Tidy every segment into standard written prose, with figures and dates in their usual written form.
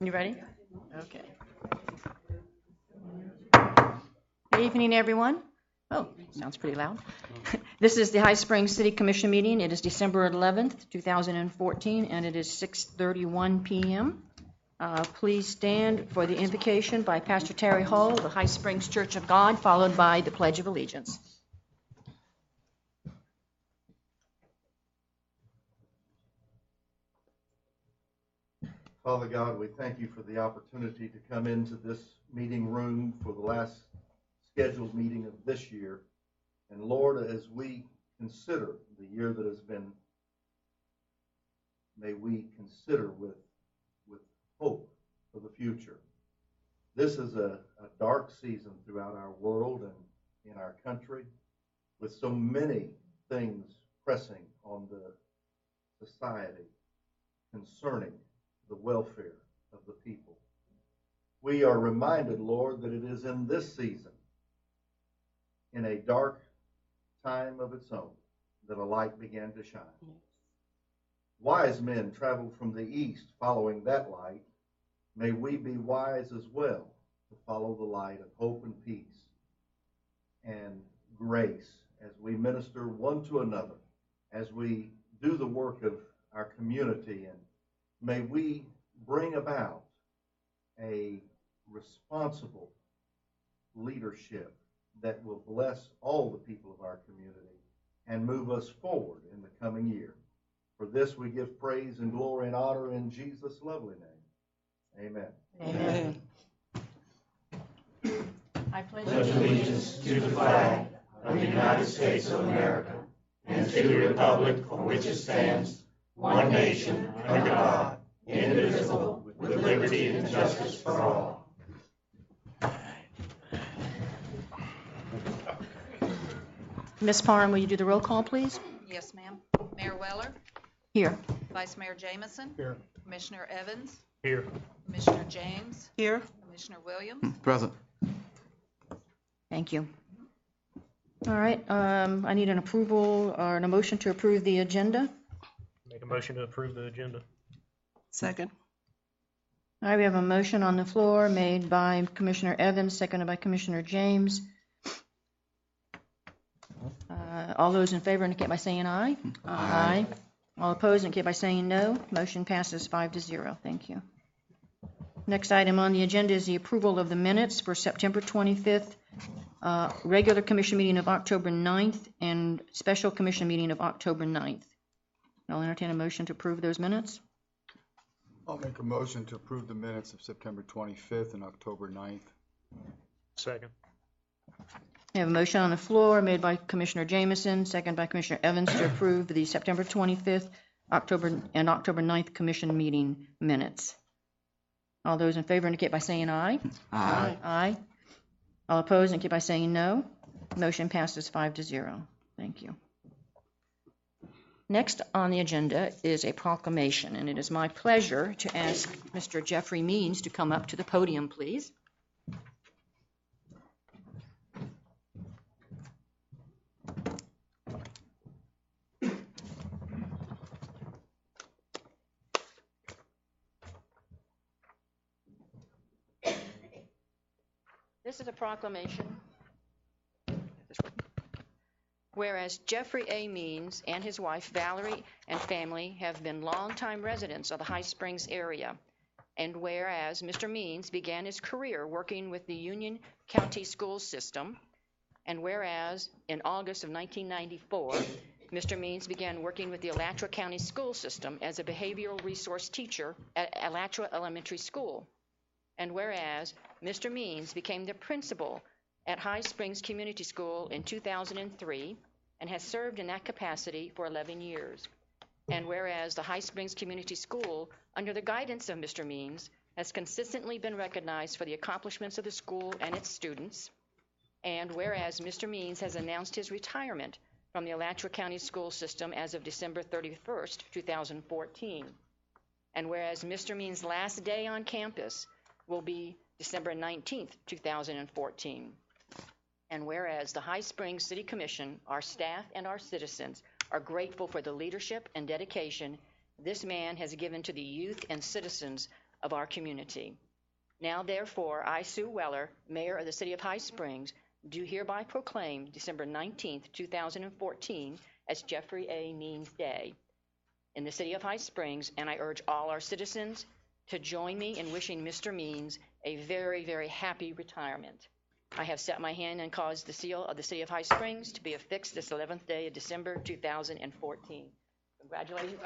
You ready? Okay. Good evening, everyone. Oh, sounds pretty loud. This is the High Springs City Commission meeting. It is December 11th, 2014, and it is 6:31 p.m. Please stand for the invocation by Pastor Terry Hull, the High Springs Church of God, followed by the Pledge of Allegiance. Father God, we thank you for the opportunity to come into this meeting room for the last scheduled meeting of this year. And Lord, as we consider the year that has been, may we consider with hope for the future. This is a dark season throughout our world and in our country, with so many things pressing on the society concerning the welfare of the people. We are reminded, Lord, that it is in this season, in a dark time of its own, that a light began to shine. Wise men traveled from the east following that light. May we be wise as well to follow the light of hope and peace and grace as we minister one to another, as we do the work of our community, and may we bring about a responsible leadership that will bless all the people of our community and move us forward in the coming year. For this we give praise and glory and honor in Jesus' lovely name. Amen. Amen. I pledge allegiance to the flag of the United States of America and to the republic for which it stands, one nation, under God, indivisible, with liberty and justice for all. Ms. Parham, will you do the roll call, please? Yes, ma'am. Mayor Weller. Here. Vice Mayor Jamison. Here. Commissioner Evans. Here. Commissioner James. Here. Commissioner Williams. Present. Thank you. All right, I need an approval or a motion to approve the agenda. Make a motion to approve the agenda. Second. All right, we have a motion on the floor made by Commissioner Evans, seconded by Commissioner James. All those in favor indicate by saying aye. Aye. All opposed indicate by saying no. Motion passes 5-0. Thank you. Next item on the agenda is the approval of the minutes for September 25th, regular commission meeting of October 9th, and special commission meeting of October 9th. I'll entertain a motion to approve those minutes. I'll make a motion to approve the minutes of September 25th and October 9th. Second. We have a motion on the floor made by Commissioner Jamison, second by Commissioner Evans, to approve the September 25th, October 9th commission meeting minutes. All those in favor indicate by saying aye. Aye. Aye. All opposed indicate by saying no. Motion passes 5-0. Thank you. Next on the agenda is a proclamation, and it is my pleasure to ask Mr. Jeffrey Means to come up to the podium, please. This is a proclamation. Whereas Jeffrey A. Means and his wife Valerie and family have been longtime residents of the High Springs area, and whereas Mr. Means began his career working with the Union County School System, and whereas in August of 1994, Mr. Means began working with the Alachua County School System as a behavioral resource teacher at Alachua Elementary School, and whereas Mr. Means became the principal at High Springs Community School in 2003 and has served in that capacity for 11 years. And whereas the High Springs Community School, under the guidance of Mr. Means, has consistently been recognized for the accomplishments of the school and its students. And whereas Mr. Means has announced his retirement from the Alachua County School System as of December 31st, 2014. And whereas Mr. Means' last day on campus will be December 19th, 2014. And whereas the High Springs City Commission, our staff, and our citizens are grateful for the leadership and dedication this man has given to the youth and citizens of our community. Now, therefore, I, Sue Weller, Mayor of the City of High Springs, do hereby proclaim December 19th, 2014 as Jeffrey A. Means Day in the City of High Springs, and I urge all our citizens to join me in wishing Mr. Means a very, very happy retirement. I have set my hand and caused the seal of the City of High Springs to be affixed this 11th day of December 2014. Congratulations.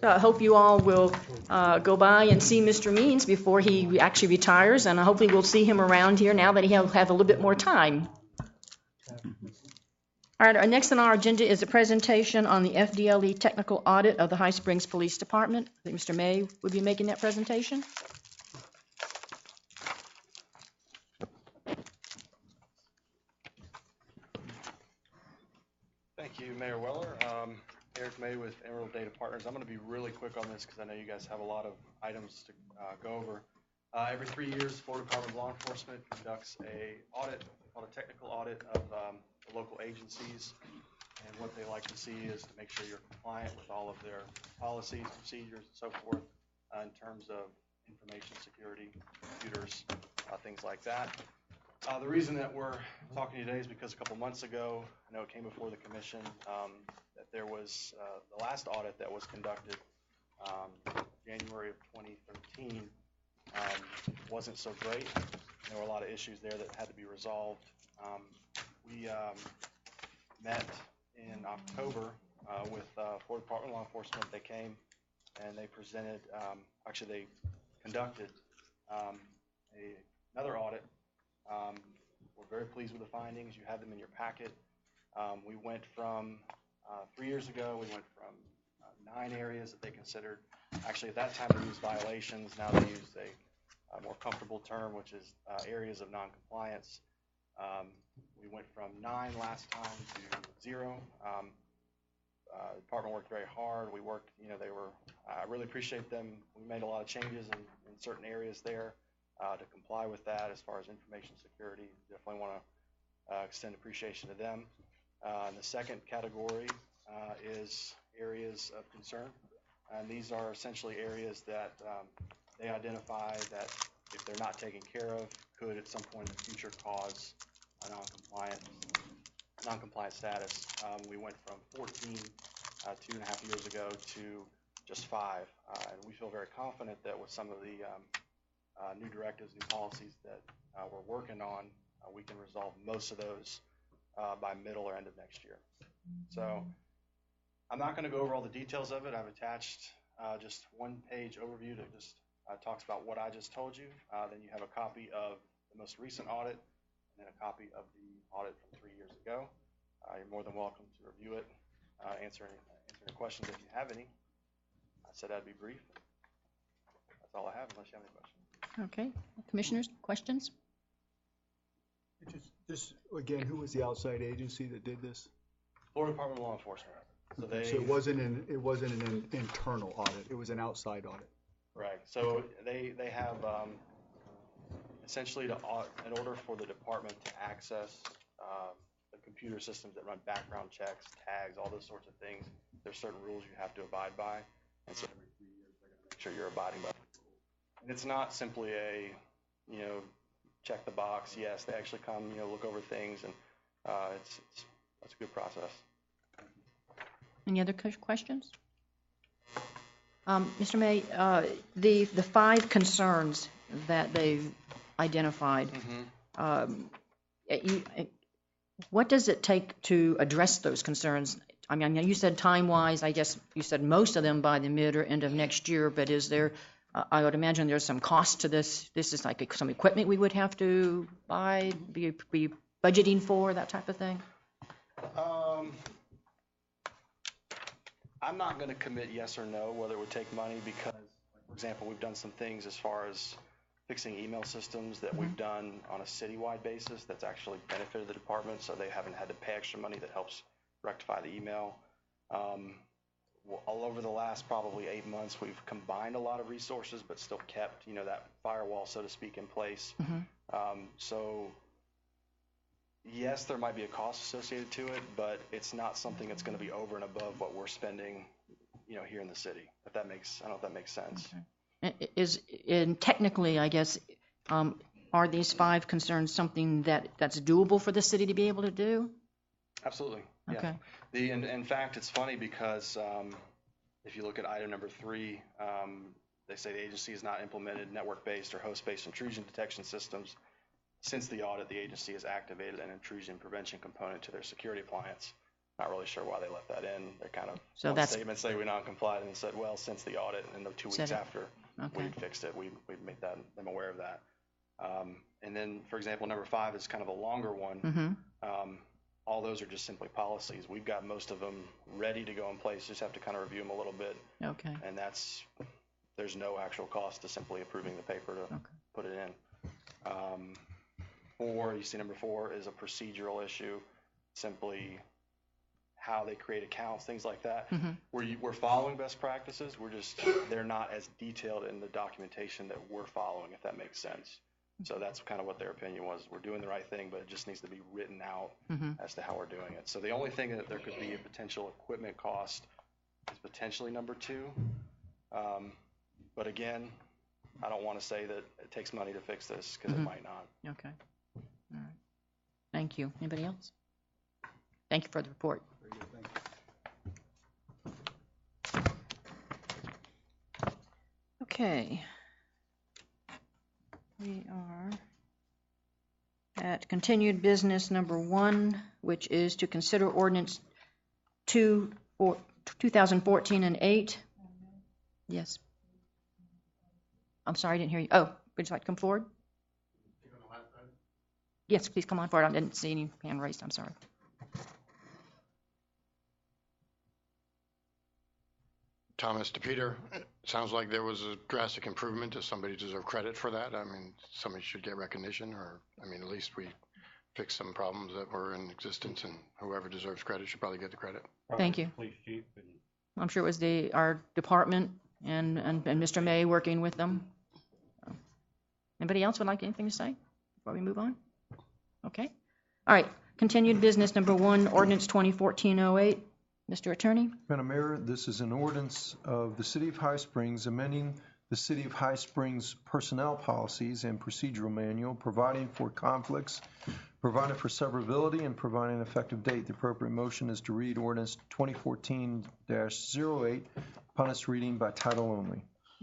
So I hope you all will go by and see Mr. Means before he actually retires, and hopefully we'll see him around here now that he'll have a little bit more time. All right, our next on our agenda is a presentation on the FDLE technical audit of the High Springs Police Department. I think Mr. May would be making that presentation. Thank you, Mayor Weller. Eric May with Emerald Data Partners. I'm going to be really quick on this because I know you guys have a lot of items to go over. Every 3 years, Florida Department of Law Enforcement conducts a audit called a technical audit of the local agencies. And what they like to see is to make sure you're compliant with all of their policies, procedures, and so forth in terms of information security, computers, things like that. The reason that we're talking today is because a couple months ago, I know it came before the commission, that there was the last audit that was conducted January of 2013 wasn't so great. There were a lot of issues there that had to be resolved. We met in October with Florida Department of Law Enforcement. They came and they presented, actually they conducted another audit. We're very pleased with the findings. You have them in your packet. We went from 3 years ago, we went from 9 areas that they considered. Actually, at that time, they used violations. Now they use a more comfortable term, which is areas of noncompliance. We went from 9 last time to 0. The department worked very hard. We worked, I really appreciate them. We made a lot of changes in certain areas there to comply with that as far as information security. Definitely want to extend appreciation to them. And the second category is areas of concern. And these are essentially areas that they identify that if they're not taken care of, could at some point in the future cause a non-compliant status. We went from 14 2.5 years ago to just 5. And we feel very confident that with some of the new directives, new policies that we're working on, we can resolve most of those by middle or end of next year. So I'm not going to go over all the details of it. I've attached just one-page overview that just talks about what I just told you. Then you have a copy of the most recent audit and then a copy of the audit from 3 years ago. You're more than welcome to review it, answer any questions if you have any. I said I'd be brief. That's all I have unless you have any questions. Okay. Commissioners, questions? Just again, who was the outside agency that did this? Florida Department of Law Enforcement. So So it wasn't an internal audit. It was an outside audit. Right. So they have essentially in order for the department to access the computer systems that run background checks, tags, all those sorts of things, there's certain rules you have to abide by. And so every 3 years they're going to make sure you're abiding by the rules. And it's not simply a, check the box. Yes, they actually come, look over things, and that's a good process. Any other questions? Mr. May, the 5 concerns that they've identified, what does it take to address those concerns? I mean, you said time-wise, I guess you said most of them by the mid or end of next year, but is there, I would imagine there's some cost to this. This is like some equipment we would have to buy, be budgeting for, that type of thing? I'm not going to commit yes or no whether it would take money because, for example, we've done some things as far as fixing email systems that we've done on a citywide basis that's actually benefited the department, so they haven't had to pay extra money that helps rectify the email. All over the last probably 8 months, we've combined a lot of resources, but still kept, that firewall, so to speak, in place. So yes, there might be a cost associated to it, but it's not something that's going to be over and above what we're spending, here in the city. I don't know if that makes sense. Technically, I guess, are these 5 concerns something that's doable for the city to be able to do? Absolutely. Yeah. Okay. In fact, it's funny because if you look at item number 3, they say the agency has not implemented network-based or host-based intrusion detection systems. Since the audit, the agency has activated an intrusion prevention component to their security appliance. Not really sure why they left that in. They kind of statement say we non-complied and said, well, since the audit and the 2 weeks after we fixed it, we made them aware of that. And then, for example, number 5 is kind of a longer one. All those are just simply policies. We've got most of them ready to go in place. Just have to kind of review them a little bit. Okay. And there's no actual cost to simply approving the paper to put it in. 4, you see number 4 is a procedural issue. Simply how they create accounts, things like that. We're following best practices. They're not as detailed in the documentation that we're following, if that makes sense. So that's kind of what their opinion was. We're doing the right thing, but it just needs to be written out as to how we're doing it. So the only thing that there could be a potential equipment cost is potentially number 2. But again, I don't want to say that it takes money to fix this, because it might not. Okay. All right. Thank you. Anybody else? Thank you for the report. Very good, thank you. Okay. We are at continued business number 1, which is to consider ordinance 2014 and 8. Yes. I'm sorry, I didn't hear you. Oh, would you like to come forward? Yes, please come on forward. I didn't see any hand raised. I'm sorry. Thomas DePeter, it sounds like there was a drastic improvement. Does somebody deserve credit for that? I mean, somebody should get recognition, or, at least we fixed some problems that were in existence, and whoever deserves credit should probably get the credit. Thank you. Police chief. I'm sure it was our department and Mr. May working with them. Anybody else would like anything to say before we move on? Okay. All right. Continued business number 1, ordinance 2014-08. Mr. Attorney? Madam Mayor, this is an ordinance of the City of High Springs amending the City of High Springs personnel policies and procedural manual, providing for conflicts, providing for severability, and providing an effective date. The appropriate motion is to read ordinance 2014-08 upon its reading by title only.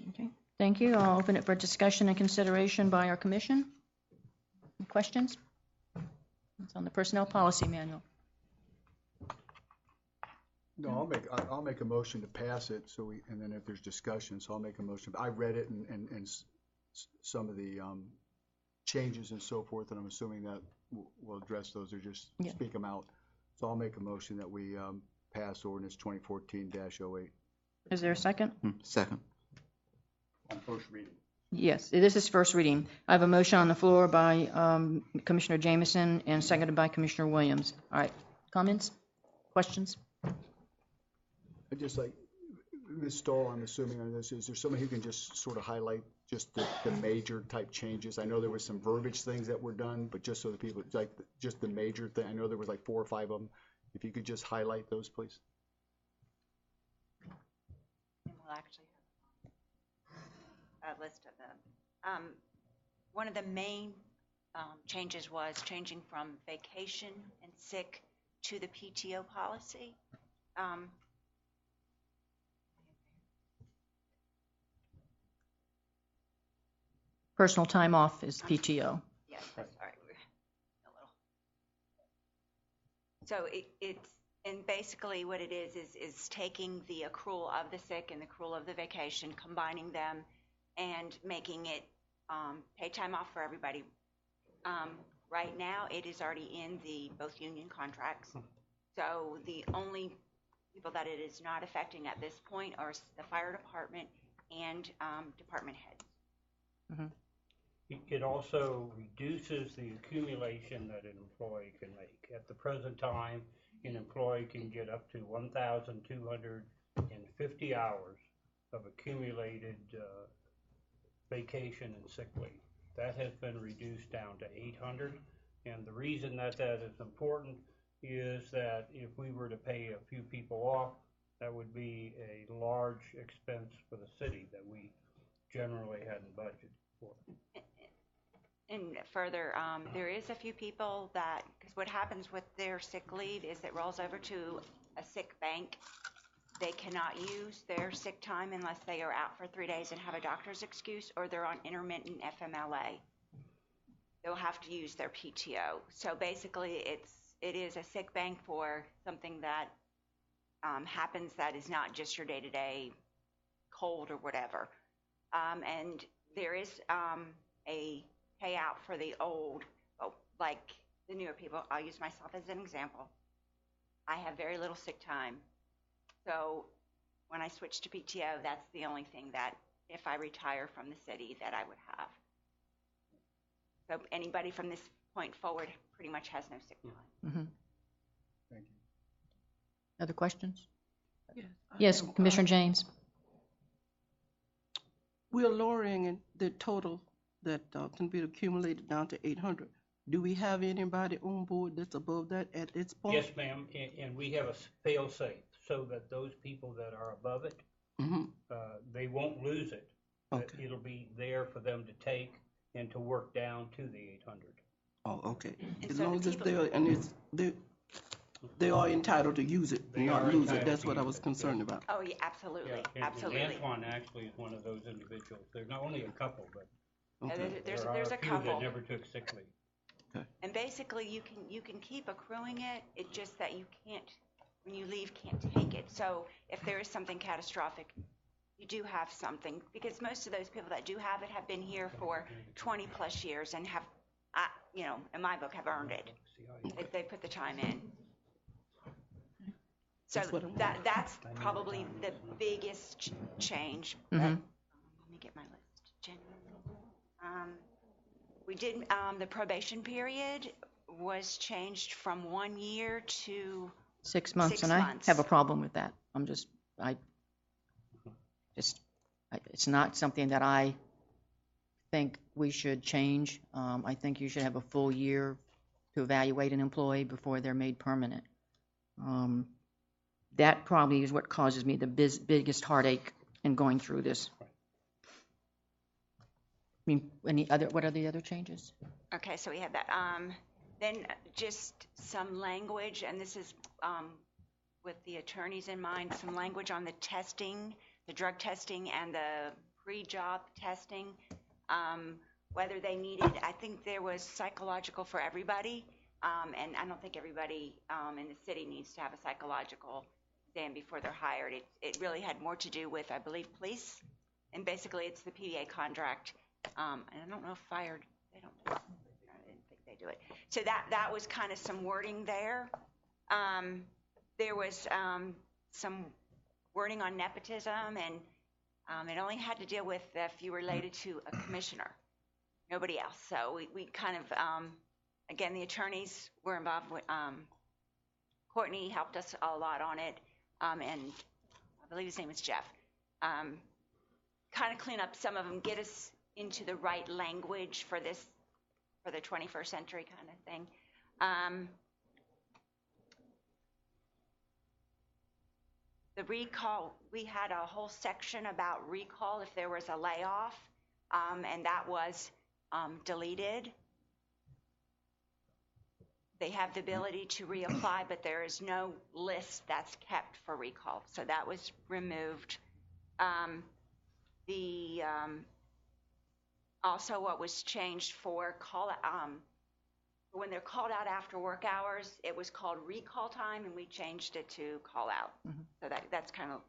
Okay. Thank you. I'll open it for discussion and consideration by our commission. Any questions? It's on the personnel policy manual. No, I'll make a motion to pass it, and then if there's discussion, so I'll make a motion. I read it and some of the changes and so forth, and I'm assuming that we'll address those or just speak them out. So I'll make a motion that we pass ordinance 2014-08. Is there a second? Second. On first reading. Yes, this is first reading. I have a motion on the floor by Commissioner Jameson and seconded by Commissioner Williams. All right. Comments? Questions? I'd just like, Ms. Stoll, I'm assuming on this, is there somebody who can just sort of highlight just the major type changes? I know there was some verbiage things that were done, but just so the people, like just the major thing, I know there was like 4 or 5 of them. If you could just highlight those, please. And we'll actually have a list of them. One of the main changes was changing from vacation and sick to the PTO policy. Personal time off is PTO. Yes, that's right. So it's, and basically what it is taking the accrual of the sick and the accrual of the vacation, combining them and making it paid time off for everybody. Right now, it is already in both union contracts. So the only people that it is not affecting at this point are the fire department and department heads. It also reduces the accumulation that an employee can make. At the present time, an employee can get up to 1,250 hours of accumulated vacation and sick leave. That has been reduced down to 800. And the reason that is important is that if we were to pay a few people off, that would be a large expense for the city that we generally hadn't budgeted for. And further, there is a few people that, because what happens with their sick leave is it rolls over to a sick bank. They cannot use their sick time unless they are out for 3 days and have a doctor's excuse, or they're on intermittent FMLA. They'll have to use their PTO. So basically, it is a sick bank for something that happens that is not just your day-to-day cold or whatever. And there is a payout for the old, like the newer people. I'll use myself as an example. I have very little sick time. So when I switch to PTO, that's the only thing that, if I retire from the city, that I would have. So anybody from this point forward pretty much has no sick time. Mm-hmm. Thank you. Other questions? Yes. Yes, Commissioner James. We are lowering the total that can be accumulated down to 800. Do we have anybody on board that's above that at this point? Yes, ma'am, and we have a fail-safe so that those people that are above it, they won't lose it. Okay. It'll be there for them to take and to work down to the 800. Oh, okay. And As so long the as it's people- there and they are entitled to use it, They not are lose it. entitled That's to what I use was it, concerned yes. about. Oh, yeah, absolutely, And absolutely. Antoine actually is one of those individuals. There's not only a couple, but Okay. There's there a are a few couple. that never took sick leave. And basically, you can keep accruing it. It's just that you can't, when you leave, can't take it. So if there is something catastrophic, you do have something, because most of those people that do have it have been here for 20 plus years and have, in my book, have earned it. If they put the time in. So That's what I'm that's probably the biggest change. But, Mhm. let me get my list. Jen. We did, the probation period was changed from 1 year to 6 months, 6 and I months. have a problem with that. It's not something that I think we should change. I think you should have a full year to evaluate an employee before they're made permanent. That probably is what causes me the biggest heartache in going through this. I mean, what are the other changes? Okay, so we had that. Then just some language, and this is with the attorneys in mind, some language on the testing, the drug testing and the pre-job testing, whether they needed, I think there was psychological for everybody, and I don't think everybody in the city needs to have a psychological exam before they're hired. It really had more to do with, I believe, police, and basically it's the PDA contract. And I don't know if fired, I didn't think they do it. So that was kind of some wording there. There was some wording on nepotism, and it only had to deal with if you related to a commissioner, nobody else. So we kind of, again, the attorneys were involved with, Courtney helped us a lot on it, and I believe his name is Jeff. Kind of clean up some of them, get us into the right language for this, for the 21st century kind of thing. The recall, we had a whole section about recall if there was a layoff, and that was deleted. They have the ability to reapply, but there is no list that's kept for recall, so that was removed. Also, what was changed for when they're called out after work hours, it was called recall time, and we changed it to call out. So that's kind of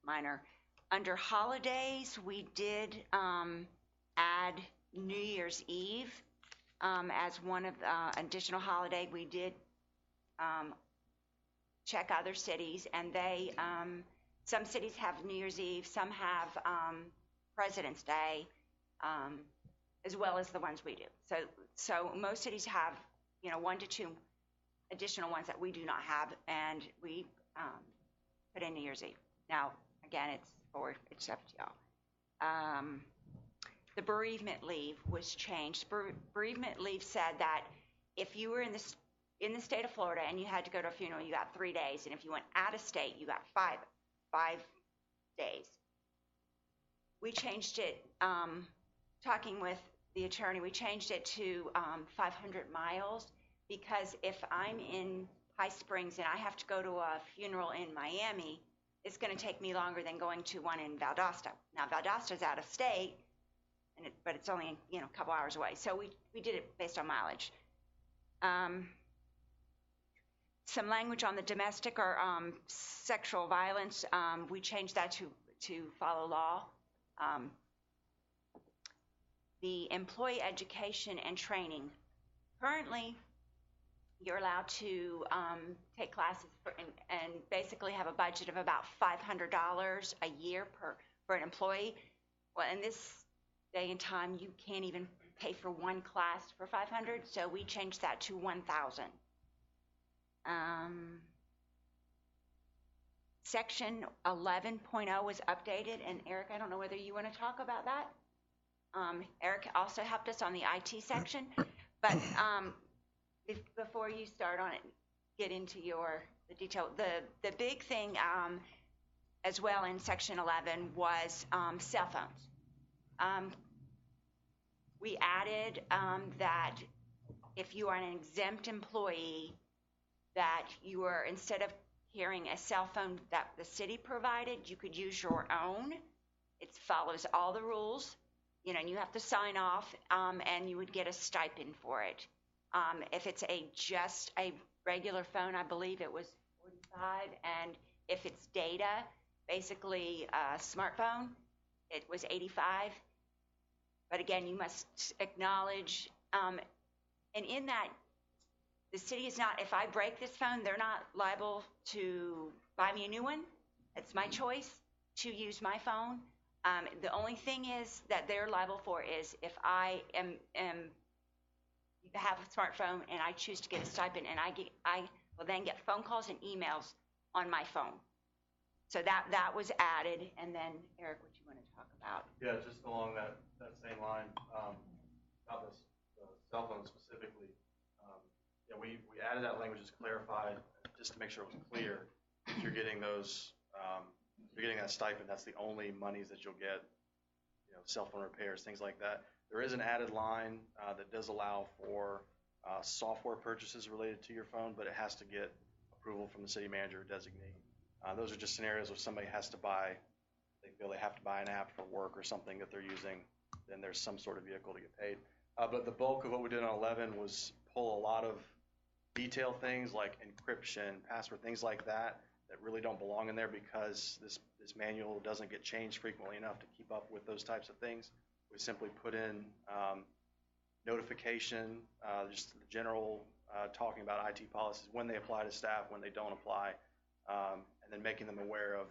minor. Under holidays, we did add New Year's Eve as one of the additional holiday. We did check other cities, and they some cities have New Year's Eve, some have President's Day. as well as the ones we do. So most cities have, 1 to 2 additional ones that we do not have, and we put in New Year's Eve. Now, again, it's up to y'all. The bereavement leave was changed. Bereavement leave said that if you were in the state of Florida and you had to go to a funeral, you got 3 days, and if you went out of state, you got 5 days. We changed it, talking with the attorney, we changed it to 500 miles, because if I'm in High Springs and I have to go to a funeral in Miami, it's going to take me longer than going to one in Valdosta. Now, Valdosta's out of state, but it's only, a couple hours away. So we did it based on mileage. Some language on the domestic or sexual violence, we changed that to follow law. The employee education and training. Currently, you're allowed to take classes and basically have a budget of about $500 a year for an employee. Well, in this day and time, you can't even pay for one class for $500, so we changed that to $1,000. Section 11.0 was updated, and Eric, I don't know whether you want to talk about that. Eric also helped us on the IT section, but before you start on it, get into the detail. The big thing as well in Section 11 was cell phones. We added that if you are an exempt employee, that you are, instead of carrying a cell phone that the city provided, you could use your own. It follows all the rules, and you have to sign off, and you would get a stipend for it. If it's just a regular phone, I believe it was $45, and if it's data, basically a smartphone, it was $85. But again, you must acknowledge, and in that, the city is not, if I break this phone, they're not liable to buy me a new one. It's my choice to use my phone. The only thing is that they're liable for is if I have a smartphone and I choose to get a stipend, and I will then get phone calls and emails on my phone. So that was added. And then Eric, what you want to talk about? Yeah, just along that same line, about the cell phone specifically. We added that language, just clarified, just to make sure it was clear. If you're getting those, you're getting that stipend, that's the only monies that you'll get, cell phone repairs, things like that. There is an added line that does allow for software purchases related to your phone, but it has to get approval from the city manager or designee. Those are just scenarios where somebody has to buy, they feel they have to buy an app for work or something that they're using, then there's some sort of vehicle to get paid. But the bulk of what we did on 11 was pull a lot of detail things like encryption, password, things like that really don't belong in there, because this manual doesn't get changed frequently enough to keep up with those types of things. We simply put in notification, just the general talking about IT policies, when they apply to staff, when they don't apply, and then making them aware of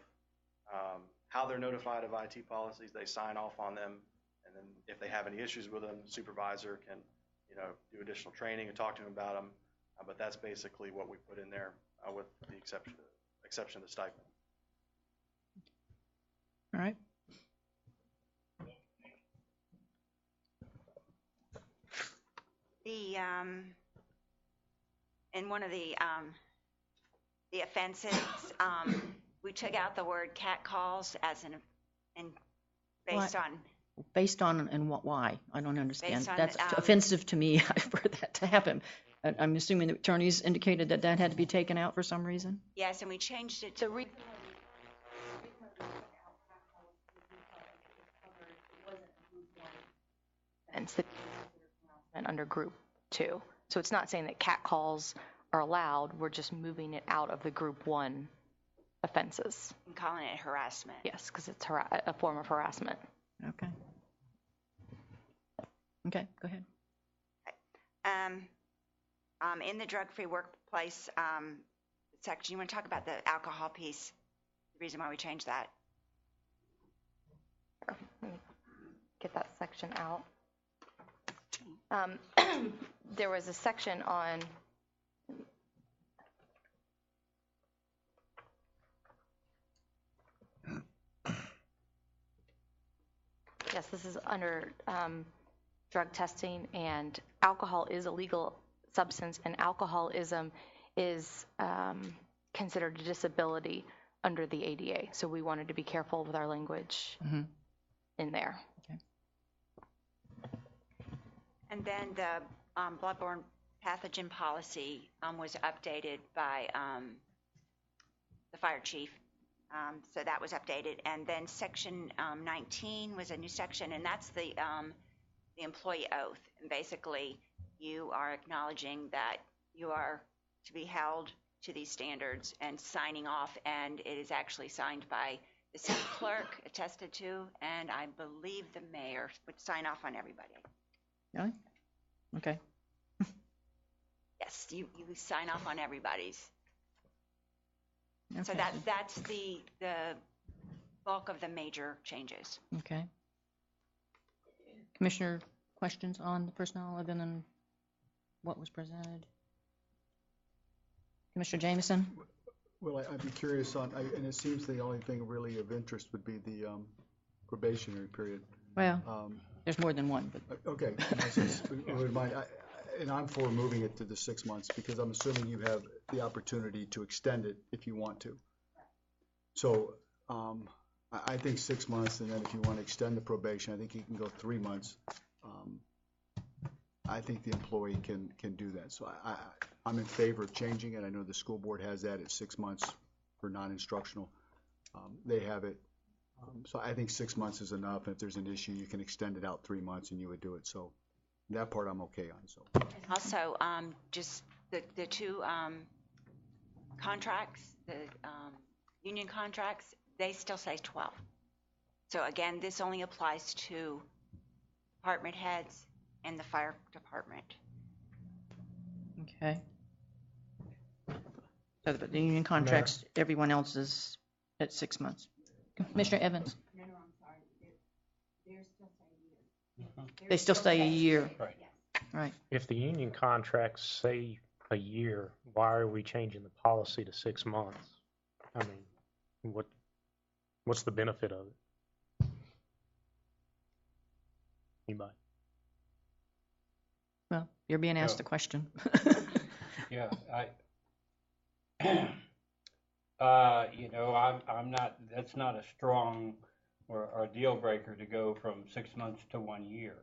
how they're notified of IT policies. They sign off on them, and then if they have any issues with them, the supervisor can do additional training and talk to them about them. But that's basically what we put in there with the exception of the stipend. All right. In one of the offenses, we took out the word cat calls based on and what, why? I don't understand. Based on, That's offensive to me for that to happen. I'm assuming the attorneys indicated that had to be taken out for some reason? Yes, and we changed it to and under group 2. So it's not saying that cat calls are allowed, we're just moving it out of the group 1 offenses. and calling it harassment. Yes, because it's a form of harassment. Okay. Okay, go ahead. In the drug-free workplace section, you want to talk about the alcohol piece, the reason why we changed that? Let me get that section out. There was a section on, yes, this is under drug testing, and alcohol is a legal substance, and alcoholism is considered a disability under the ADA. So we wanted to be careful with our language in there. And then the bloodborne pathogen policy was updated by the fire chief. So that was updated. And then section 19 was a new section, and that's the employee oath. And basically, you are acknowledging that you are to be held to these standards and signing off, and it is actually signed by the city clerk, attested to, and I believe the mayor would sign off on everybody. Really? Okay. Yes, you sign off on everybody's. So Okay. that's the bulk of the major changes. Okay. Commissioner, questions on the personnel other than what was presented? Commissioner Jameson? Well, I'd be curious on, and it seems the only thing really of interest would be the probationary period. Well, there's more than one, but Okay. And I'm for moving it to the 6 months because I'm assuming you have the opportunity to extend it if you want to. So I think 6 months, and then if you want to extend the probation, I think you can go 3 months. I think the employee can do that. So I'm in favor of changing it. I know the school board has that at 6 months for non-instructional. They have it. So I think 6 months is enough. And if there's an issue, you can extend it out 3 months and you would do it. So that part I'm okay on. So Also, just the two contracts, the union contracts, they still say 12. So again, this only applies to department heads and the fire department. okay. So the union contracts, everyone else is at 6 months. Commissioner Evans? No, I'm sorry. They're still saying a year. They still say a year. Right. Right. If the union contracts say a year, why are we changing the policy to 6 months? I mean, what's the benefit of it? Anybody? Well, you're being asked a question. Yeah, I'm not, that's not a strong or a deal breaker to go from 6 months to 1 year.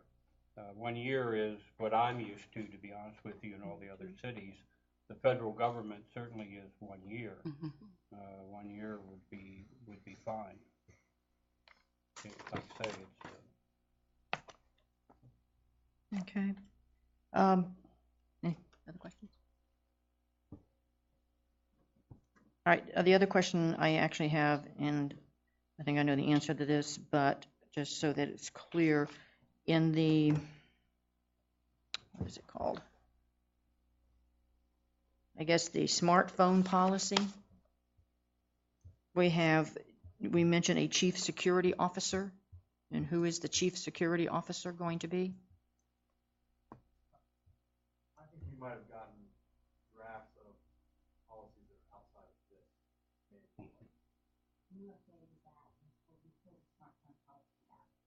1 year is what I'm used to be honest with you, in all the other cities. The federal government certainly is 1 year. 1 year would be fine. Like I say, it's Okay. Any other questions? All right, the other question I actually have, and I think I know the answer to this, but just so that it's clear, in the, what is it called? I guess the smartphone policy, we mentioned a chief security officer, and who is the chief security officer going to be? I think you might have gotten drafts of policies that are outside of this.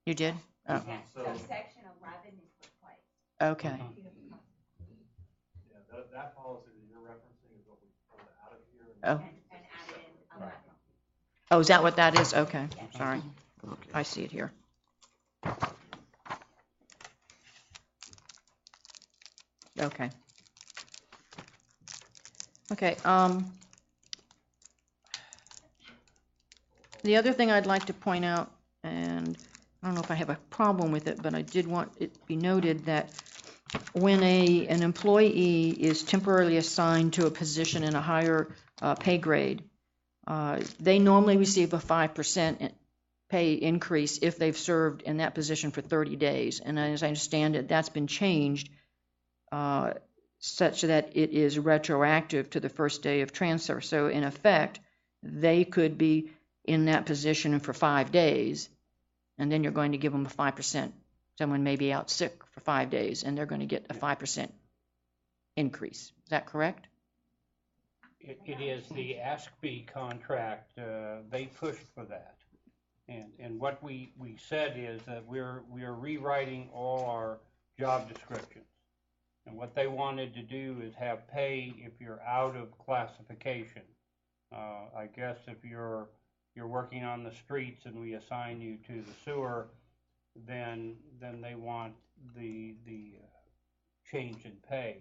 You did? Oh. So section 11 is replaced. Okay. Yeah, that policy that you're referencing is what we pulled out of here. Oh. And added in 11. Oh, is that what that is? Okay, sorry. I see it here. Okay. Okay, the other thing I'd like to point out, and I don't know if I have a problem with it, but I did want it to be noted that when an employee is temporarily assigned to a position in a higher pay grade, they normally receive a 5% pay increase if they've served in that position for 30 days. And as I understand it, that's been changed such that it is retroactive to the first day of transfer. So in effect, they could be in that position for 5 days, and then you're going to give them a 5% someone may be out sick for 5 days, and they're going to get a 5% increase. Is that correct? It is the ASCBE contract, they pushed for that. And what we said is that we are rewriting all our job descriptions. And what they wanted to do is have pay if you're out of classification. I guess if you're working on the streets and we assign you to the sewer, then they want the change in pay.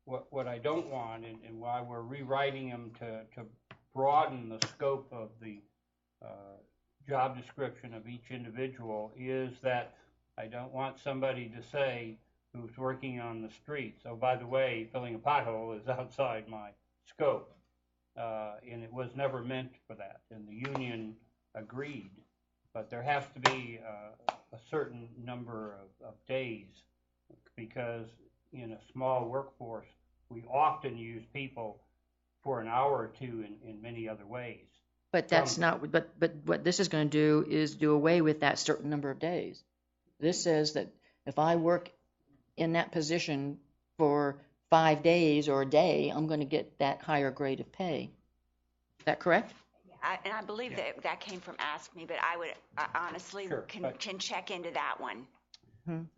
What I don't want, and why we're rewriting them to broaden the scope of the job description of each individual, is that I don't want somebody to say who's working on the streets, oh, by the way, filling a pothole is outside my scope. And it was never meant for that, and the union agreed. But there has to be a certain number of days, because in a small workforce, we often use people for an hour or two in many other ways. But that's not, but what this is going to do is do away with that certain number of days. This says that if I work in that position for 5 days or a day, I'm going to get that higher grade of pay. Is that correct? And I believe that came from Ask Me, but I honestly can check into that one.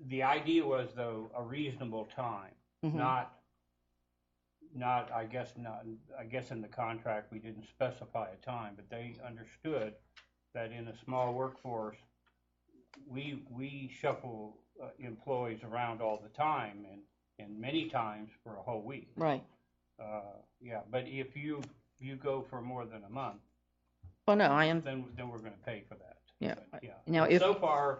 The idea was, though, a reasonable time, not I guess in the contract we didn't specify a time, but they understood that in a small workforce we shuffle employees around all the time, and many times for a whole week. Right. But if you go for more than a month, well, no, I am. Then we're going to pay for that. Yeah. But, Now, so far,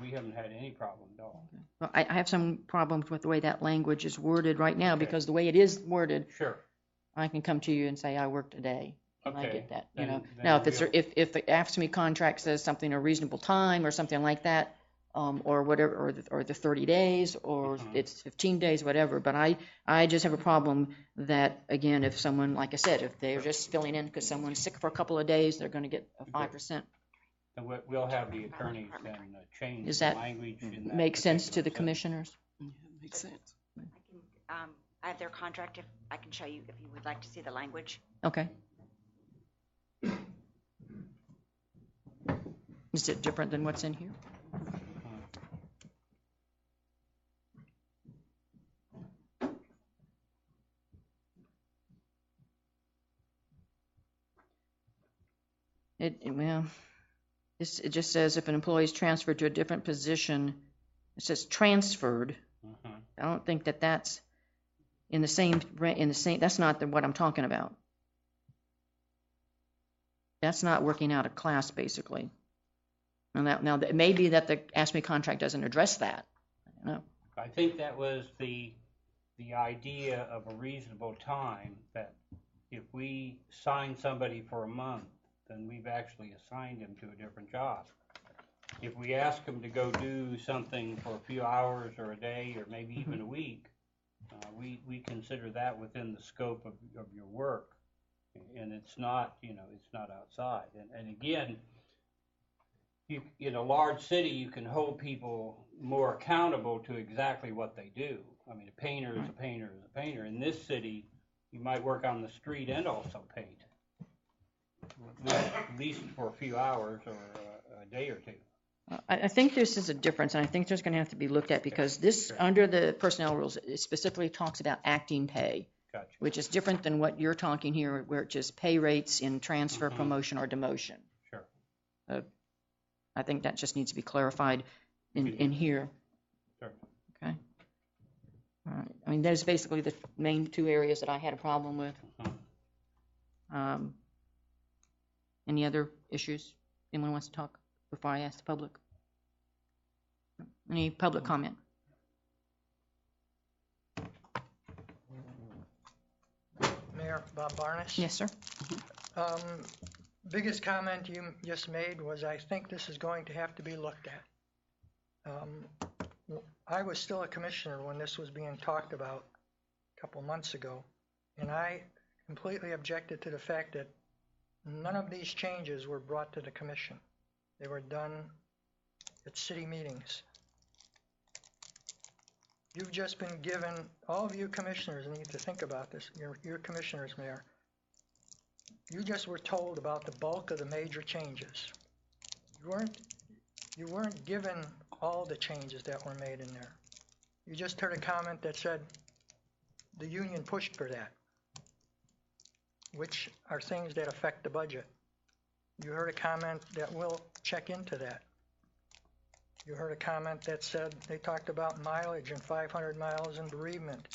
we haven't had any problem at all. Well, I have some problems with the way that language is worded right now, because the way it is worded, sure, I can come to you and say I worked a day. And I get that. Then now, if the AFSCME contract says something a reasonable time or something like that, or whatever, or the 30 days, or it's 15 days, whatever. But I just have a problem that, again, if someone, like I said, if they're just filling in because someone's sick for a couple of days, they're going to get a 5%. And we'll have the attorneys then change Does the that language in that make sense to the particular commissioners? Makes sense. I have their contract. If I can show you if you would like to see the language. Okay. Is it different than what's in here? It just says if an employee is transferred to a different position, it says transferred. I don't think that's in the same, that's not what I'm talking about. That's not working out a class, basically. And now it may be that the ASME contract doesn't address that. I don't know. I think that was the idea of a reasonable time, that if we sign somebody for a month, then we've actually assigned him to a different job. If we ask him to go do something for a few hours or a day or maybe even a week, we consider that within the scope of your work, and it's not outside. And again, in a large city, you can hold people more accountable to exactly what they do. I mean, a painter is a painter is a painter. In this city, you might work on the street and also paint, at least for a few hours or a day or two. I think this is a difference, and I think there's going to have to be looked at, because this, under the personnel rules, it specifically talks about acting pay, which is different than what you're talking here, where it's just pay rates in transfer, promotion, or demotion. Sure. I think that just needs to be clarified in here. Sure. Okay. All right. I mean, those are basically the main two areas that I had a problem with. Any other issues anyone wants to talk before I ask the public? Any public comment? Mayor Bob Barnes. Yes, sir. Biggest comment you just made was, I think this is going to have to be looked at. I was still a commissioner when this was being talked about a couple months ago, and I completely objected to the fact that none of these changes were brought to the commission. They were done at city meetings. You've just been given, all of you commissioners need to think about this, your commissioners, Mayor. You just were told about the bulk of the major changes. You weren't given all the changes that were made in there. You just heard a comment that said the union pushed for that, which are things that affect the budget. You heard a comment that will check into that. You heard a comment that said they talked about mileage and 500 miles and bereavement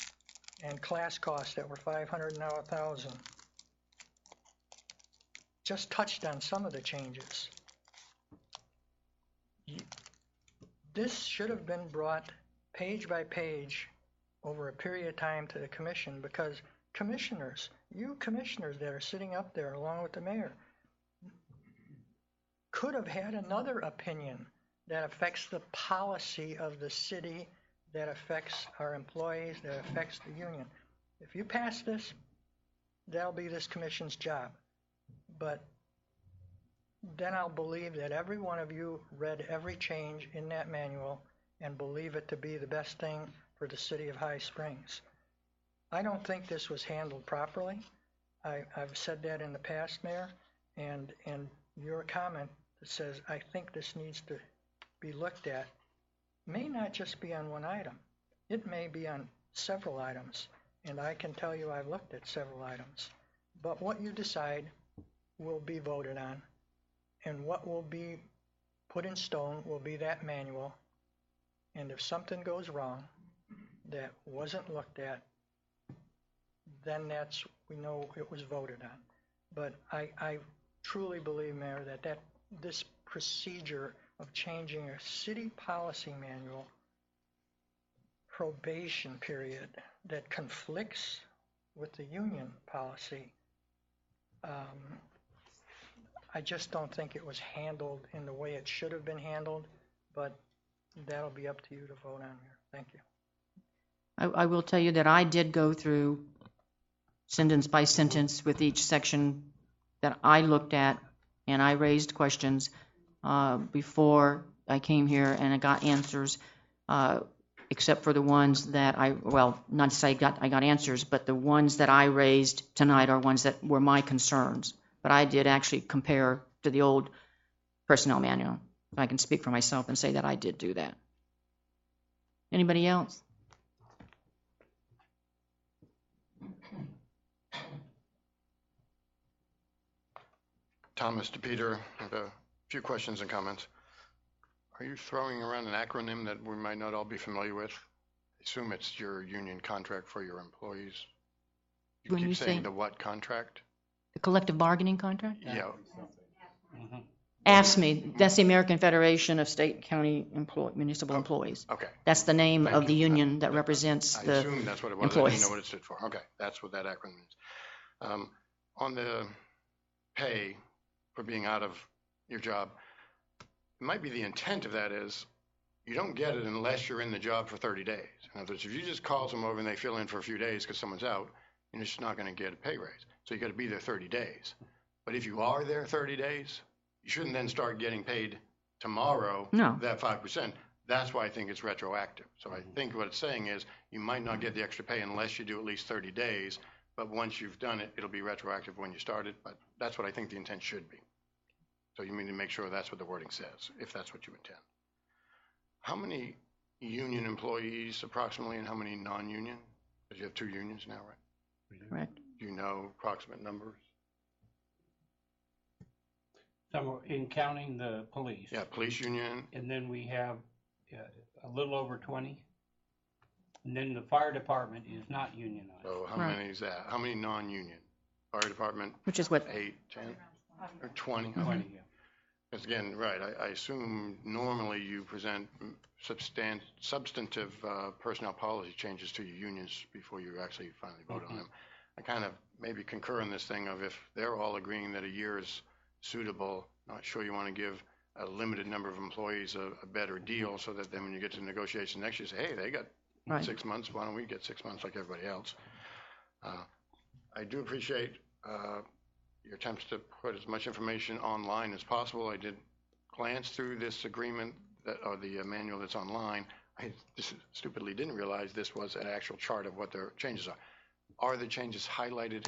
and class costs that were 500 and now 1,000. Just touched on some of the changes. This should have been brought page by page over a period of time to the commission, because commissioners, you commissioners that are sitting up there along with the mayor, could have had another opinion that affects the policy of the city, that affects our employees, that affects the union. If you pass this, that'll be this commission's job. But then I'll believe that every one of you read every change in that manual and believe it to be the best thing for the city of High Springs. I don't think this was handled properly. I've said that in the past, Mayor, and your comment that says, I think this needs to be looked at, may not just be on one item. It may be on several items, and I can tell you I've looked at several items. But what you decide will be voted on, and what will be put in stone will be that manual. And if something goes wrong that wasn't looked at, then we know it was voted on. But I truly believe, Mayor, that this procedure of changing a city policy manual probation period that conflicts with the union policy, I just don't think it was handled in the way it should have been handled, but that'll be up to you to vote on here. Thank you. I will tell you that I did go through sentence by sentence with each section that I looked at, and I raised questions before I came here, and I got answers, except for the ones that not to say I got answers, but the ones that I raised tonight are ones that were my concerns. But I did actually compare to the old personnel manual. I can speak for myself and say that I did do that. Anybody else? Thomas DePeter, I have a few questions and comments. Are you throwing around an acronym that we might not all be familiar with? I assume it's your union contract for your employees. You When keep you saying say the what contract? the collective bargaining contract? Yeah. AFSCME, that's the American Federation of State and County Municipal Employees. Okay. That's the name Thank of the you. union that represents I the assumed that's what it was. I employees. didn't know what it stood for. Okay, that's what that acronym is. On the pay for being out of your job, it might be the intent of that is you don't get it unless you're in the job for 30 days. In other words, if you just call them over and they fill in for a few days because someone's out, you're just not going to get a pay raise. So you got to be there 30 days. But if you are there 30 days, you shouldn't then start getting paid tomorrow that 5%. That's why I think it's retroactive. So I think what it's saying is you might not get the extra pay unless you do at least 30 days, but once you've done it, it'll be retroactive when you started. But that's what I think the intent should be. So you need to make sure that's what the wording says, if that's what you intend. How many union employees approximately and how many non-union? Because you have 2 unions now, right? Correct. Do you know approximate numbers? So in counting the police. Yeah, police union. And then we have a little over 20. And then the fire department is not unionized. So how many is that? How many non-union? Fire department? Which is what? 8, 10, or 20? 20, yeah. Because again, right, I assume normally you present substantive personnel policy changes to your unions before you actually finally vote on them. I kind of maybe concur in this thing of if they're all agreeing that a year is suitable, not sure you want to give a limited number of employees a better deal so that then when you get to negotiation next year, say, hey, they got 6 months, why don't we get 6 months like everybody else? I do appreciate your attempts to put as much information online as possible. I did glance through this agreement or the manual that's online. I just stupidly didn't realize this was an actual chart of what their changes are. Are the changes highlighted,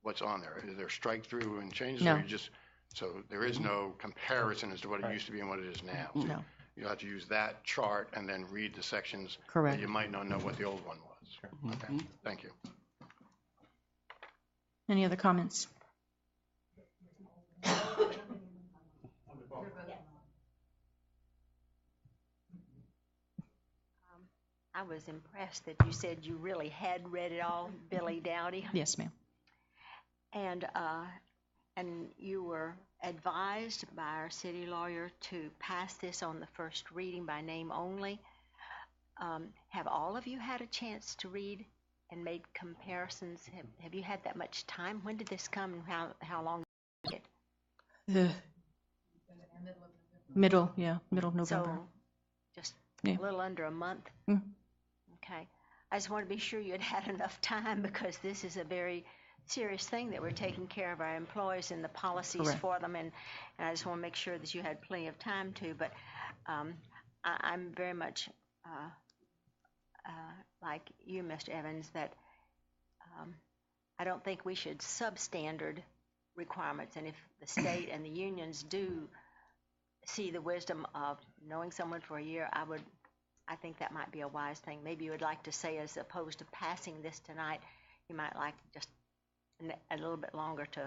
what's on there? Is there strike through and changes? No. Or you just, so there is no comparison as to what it used to be and what it is now? So No. you have to use that chart and then read the sections. Correct. That you might not know what the old one was. Okay, thank you. Any other comments? I was impressed that you said you really had read it all, Billy Dowdy. Yes, ma'am. And you were advised by our city lawyer to pass this on the first reading by name only. Have all of you had a chance to read and made comparisons? Have you had that much time? When did this come and how long did it? Middle of November. So just Yeah. a little under a month? Mm. Okay. I just want to be sure you had had enough time because this is a very serious thing that we're taking care of our employees and the policies Correct. for them, and I just want to make sure that you had plenty of time to. But I'm very much like you, Mr. Evans, that I don't think we should substandard requirements, and if the state and the unions do see the wisdom of knowing someone for a year, I think that might be a wise thing. Maybe you would like to say, as opposed to passing this tonight, you might like just a little bit longer to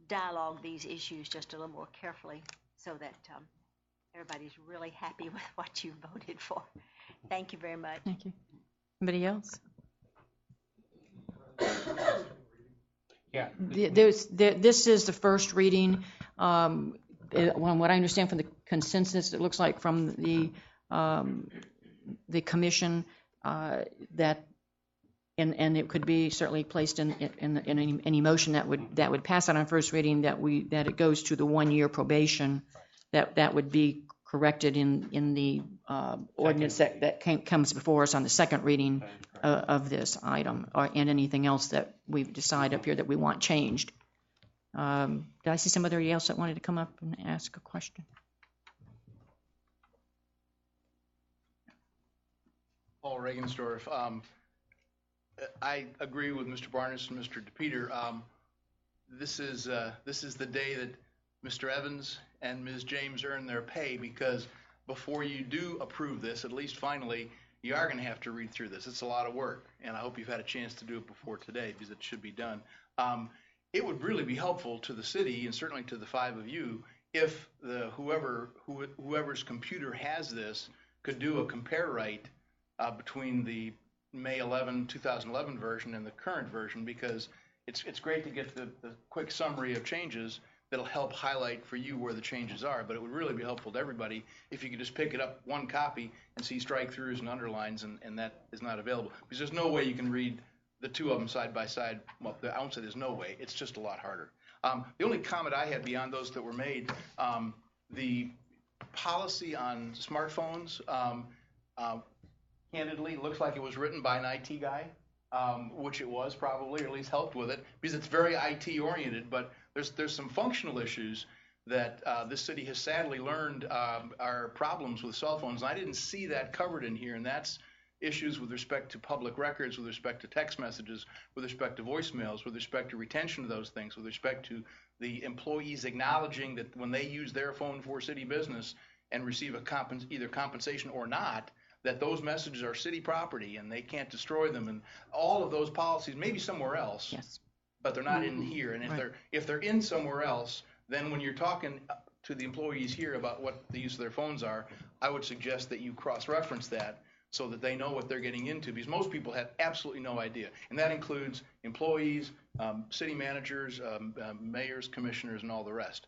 dialogue these issues just a little more carefully so that everybody's really happy with what you voted for. Thank you very much. Thank you. Anybody else? Yeah. This is the first reading. What I understand from the consensus, it looks like from the commission that, and it could be certainly placed in any motion that would pass it on first reading, that it goes to the 1-year probation, that would be corrected in the ordinance that comes before us on the second reading of this item, and anything else that we've decided up here that we want changed. Did I see somebody else that wanted to come up and ask a question? Paul Regensdorf. I agree with Mr. Barnes and Mr. DePeter. This is the day that Mr. Evans and Ms. James earn their pay, because before you do approve this, at least finally, you are going to have to read through this. It's a lot of work, and I hope you've had a chance to do it before today, because it should be done. It would really be helpful to the city, and certainly to the 5 of you, if whoever's computer has this could do a compare write between the May 11, 2011 version and the current version, because it's great to get the quick summary of changes that'll help highlight for you where the changes are, but it would really be helpful to everybody if you could just pick it up, one copy, and see strike-throughs and underlines, and that is not available. Because there's no way you can read the two of them side by side. Well, I won't say there's no way. It's just a lot harder. The only comment I had beyond those that were made, the policy on smartphones, candidly, looks like it was written by an IT guy, which it was probably, or at least helped with it, because it's very IT oriented, but there's some functional issues that this city has sadly learned are problems with cell phones. And I didn't see that covered in here, and that's issues with respect to public records, with respect to text messages, with respect to voicemails, with respect to retention of those things, with respect to the employees acknowledging that when they use their phone for city business and receive either compensation or not, that those messages are city property and they can't destroy them, and all of those policies, maybe somewhere else, yes, but they're not in here. And if they're in somewhere else, then when you're talking to the employees here about what the use of their phones are, I would suggest that you cross-reference that so that they know what they're getting into, because most people have absolutely no idea. And that includes employees, city managers, mayors, commissioners, and all the rest.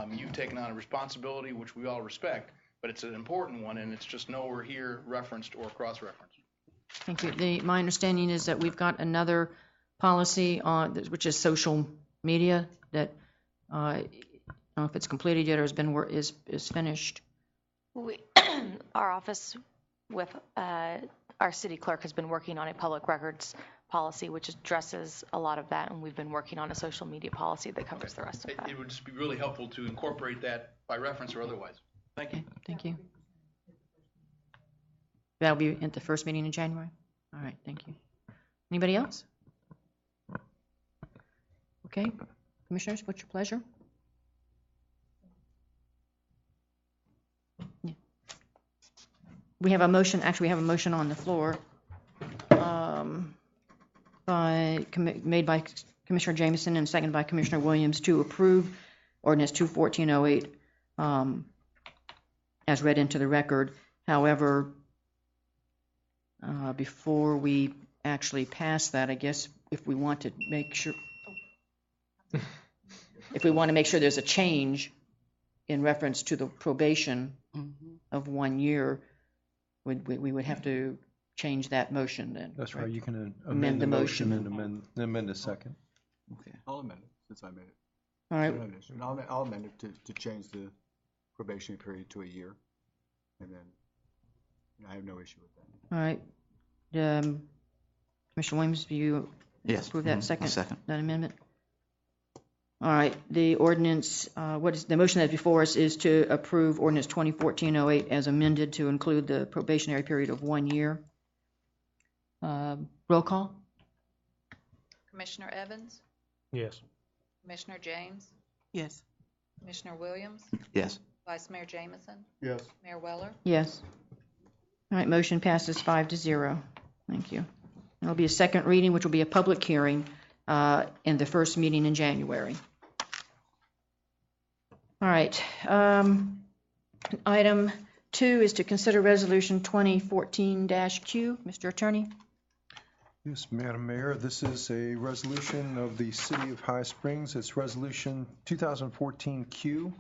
You've taken on a responsibility, which we all respect, but it's an important one, and it's just nowhere here referenced or cross-referenced. Thank you. My understanding is that we've got another policy on, which is social media, that I don't know if it's completed yet or is finished. Our office with our city clerk has been working on a public records policy, which addresses a lot of that, and we've been working on a social media policy that covers the rest of that. It would just be really helpful to incorporate that by reference or otherwise. Thank you. Thank you. That'll be at the first meeting in January? All right, thank you. Anybody else? Okay, commissioners, what's your pleasure? Yeah. We have a motion, actually, we have a motion on the floor made by Commissioner Jameson and seconded by Commissioner Williams to approve ordinance 21408 as read into the record. However, before we actually pass that, I guess if we want to make sure, there's a change in reference to the probation of 1 year, we would have to change that motion then. That's right, you can amend the motion and amend the second. Okay. I'll amend it, since I made it. All right. I'll amend it to change the probationary period to a year, and then I have no issue with that. All right. Commissioner Williams, do you approve that second that amendment? All right. The ordinance, the motion that's before us is to approve ordinance 2014-08 as amended to include the probationary period of 1 year. Roll call. Commissioner Evans? Yes. Commissioner James? Yes. Commissioner Williams? Yes. Vice Mayor Jameson? Yes. Mayor Weller? Yes. All right, motion passes 5-0. Thank you. There'll be a second reading, which will be a public hearing in the first meeting in January. All right. Item 2 is to consider Resolution 2014-Q. Mr. Attorney? Yes, Madam Mayor, this is a resolution of the City of High Springs. It's Resolution 2014-Q,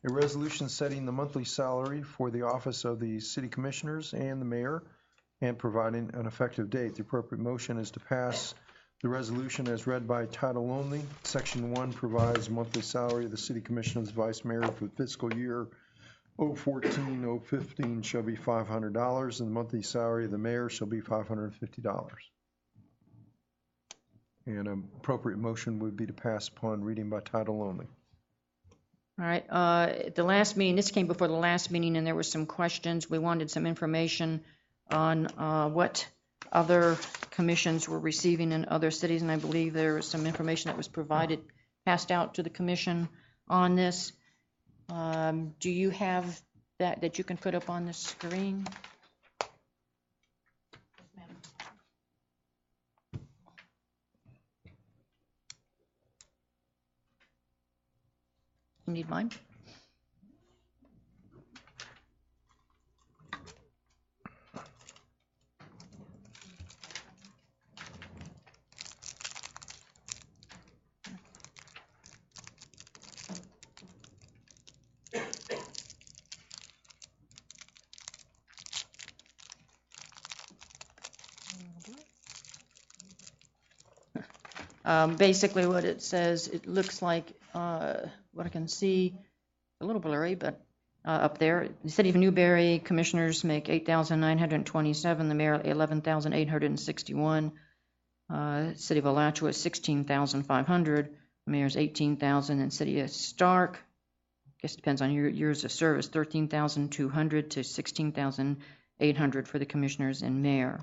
a resolution setting the monthly salary for the office of the City Commissioners and the Mayor and providing an effective date. The appropriate motion is to pass the resolution as read by title only. Section 1 provides monthly salary of the City Commissioners, Vice Mayor for fiscal year 014-015 shall be $500, and the monthly salary of the Mayor shall be $550. And an appropriate motion would be to pass upon reading by title only. All right. At the last meeting, this came before the last meeting, and there were some questions. We wanted some information on what other commissions were receiving in other cities, and I believe there was some information that was passed out to the commission on this. Do you have that you can put up on the screen? You need mine? Basically what it says, it looks like, what I can see, a little blurry, but up there, the City of Newberry commissioners make $8,927, the mayor $11,861, City of Alachua $16,500, the mayor's $18,000, and City of Stark, I guess it depends on your years of service, $13,200 to $16,800 for the commissioners and mayor.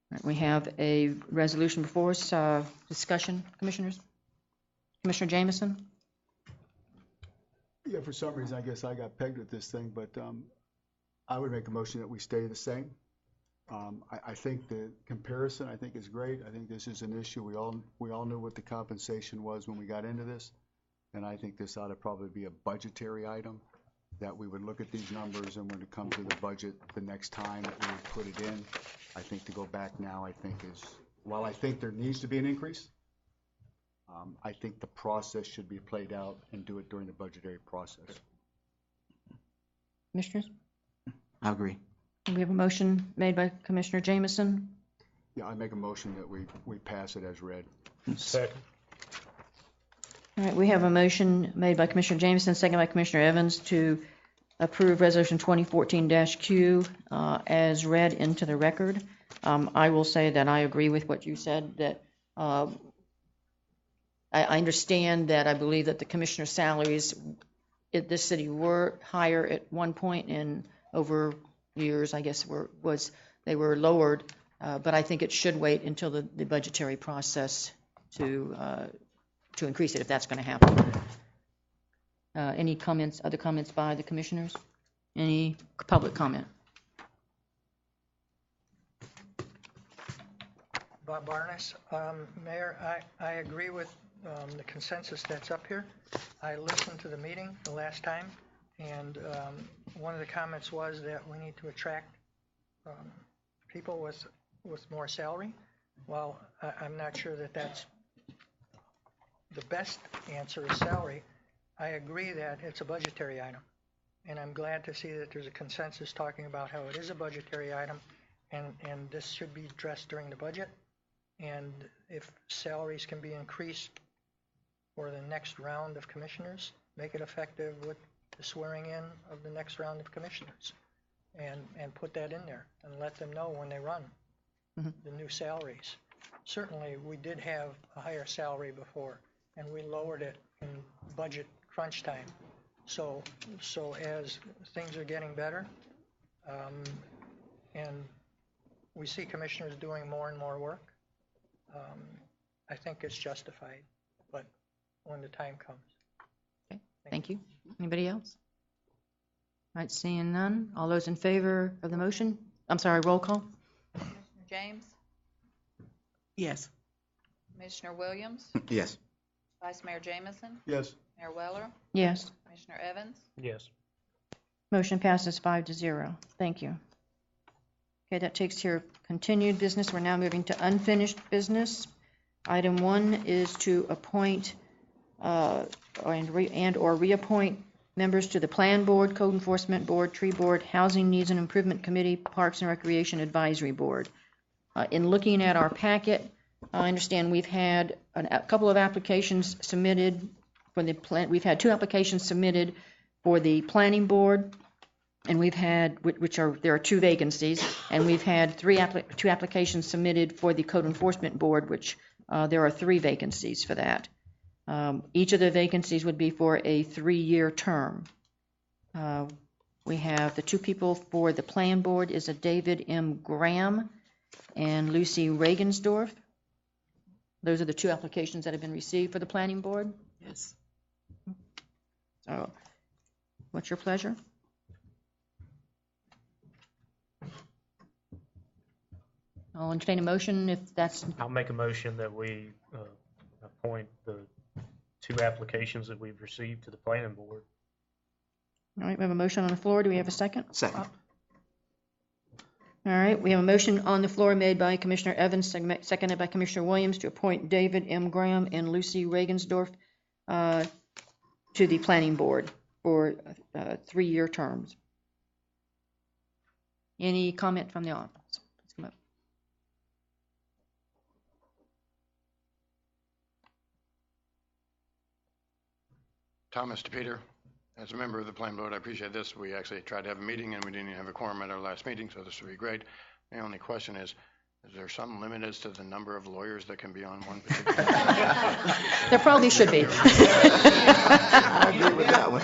Right, we have a resolution before us. Discussion, commissioners? Commissioner Jameson? Yeah, for some reason, I guess I got pegged with this thing, but I would make a motion that we stay the same. I think the comparison, I think, is great. I think this is an issue. We all knew what the compensation was when we got into this, and I think this ought to probably be a budgetary item, that we would look at these numbers, and when it comes to the budget the next time that we would put it in. I think to go back now, I think is, while I think there needs to be an increase, I think the process should be played out and do it during the budgetary process. Commissioners? I agree. We have a motion made by Commissioner Jameson. Yeah, I make a motion that we pass it as read. Second. All right, we have a motion made by Commissioner Jameson, second by Commissioner Evans to approve Resolution 2014-Q as read into the record. I will say that I agree with what you said, that I understand that I believe that the commissioner salaries at this city were higher at one point, and over years, I guess, they were lowered, but I think it should wait until the budgetary process to increase it, if that's going to happen. Any comments, other comments by the commissioners? Any public comment? Bob Barnes, Mayor, I agree with the consensus that's up here. I listened to the meeting the last time, and one of the comments was that we need to attract people with more salary. Well, I'm not sure that that's the best answer is salary. I agree that it's a budgetary item, and I'm glad to see that there's a consensus talking about how it is a budgetary item, and this should be addressed during the budget. And if salaries can be increased for the next round of commissioners, make it effective with the swearing in of the next round of commissioners, and put that in there and let them know when they run the new salaries. Certainly, we did have a higher salary before, and we lowered it in budget crunch time. So as things are getting better, and we see commissioners doing more and more work, I think it's justified, but when the time comes. Okay, thank you. Anybody else? All right, seeing none. All those in favor of the motion? I'm sorry, roll call? Commissioner James? Yes. Commissioner Williams? Yes. Vice Mayor Jamison? Yes. Mayor Weller? Yes. Commissioner Evans? Yes. Motion passes 5-0. Thank you. Okay, that takes care of continued business. We're now moving to unfinished business. Item 1 is to appoint or reappoint members to the Plan Board, Code Enforcement Board, Tree Board, Housing Needs and Improvement Committee, Parks and Recreation Advisory Board. In looking at our packet, I understand we've had a couple of applications submitted for the plan. We've had 2 applications submitted for the Planning Board, and we've had, there are 2 vacancies, and we've had 2 applications submitted for the Code Enforcement Board, which there are 3 vacancies for that. Each of the vacancies would be for a 3-year term. We have the 2 people for the Plan Board is a David M. Graham and Lucy Regensdorf. Those are the 2 applications that have been received for the Planning Board. Yes. So, what's your pleasure? I'll entertain a motion if that's... I'll make a motion that we appoint the 2 applications that we've received to the planning board. All right, we have a motion on the floor. Do we have a second? Second. All right, we have a motion on the floor made by Commissioner Evans, seconded by Commissioner Williams to appoint David M. Graham and Lucy Regensdorf to the Planning Board for 3-year terms. Any comment from the audience? Please come up. Thomas DePeter, as a member of the Planning Board, I appreciate this. We actually tried to have a meeting, and we didn't even have a quorum at our last meeting, so this would be great. The only question is there some limit as to the number of lawyers that can be on one particular? There probably should be. I agree with that one.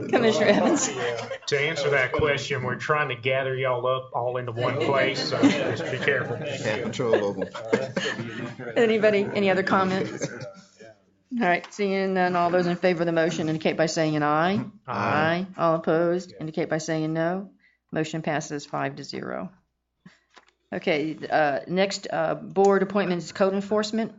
Commissioner Evans. To answer that question, we're trying to gather y'all up all into one place, so just be careful. Have control over them. Anybody, any other comments? All right, seeing none, all those in favor of the motion indicate by saying an aye. Aye. All opposed indicate by saying no. Motion passes 5-0. Okay, next board appointment is Code Enforcement.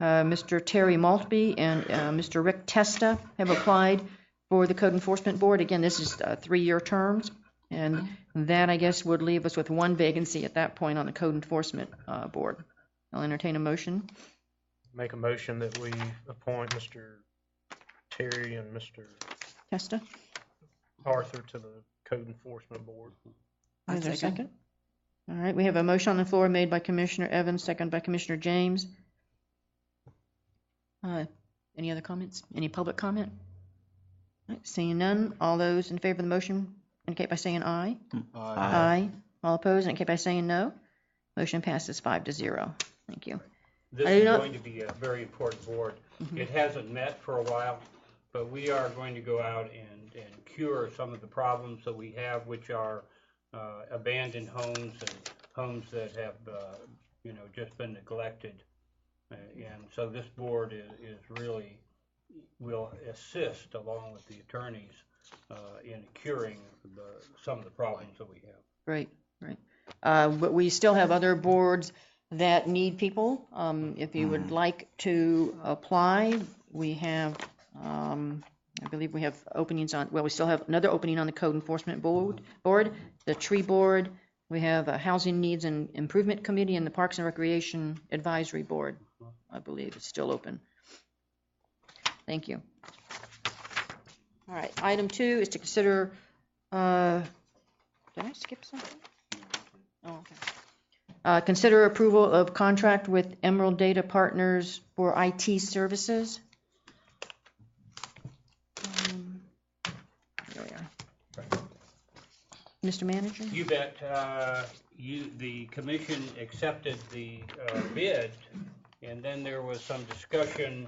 Mr. Terry Maltby and Mr. Rick Testa have applied for the Code Enforcement Board. Again, this is 3-year terms, and that, I guess, would leave us with 1 vacancy at that point on the Code Enforcement Board. I'll entertain a motion. Make a motion that we appoint Mr. Terry and Mr. Testa. Arthur to the Code Enforcement Board. Is there a second? All right, we have a motion on the floor made by Commissioner Evans, second by Commissioner James. Any other comments? Any public comment? All right, seeing none, all those in favor of the motion indicate by saying aye. Aye. All opposed indicate by saying no. Motion passes 5-0. Thank you. This is going to be a very important board. It hasn't met for a while. but we are going to go out and cure some of the problems that we have, which are abandoned homes and homes that have, just been neglected. And so this board is really, will assist along with the attorneys in curing some of the problems that we have. Great, great. But we still have other boards that need people. If you would like to apply, we have, I believe we have openings on, well, we still have another opening on the Code Enforcement Board, the Tree Board. We have a Housing Needs and Improvement Committee and the Parks and Recreation Advisory Board. I believe it's still open. Thank you. All right, item 2 is to consider, did I skip something? Oh, okay. Consider approval of contract with Emerald Data Partners for IT services. Here we are. Mr. Manager? You bet. The commission accepted the bid, and then there was some discussion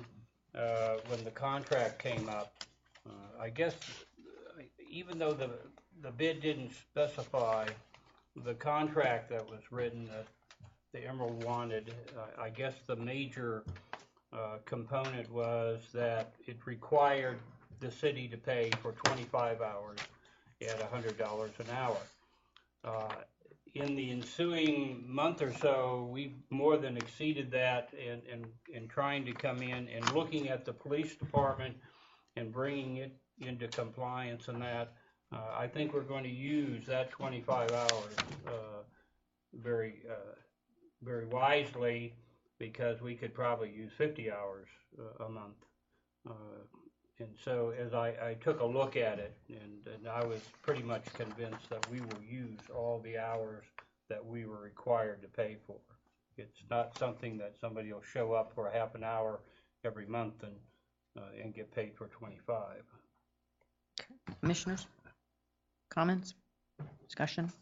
when the contract came up. I guess even though the bid didn't specify the contract that was written that the Emerald wanted, I guess the major component was that it required the city to pay for 25 hours at $100 an hour. In the ensuing month or so, we more than exceeded that in trying to come in and looking at the police department and bringing it into compliance and that. I think we're going to use that 25 hours very wisely, because we could probably use 50 hours a month. And so as I took a look at it, and I was pretty much convinced that we will use all the hours that we were required to pay for. It's not something that somebody will show up for a half an hour every month and get paid for 25. Commissioners? Comments? Discussion?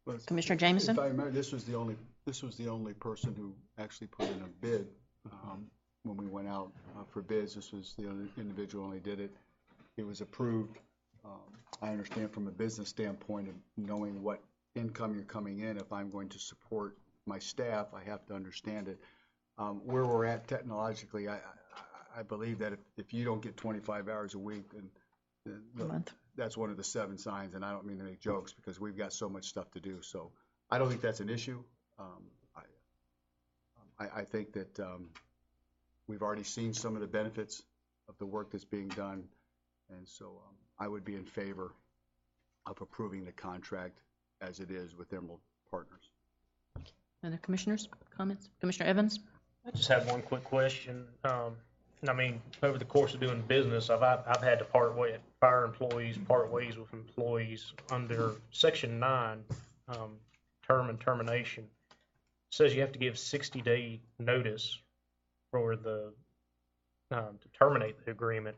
Well, Commissioner Jameson? If I remember, this was the only person who actually put in a bid when we went out for bids. This was the only individual who only did it. It was approved. I understand from a business standpoint of knowing what income you're coming in. If I'm going to support my staff, I have to understand it. Where we're at technologically, I believe that if you don't get 25 hours a week, then that's one of the 7 signs, and I don't mean to make jokes because we've got so much stuff to do. So I don't think that's an issue. I think that we've already seen some of the benefits of the work that's being done, and so I would be in favor of approving the contract as it is with Emerald Partners. Other commissioners, comments? Commissioner Evans? I just have one quick question. I mean, over the course of doing business, I've had to fire employees, part ways with employees under Section 9, term and termination. It says you have to give 60-day notice for to terminate the agreement.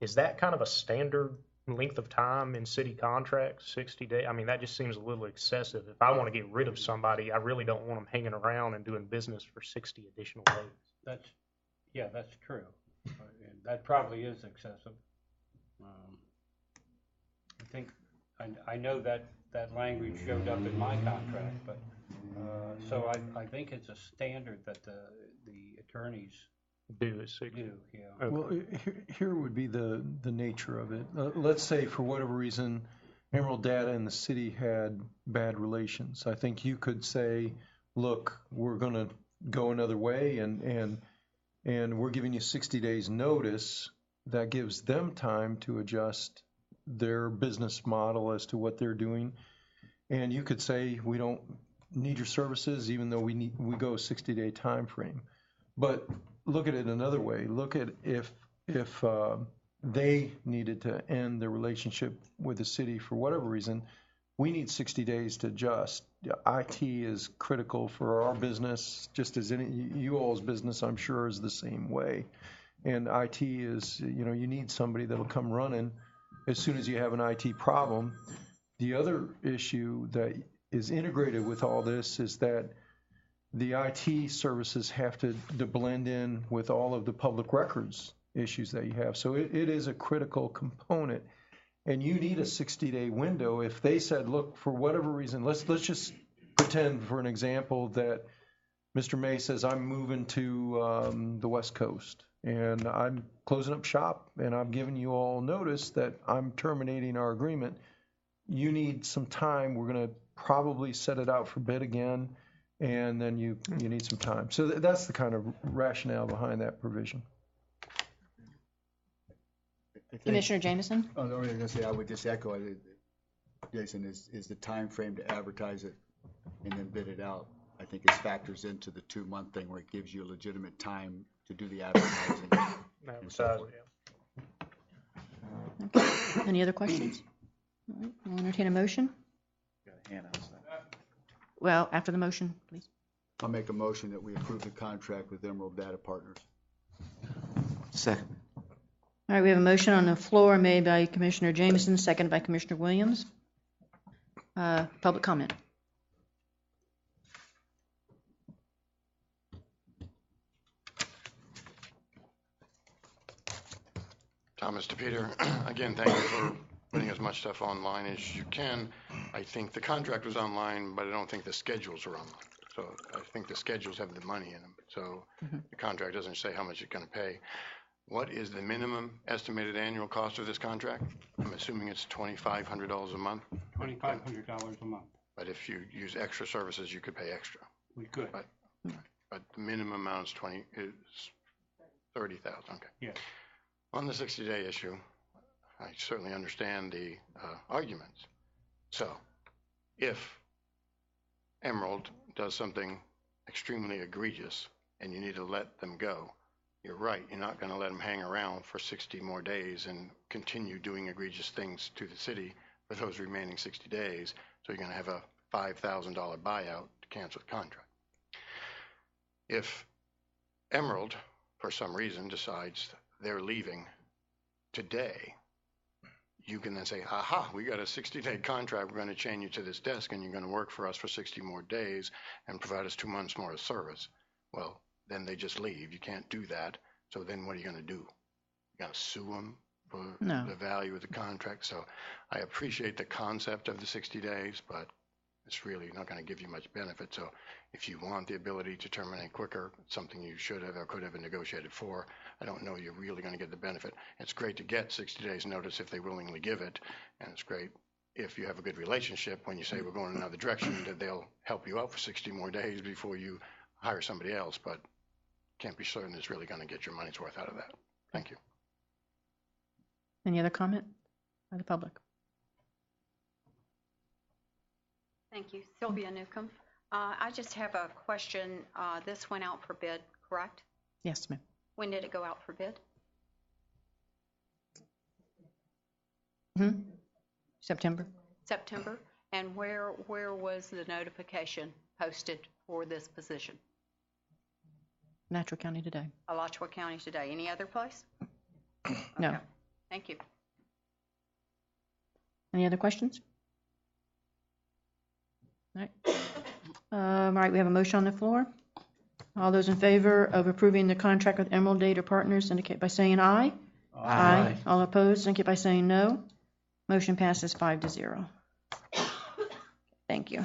Is that kind of a standard length of time in city contracts, 60 days? I mean, that just seems a little excessive. If I want to get rid of somebody, I really don't want them hanging around and doing business for 60 additional days. That's true. And that probably is excessive. I know that language showed up in my contract, but so I think it's a standard that the attorneys do. Yeah. Well, here would be the nature of it. Let's say for whatever reason, Emerald Data and the city had bad relations. I think you could say, look, we're going to go another way, and we're giving you 60 days notice. That gives them time to adjust their business model as to what they're doing. And you could say, we don't need your services, even though we go a 60-day time frame. But look at it another way. Look at if they needed to end their relationship with the city for whatever reason, we need 60 days to adjust. IT is critical for our business, just as you all's business, I'm sure, is the same way. And IT is, you need somebody that'll come running as soon as you have an IT problem. The other issue that is integrated with all this is that the IT services have to blend in with all of the public records issues that you have. So it is a critical component. And you need a 60-day window. If they said, look, for whatever reason, let's just pretend for an example that Mr. May says, I'm moving to the West Coast and I'm closing up shop and I'm giving you all notice that I'm terminating our agreement. You need some time. We're going to probably set it out for bid again, and then you need some time. So that's the kind of rationale behind that provision. Commissioner Jameson? Oh, the only thing I was going to say, I would just echo it, Jason, is the time frame to advertise it and then bid it out. I think it factors into the 2-month thing where it gives you a legitimate time to do the advertising. and so forth. Okay. Any other questions? All right, I'll entertain a motion. Well, after the motion, please. I'll make a motion that we approve the contract with Emerald Data Partners. Second. All right, we have a motion on the floor made by Commissioner Jameson, seconded by Commissioner Williams. Public comment. Thomas DePeter, again, thank you for putting as much stuff online as you can. I think the contract was online, but I don't think the schedules are online. So I think the schedules have the money in them. So the contract doesn't say how much it's going to pay. What is the minimum estimated annual cost of this contract? I'm assuming it's $2,500 a month. $2,500 a month. But if you use extra services, you could pay extra. We could. But the minimum amount is $30,000. Okay. Yes. On the 60-day issue, I certainly understand the arguments. So, if Emerald does something extremely egregious and you need to let them go, you're right. You're not going to let them hang around for 60 more days and continue doing egregious things to the city for those remaining 60 days. So you're going to have a $5,000 buyout to cancel the contract. If Emerald, for some reason, decides they're leaving today, you can then say, aha, we got a 60-day contract. We're going to chain you to this desk and you're going to work for us for 60 more days and provide us 2 months more of service. Well, then they just leave. You can't do that. So then what are you going to do? You're going to sue them for the value of the contract. So I appreciate the concept of the 60 days, but it's really not going to give you much benefit. So if you want the ability to terminate quicker, it's something you should have or could have negotiated for. I don't know you're really going to get the benefit. It's great to get 60 days notice if they willingly give it, and it's great if you have a good relationship when you say we're going in another direction, that they'll help you out for 60 more days before you hire somebody else, but can't be certain it's really going to get your money's worth out of that. Thank you. Any other comment by the public? Thank you. Sylvia Newcomb. I just have a question. This went out for bid, correct? Yes, ma'am. When did it go out for bid? September. September. And where was the notification posted for this position? Alachua County Today. Alachua County Today. Any other place? No. Okay. Thank you. Any other questions? All right. All right, we have a motion on the floor. All those in favor of approving the contract with Emerald Data Partners indicate by saying aye. Aye. All opposed indicate by saying no. Motion passes 5-0. Thank you.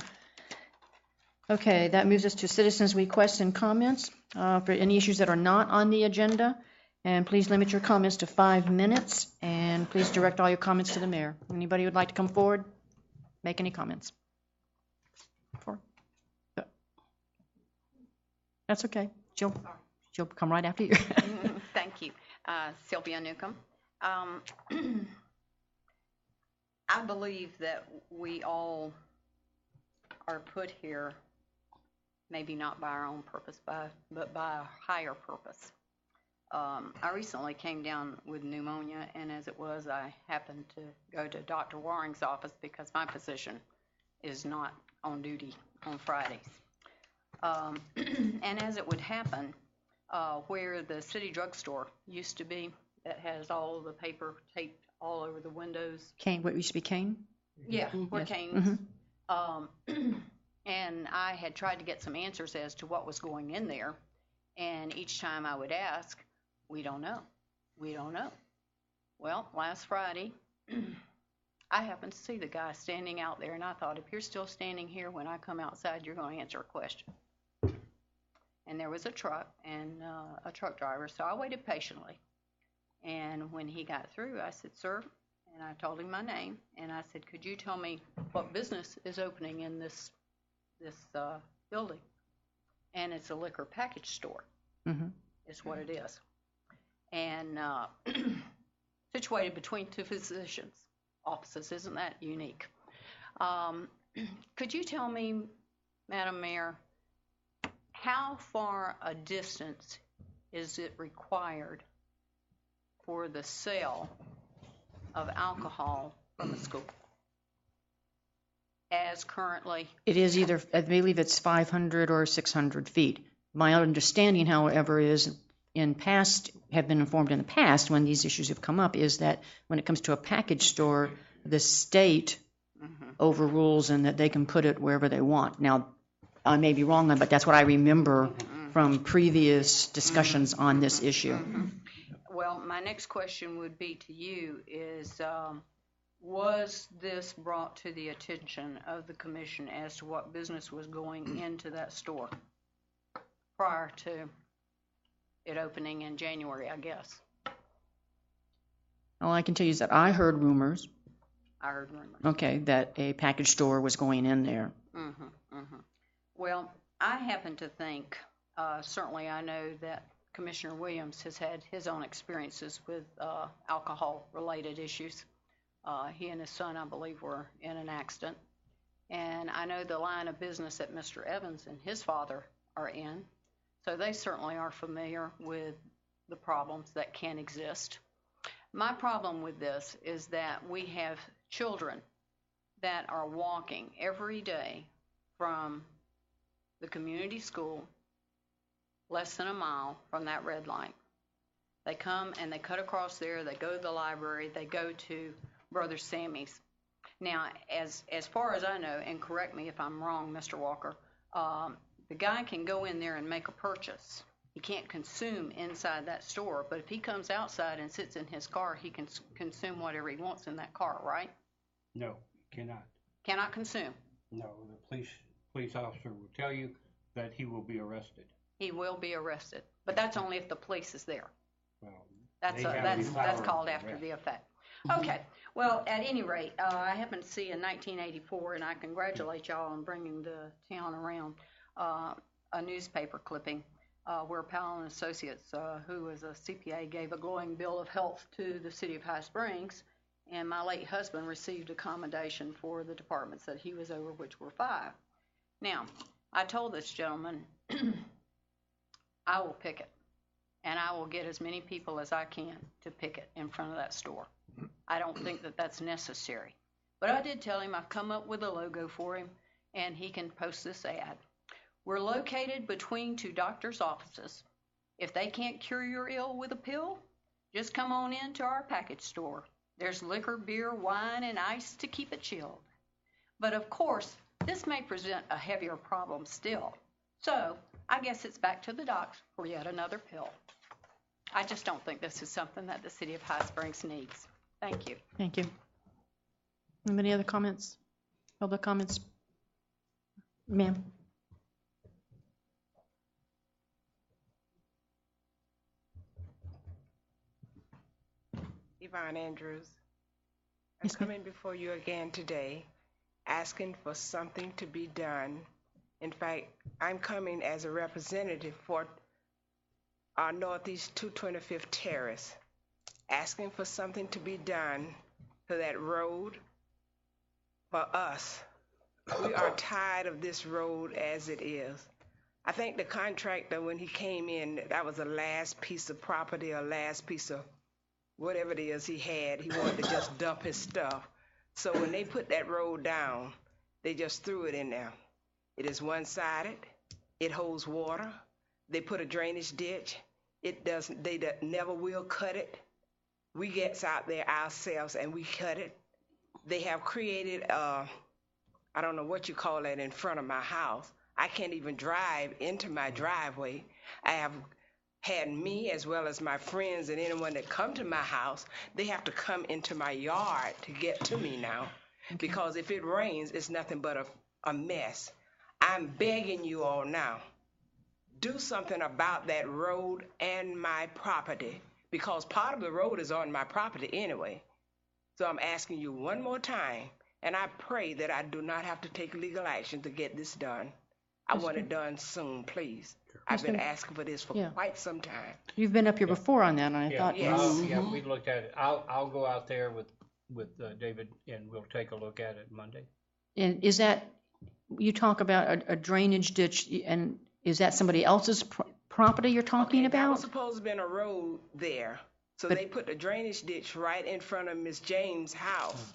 Okay, that moves us to citizens' requests and comments for any issues that are not on the agenda. And please limit your comments to 5 minutes, and please direct all your comments to the mayor. Anybody who would like to come forward, make any comments? That's okay. She'll come right after you. Thank you. Sylvia Newcomb. I believe that we all are put here, maybe not by our own purpose, but by a higher purpose. I recently came down with pneumonia, and as it was, I happened to go to Dr. Waring's office because my physician is not on duty on Fridays. And as it would happen, where the city drugstore used to be, that has all of the paper taped all over the windows. Kane, what used to be Kane? Yeah, where Yes. Kane's. And I had tried to get some answers as to what was going in there, and each time I would ask, we don't know. We don't know. Well, last Friday, I happened to see the guy standing out there, and I thought, if you're still standing here when I come outside, you're going to answer a question. And there was a truck and a truck driver, so I waited patiently. And when he got through, I said, "Sir," and I told him my name, and I said, "Could you tell me what business is opening in this building?" And it's a liquor package store. Mm-hmm. Is what it is. And situated between two physicians' offices. Isn't that unique? Could you tell me, Madam Mayor, how far a distance is it required for the sale of alcohol from a school? As currently? It is either, I believe it's 500 or 600 feet. My understanding, however, is have been informed in the past when these issues have come up, is that when it comes to a package store, the state overrules and that they can put it wherever they want. Now, I may be wrong, but that's what I remember from previous discussions on this issue. Well, my next question would be to you is, was this brought to the attention of the commission as to what business was going into that store prior to it opening in January, I guess? All I can tell you is that I heard rumors. I heard rumors. Okay, that a package store was going in there. Well, I happen to think, certainly I know that Commissioner Williams has had his own experiences with alcohol-related issues. He and his son, I believe, were in an accident. And I know the line of business that Mr. Evans and his father are in. So they certainly are familiar with the problems that can exist. My problem with this is that we have children that are walking every day from the community school less than a mile from that red light. They come and they cut across there, they go to the library, they go to Brother Sammy's. Now, as far as I know, and correct me if I'm wrong, Mr. Walker, the guy can go in there and make a purchase. He can't consume inside that store, but if he comes outside and sits in his car, he can consume whatever he wants in that car, right? No, cannot. Cannot consume. No, the police officer will tell you that he will be arrested. He will be arrested, but that's only if the police is there. Well, That's called after the effect. Okay. Well, at any rate, I happened to see in 1984, and I congratulate y'all on bringing the town around, a newspaper clipping where Powell and Associates, who was a CPA, gave a glowing bill of health to the city of High Springs, and my late husband received a commendation for the departments that he was over, which were 5. Now, I told this gentleman, I will picket, and I will get as many people as I can to picket in front of that store. I don't think that that's necessary. But I did tell him I've come up with a logo for him, and he can post this ad. We're located between 2 doctors' offices. If they can't cure your ill with a pill, just come on in to our package store. There's liquor, beer, wine, and ice to keep it chilled. But of course, this may present a heavier problem still. So I guess it's back to the docs for yet another pill. I just don't think this is something that the city of High Springs needs. Thank you. Thank you. Any other comments? Public comments? Ma'am? Yvonne Andrews. I'm coming before you again today, asking for something to be done. In fact, I'm coming as a representative for our Northeast 225th Terrace, asking for something to be done to that road for us. We are tired of this road as it is. I think the contractor, when he came in, that was the last piece of property or last piece of whatever it is he had. He wanted to just dump his stuff. So when they put that road down, they just threw it in there. It is one-sided. It holds water. They put a drainage ditch. They never will cut it. We get out there ourselves and we cut it. They have created, I don't know what you call that, in front of my house. I can't even drive into my driveway. I have had me as well as my friends and anyone that come to my house, they have to come into my yard to get to me now. Because if it rains, it's nothing but a mess. I'm begging you all now, do something about that road and my property, because part of the road is on my property anyway. So I'm asking you one more time, and I pray that I do not have to take legal action to get this done. I want it done soon, please. I've been asking for this for quite some time. You've been up here before on that, and I thought. Yeah, we looked at it. I'll go out there with David, and we'll take a look at it Monday. And is that, you talk about a drainage ditch, and is that somebody else's property you're talking about? There was supposed to be a road there. So they put the drainage ditch right in front of Miss James' house.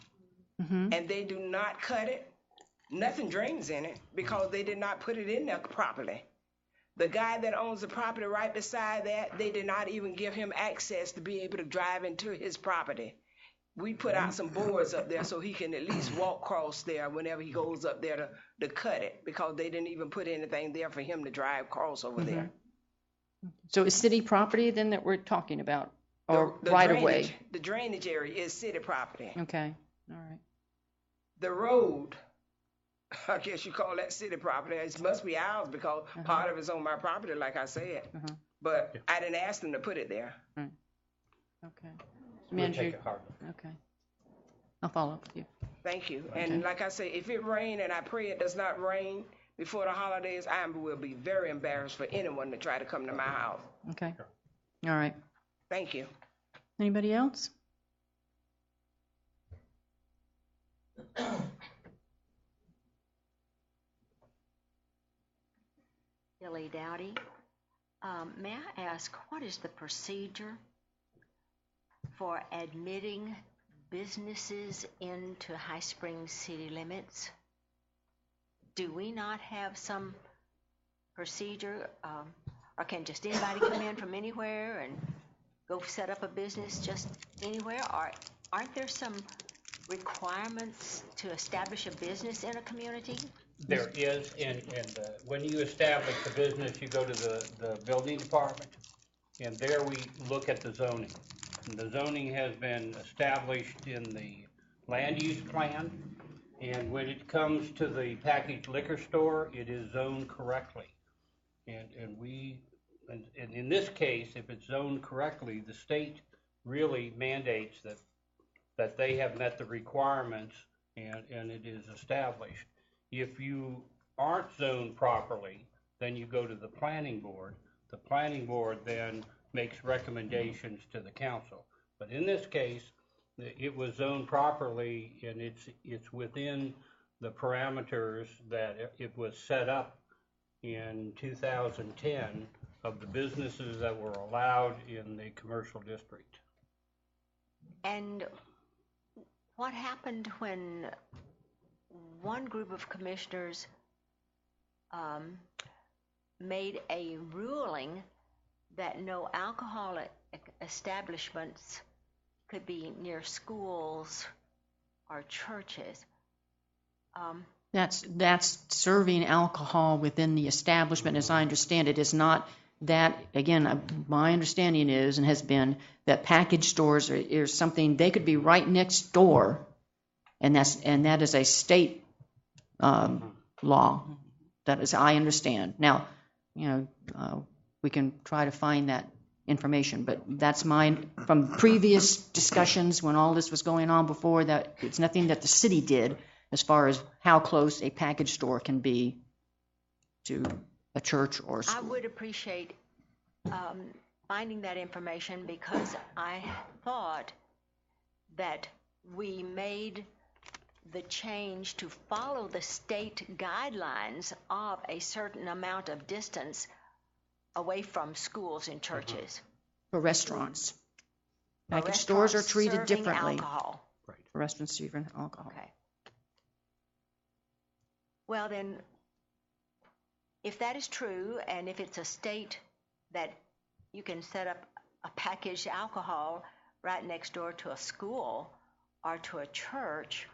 And they do not cut it. Nothing drains in it because they did not put it in there properly. The guy that owns the property right beside that, they did not even give him access to be able to drive into his property. We put out some boards up there so he can at least walk across there whenever he goes up there to cut it, because they didn't even put anything there for him to drive across over there. So it's city property then that we're talking about, or right away? The drainage area is city property. Okay, all right. The road, I guess you call that city property. It must be ours because part of it's on my property, like I said. But I didn't ask them to put it there. Okay. We'll take it hard. Okay. I'll follow up with you. Thank you. And like I say, if it rains, and I pray it does not rain before the holidays, I will be very embarrassed for anyone to try to come to my house. Okay. All right. Thank you. Anybody else? Billy Dowdy. May I ask, what is the procedure for admitting businesses into High Springs city limits? Do we not have some procedure, or can just anybody come in from anywhere and go set up a business just anywhere? Or aren't there some requirements to establish a business in a community? There is, and when you establish a business, you go to the building department, and there we look at the zoning. And the zoning has been established in the land use plan, and when it comes to the packaged liquor store, it is zoned correctly. And in this case, if it's zoned correctly, the state really mandates that they have met the requirements, and it is established. If you aren't zoned properly, then you go to the planning board. The planning board then makes recommendations to the council. But in this case, it was zoned properly, and it's within the parameters that it was set up in 2010 of the businesses that were allowed in the commercial district. And what happened when one group of commissioners made a ruling that no alcoholic establishments could be near schools or churches? That's serving alcohol within the establishment, as I understand it. Is not that, again, my understanding is and has been that package stores are something, they could be right next door, and that is a state law. That is, I understand. Now, we can try to find that information, but that's mine from previous discussions when all this was going on before, that it's nothing that the city did as far as how close a package store can be to a church or school. I would appreciate finding that information, because I thought that we made the change to follow the state guidelines of a certain amount of distance away from schools and churches. For restaurants. Package stores are treated differently. Alcohol. Right. For restaurants serving alcohol. Okay. Well then, if that is true, and if it's a state that you can set up a packaged alcohol right next door to a school or to a church,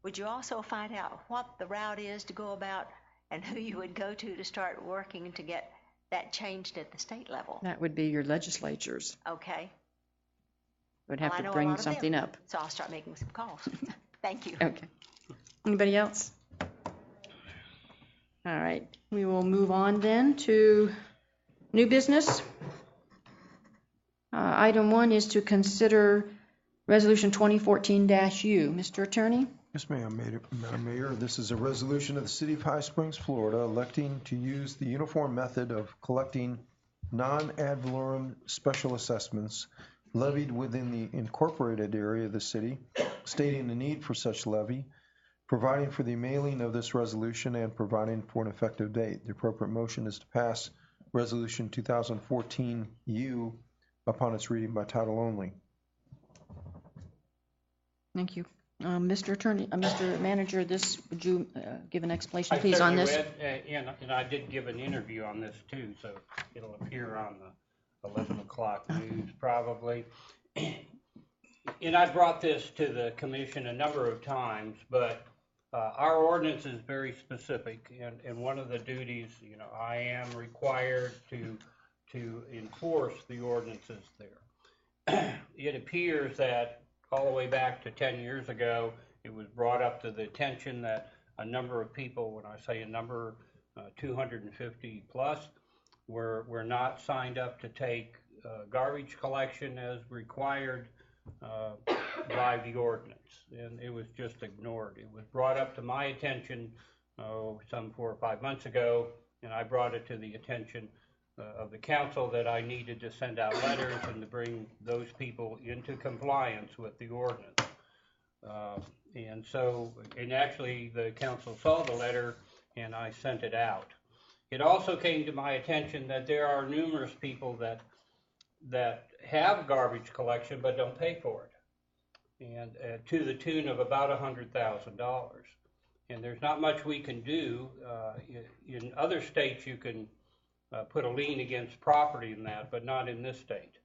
would you also find out what the route is to go about and who you would go to start working to get that changed at the state level? That would be your legislatures. Okay. Would Well, have I to know a bring lot of them, something up. So I'll start making some calls. Thank you. Okay. Anybody else? All right, we will move on then to new business. Item 1 is to consider Resolution 2014-U. Mr. Attorney? Yes, ma'am, Madam Mayor. This is a resolution of the City of High Springs, Florida, electing to use the uniform method of collecting non-ad valorem special assessments levied within the incorporated area of the city, stating the need for such levy, providing for the mailing of this resolution, and providing for an effective date. The appropriate motion is to pass Resolution 2014-U upon its reading by title only. Thank you. Mr. Attorney, Mr. Manager, would you give an explanation, please, on this? And I did give an interview on this too, so it'll appear on the 11 o'clock news probably. And I brought this to the commission a number of times, but our ordinance is very specific, and one of the duties, I am required to enforce the ordinances there. It appears that all the way back to 10 years ago, it was brought up to the attention that a number of people, when I say a number, 250 plus, were not signed up to take garbage collection as required by the ordinance, and it was just ignored. It was brought up to my attention some 4 or 5 months ago, and I brought it to the attention of the council that I needed to send out letters and to bring those people into compliance with the ordinance. And actually the council saw the letter and I sent it out. It also came to my attention that there are numerous people that have garbage collection but don't pay for it, and to the tune of about $100,000. And there's not much we can do. In other states you can put a lien against property in that, but not in this state.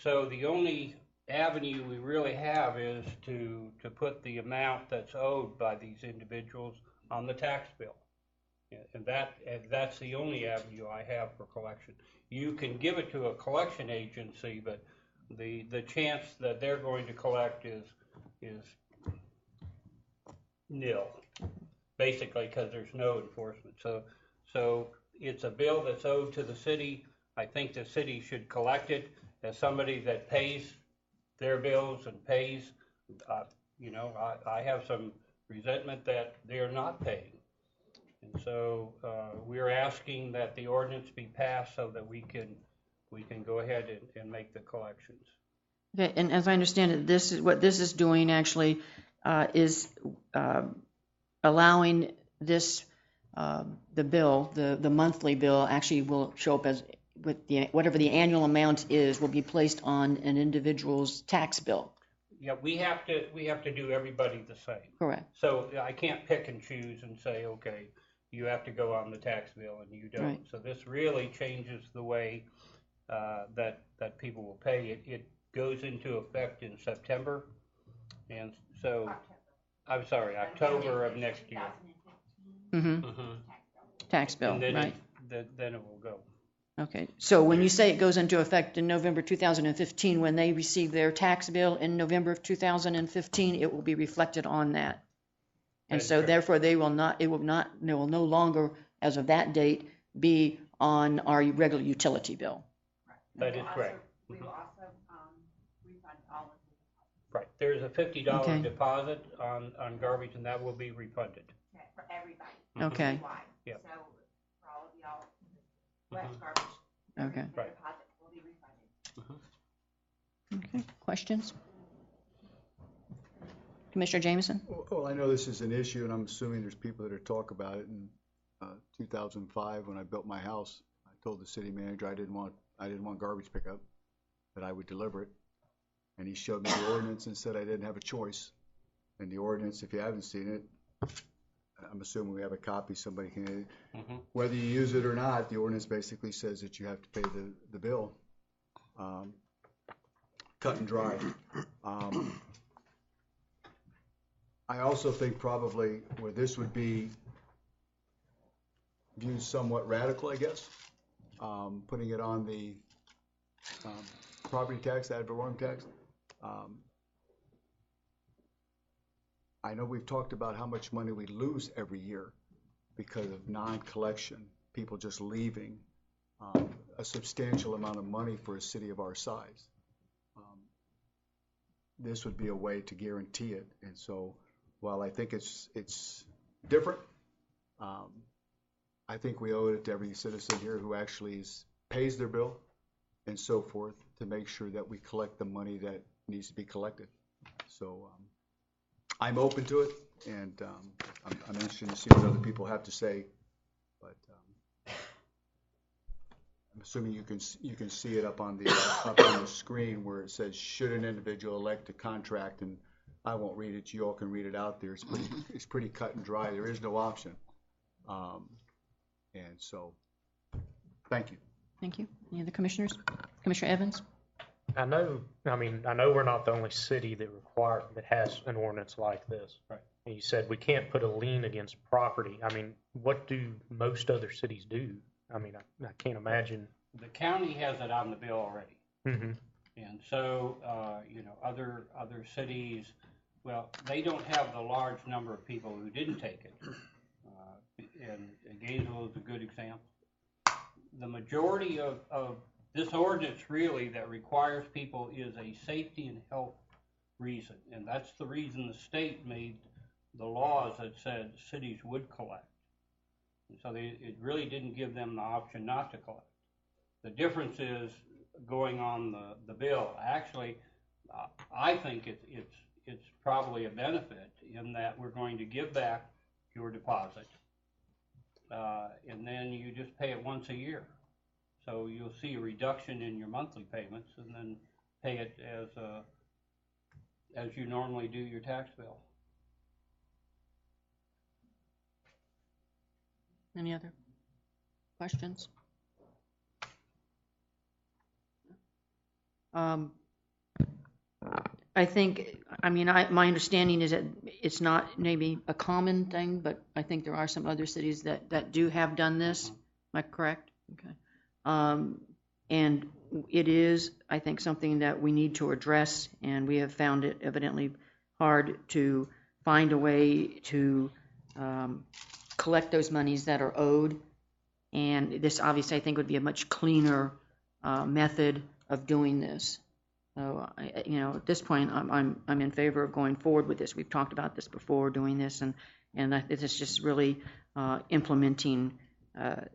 So the only avenue we really have is to put the amount that's owed by these individuals on the tax bill. And that's the only avenue I have for collection. You can give it to a collection agency, but the chance that they're going to collect is nil, basically, because there's no enforcement. So it's a bill that's owed to the city. I think the city should collect it. As somebody that pays their bills and pays, I have some resentment that they're not paying. And so we're asking that the ordinance be passed so that we can go ahead and make the collections. Okay, and as I understand it, what this is doing actually is allowing this, the bill, the monthly bill actually will show up as with whatever the annual amount is will be placed on an individual's tax bill. Yeah, we have to do everybody the same. Correct. So I can't pick and choose and say, okay, you have to go on the tax bill and you don't. Right. So this really changes the way that people will pay. It goes into effect in September, and so I'm sorry, October of next year. Mm-hmm. Tax bill, and then right? Then it will go. Okay, so when you say it goes into effect in November 2015, when they receive their tax bill in November of 2015, it will be reflected on that. And so therefore it will no longer, as of that date, be on our regular utility bill. That is correct. We will also refund all of the Right, there's a $50 deposit on garbage, and that will be refunded. Okay, for everybody. Okay. Yep. So for all of y'all, wet garbage, Okay. the deposit will be refunded. Okay, questions? Commissioner Jameson? Well, I know this is an issue, and I'm assuming there's people that are talk about it. In 2005, when I built my house, I told the city manager I didn't want garbage pickup, that I would deliver it. And he showed me the ordinance and said I didn't have a choice. And the ordinance, if you haven't seen it, I'm assuming we have a copy, somebody can, whether you use it or not, the ordinance basically says that you have to pay the bill. Cut and dry. I also think probably where this would be viewed somewhat radical, I guess, putting it on the property tax, ad valorem tax. I know we've talked about how much money we lose every year because of non-collection, people just leaving, a substantial amount of money for a city of our size. This would be a way to guarantee it. And so while I think it's different, I think we owe it to every citizen here who actually pays their bill and so forth to make sure that we collect the money that needs to be collected. So I'm open to it, and I'm interested to see what other people have to say. But I'm assuming you can see it up on the screen where it says, should an individual elect to contract, and I won't read it. You all can read it out there. It's pretty cut and dry. There is no option. And so, thank you. Thank you. Any other commissioners? Commissioner Evans? I know we're not the only city that has an ordinance like this. Right. And you said we can't put a lien against property. I mean, what do most other cities do? I mean, I can't imagine. The county has it on the bill already. Mm-hmm. And so, other cities, well, they don't have the large number of people who didn't take it. And Gainesville is a good example. The majority of this ordinance really that requires people is a safety and health reason. And that's the reason the state made the laws that said cities would collect. And so it really didn't give them the option not to collect. The difference is going on the bill. Actually, I think it's probably a benefit in that we're going to give back your deposit, and then you just pay it once a year. So you'll see a reduction in your monthly payments, and then pay it as you normally do your tax bill. Any other questions? I think, my understanding is that it's not maybe a common thing, but I think there are some other cities that do have done this. Am I correct? Okay. And it is, I think, something that we need to address, and we have found it evidently hard to find a way to collect those monies that are owed. And this obviously, I think, would be a much cleaner method of doing this. So, at this point, I'm in favor of going forward with this. We've talked about this before, doing this, and it's just really implementing at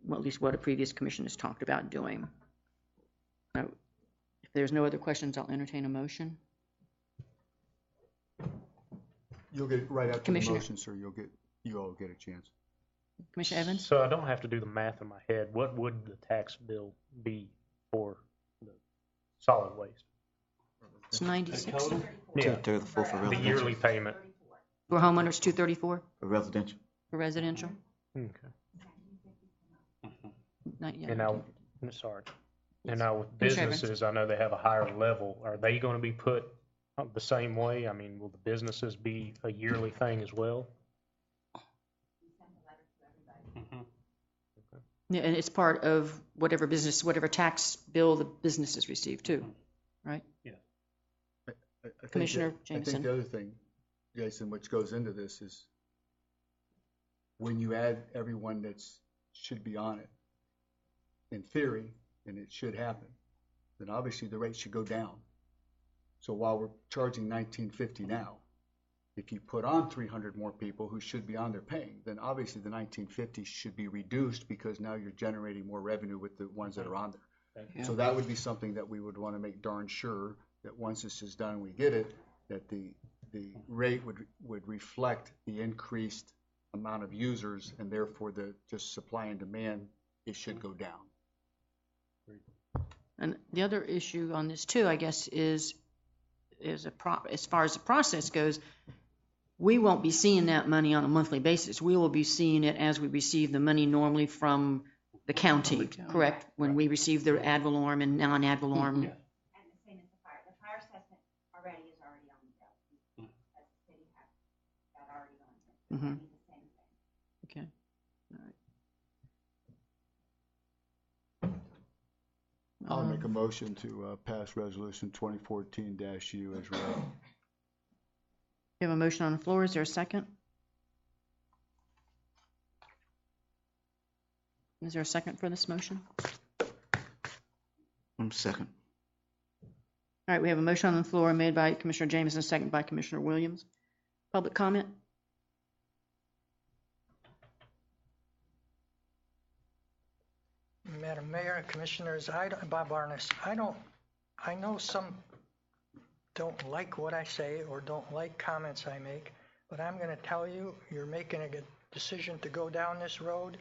least what a previous commission has talked about doing. Now, if there's no other questions, I'll entertain a motion. You'll get right after the Commissioner. motion, sir. You all get a chance. Commissioner Evans? So I don't have to do the math in my head. What would the tax bill be for the solid waste? It's 96. Yeah. 234 for The residential. yearly payment. For homeowners, 234? For residential. For residential? Okay. Not yet. And now, sorry. And now with Commissioner Evans. businesses, I know they have a higher level. Are they going to be put the same way? I mean, will the businesses be a yearly thing as well? Yeah, and it's part of whatever tax bill the businesses receive too, right? Yeah. I think Commissioner I Jameson. think the other thing, Jason, which goes into this is when you add everyone should be on it, in theory, and it should happen, then obviously the rate should go down. So while we're charging $19.50 now, if you put on 300 more people who should be on there paying, then obviously the $19.50 should be reduced because now you're generating more revenue with the ones that are on there. Yeah. So that would be something that we would want to make darn sure that once this is done, we get it, that the rate would reflect the increased amount of users, and therefore the just supply and demand, it should go down. And the other issue on this too, I guess, is as far as the process goes, we won't be seeing that money on a monthly basis. We will be seeing it as we receive the money normally from the county, correct? When we receive the ad valorem and non-ad valorem. And the same as the fire. The fire assessment already is already on the bill. As the city has that already on the bill. Mhm. It'll be the same thing. Okay. All right. motion to pass Resolution 2014-U as read. We have a motion on the floor. Is there a second? Is there a second for this motion? Second. All right, we have a motion on the floor made by Commissioner Jameson, a second by Commissioner Williams. Public comment? Madam Mayor and Commissioners, Bob Arnes, I know some don't like what I say or don't like comments I make, but I'm going to tell you, you're making a good decision to go down this road.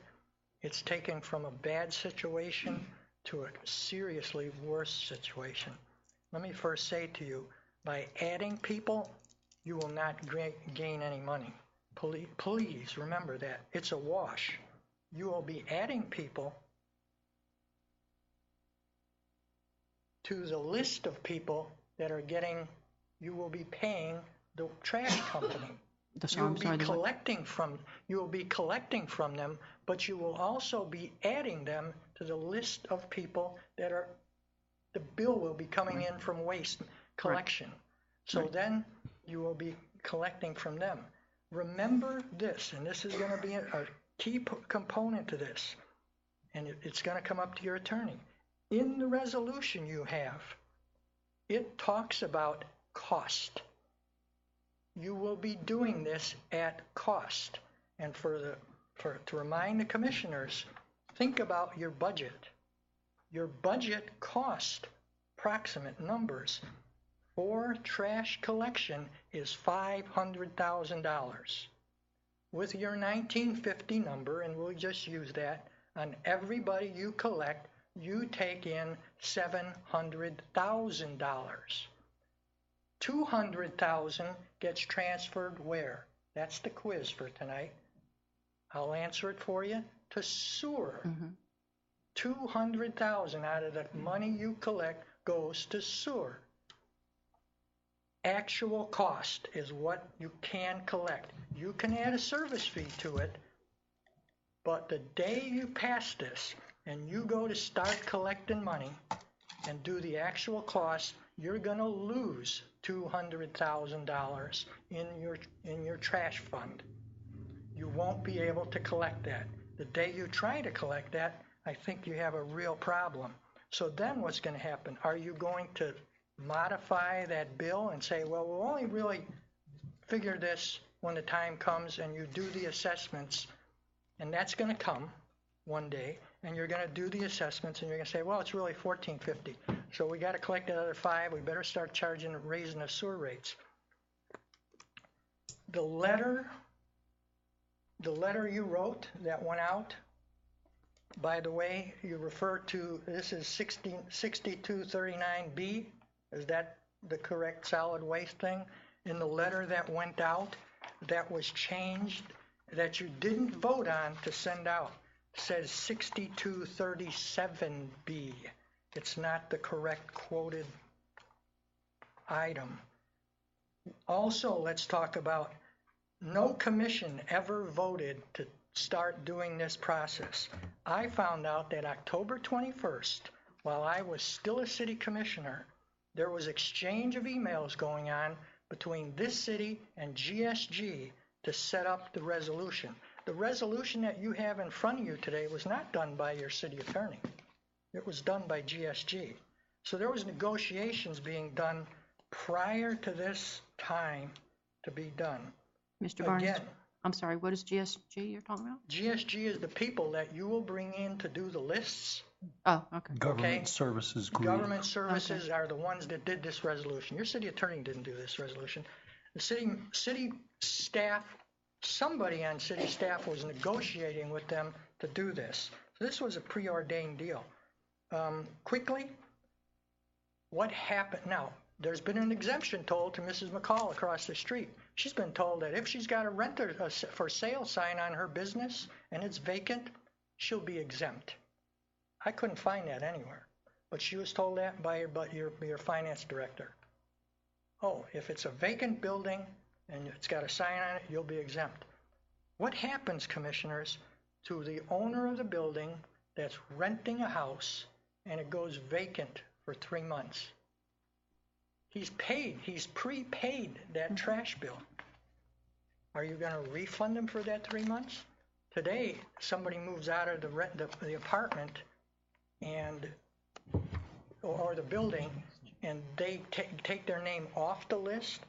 It's taken from a bad situation to a seriously worse situation. Let me first say to you, by adding people, you will not gain any money. Please remember that. It's a wash. You will be adding people to the list of people that are getting, you will be paying the trash company. You will be collecting from them, but you will also be adding them to the list of people that are, the bill will be coming in from waste collection. So then you will be collecting from them. Remember this, and this is going to be a key component to this, and it's going to come up to your attorney. In the resolution you have, it talks about cost. You will be doing this at cost. And to remind the commissioners, think about your budget. Your budget cost, approximate numbers, for trash collection is $500,000. With your 1950 number, and we'll just use that, on everybody you collect, you take in $700,000. $200,000 gets transferred where? That's the quiz for tonight. I'll answer it for you. To sewer. $200,000 out of the money you collect goes to sewer. Actual cost is what you can collect. You can add a service fee to it, but the day you pass this and you go to start collecting money and do the actual cost, you're going to lose $200,000 in your trash fund. You won't be able to collect that. The day you try to collect that, I think you have a real problem. So then what's going to happen? Are you going to modify that bill and say, well, we'll only really figure this when the time comes and you do the assessments, and that's going to come one day, and you're going to do the assessments and you're going to say, well, it's really $1,450. So we got to collect another $5. We better start raising the sewer rates. The letter you wrote that went out, by the way, you refer to, this is 6239B. Is that the correct solid waste thing? In the letter that went out, that was changed, that you didn't vote on to send out, says 6237B. It's not the correct quoted item. Also, let's talk about, no commission ever voted to start doing this process. I found out that October 21st, while I was still a city commissioner, there was exchange of emails going on between this city and GSG to set up the resolution. The resolution that you have in front of you today was not done by your city attorney. It was done by GSG. So there was negotiations being done prior to this time to be done. Mr. Barnes, I'm sorry, what is GSG you're talking about? GSG is the people that you will bring in to do the lists. Oh, okay. Government Services Group. Government Services are the ones that did this resolution. Your city attorney didn't do this resolution. The city staff, somebody on city staff was negotiating with them to do this. So this was a preordained deal. Quickly, what happened? Now, there's been an exemption told to Mrs. McCall across the street. She's been told that if she's got a renter for sale sign on her business and it's vacant, she'll be exempt. I couldn't find that anywhere, but she was told that by your finance director. Oh, if it's a vacant building and it's got a sign on it, you'll be exempt. What happens, commissioners, to the owner of the building that's renting a house and it goes vacant for 3 months. He's prepaid that trash bill. Are you going to refund him for that 3 months? Today, somebody moves out of the apartment or the building, and they take their name off the list.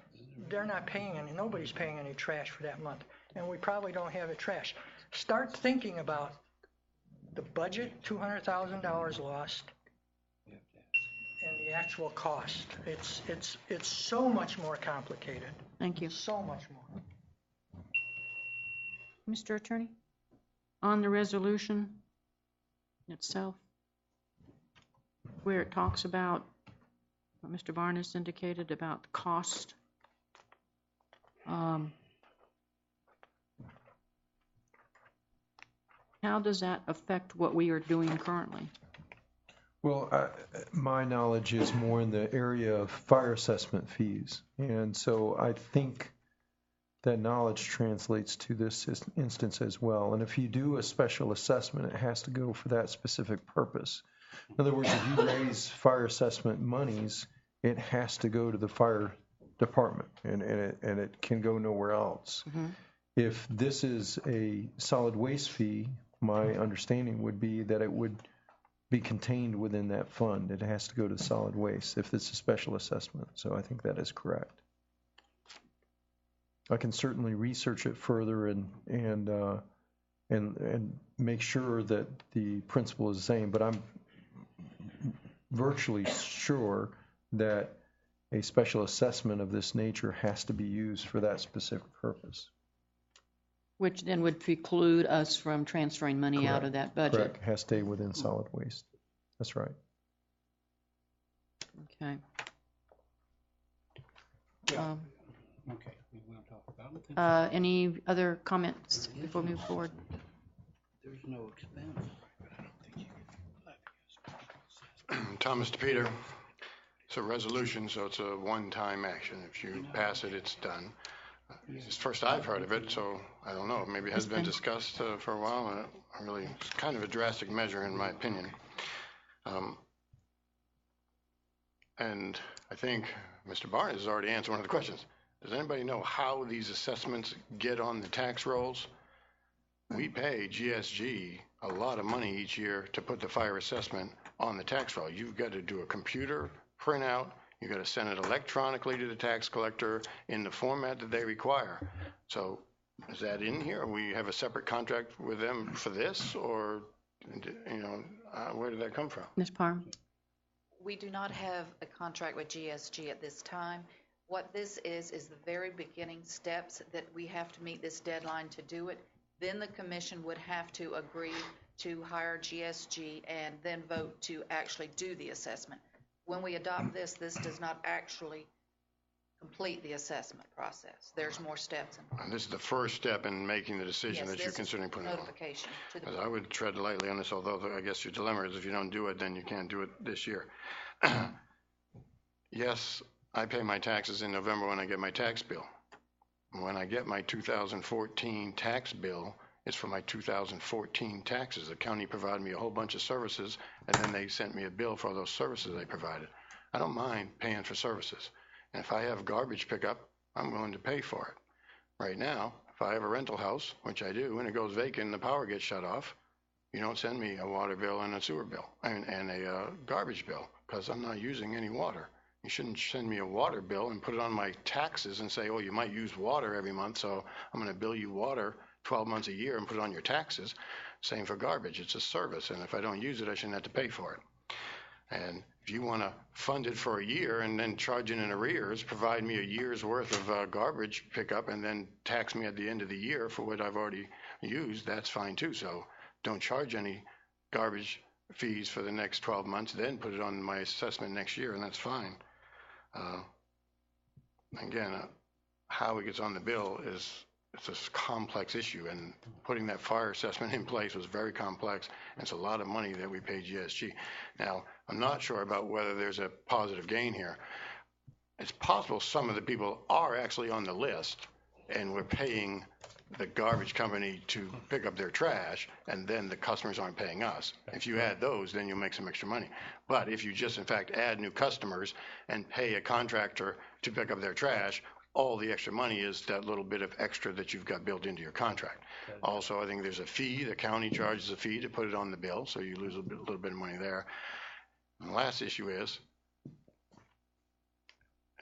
They're not paying nobody's paying any trash for that month, and we probably don't have it trash. Start thinking about the budget, $200,000 lost, and the actual cost. It's so much more complicated. Thank you. So much more. Mr. Attorney, on the resolution itself, where it talks about what Mr. Barnes indicated about the cost, how does that affect what we are doing currently? Well, my knowledge is more in the area of fire assessment fees. And so I think that knowledge translates to this instance as well. And if you do a special assessment, it has to go for that specific purpose. In other words, if you raise fire assessment monies, it has to go to the fire department, and it can go nowhere else. Mm-hmm. If this is a solid waste fee, my understanding would be that it would be contained within that fund. It has to go to solid waste if it's a special assessment. So I think that is correct. I can certainly research it further and make sure that the principle is the same, but I'm virtually sure that a special assessment of this nature has to be used for that specific purpose. Which then would preclude us from transferring money Correct. out of that budget. Correct. Has to stay within solid waste. That's right. Okay. Yeah. Okay, we want to talk about it. Any other comments before we move forward? There's no expense. Thomas DePeter. It's a resolution, so it's a one-time action. If you pass it, it's done. It's the first I've heard of it, so I don't know. Maybe it has been discussed for a while. It's kind of a drastic measure, in my opinion. And I think Mr. Barnes has already answered one of the questions. Does anybody know how these assessments get on the tax rolls? We pay GSG a lot of money each year to put the fire assessment on the tax roll. You've got to do a computer printout. You've got to send it electronically to the tax collector in the format that they require. So is that in here? We have a separate contract with them for this, or, where did that come from? Ms. Parham? We do not have a contract with GSG at this time. What this is the very beginning steps that we have to meet this deadline to do it. Then the commission would have to agree to hire GSG and then vote to actually do the assessment. When we adopt this does not actually complete the assessment process. There's more steps involved. And this is the first step in making the decision that you're considering putting it on. Notification to the I would tread lightly on this, although I guess your dilemma is if you don't do it, then you can't do it this year. Yes, I pay my taxes in November when I get my tax bill. When I get my 2014 tax bill, it's for my 2014 taxes. The county provided me a whole bunch of services, and then they sent me a bill for all those services they provided. I don't mind paying for services. And if I have garbage pickup, I'm willing to pay for it. Right now, if I have a rental house, which I do, and it goes vacant and the power gets shut off, you don't send me a water bill and a sewer bill and a garbage bill because I'm not using any water. You shouldn't send me a water bill and put it on my taxes and say, oh, you might use water every month, so I'm going to bill you water 12 months a year and put it on your taxes. Same for garbage. It's a service, and if I don't use it, I shouldn't have to pay for it. And if you want to fund it for a year and then charge it in arrears, provide me a year's worth of garbage pickup and then tax me at the end of the year for what I've already used, that's fine too. So don't charge any garbage fees for the next 12 months, then put it on my assessment next year, and that's fine. Again, how it gets on the bill it's a complex issue, and putting that fire assessment in place was very complex, and it's a lot of money that we pay GSG. Now, I'm not sure about whether there's a positive gain here. It's possible some of the people are actually on the list. and we're paying the garbage company to pick up their trash, and then the customers aren't paying us. If you add those, then you'll make some extra money. But if you just, in fact, add new customers and pay a contractor to pick up their trash, all the extra money is that little bit of extra that you've got built into your contract. Also, I think there's a fee. The county charges a fee to put it on the bill, so you lose a little bit of money there. And the last issue is,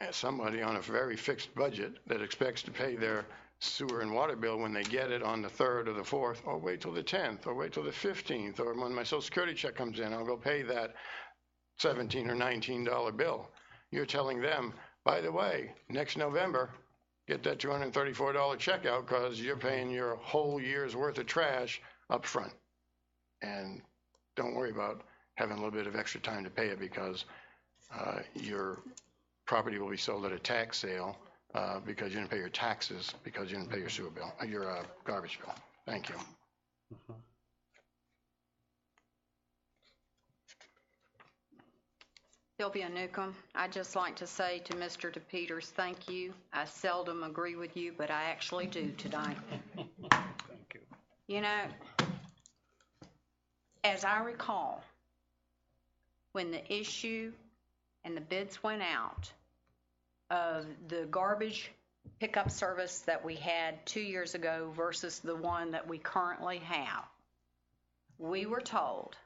as somebody on a very fixed budget that expects to pay their sewer and water bill when they get it on the 3rd or the 4th, or wait till the 10th, or wait till the 15th, or when my Social Security check comes in, I'll go pay that $17 or $19 bill. You're telling them, by the way, next November, get that $234 check out because you're paying your whole year's worth of trash up front. And don't worry about having a little bit of extra time to pay it because your property will be sold at a tax sale because you didn't pay your taxes, because you didn't pay your sewer bill, your garbage bill. Thank you. Sylvia Newcomb, I'd just like to say to Mr. DePeters, thank you. I seldom agree with you, but I actually do tonight. Thank you. You know, as I recall, when the issue and the bids went out of the garbage pickup service that we had 2 years ago versus the one that we currently have, we were told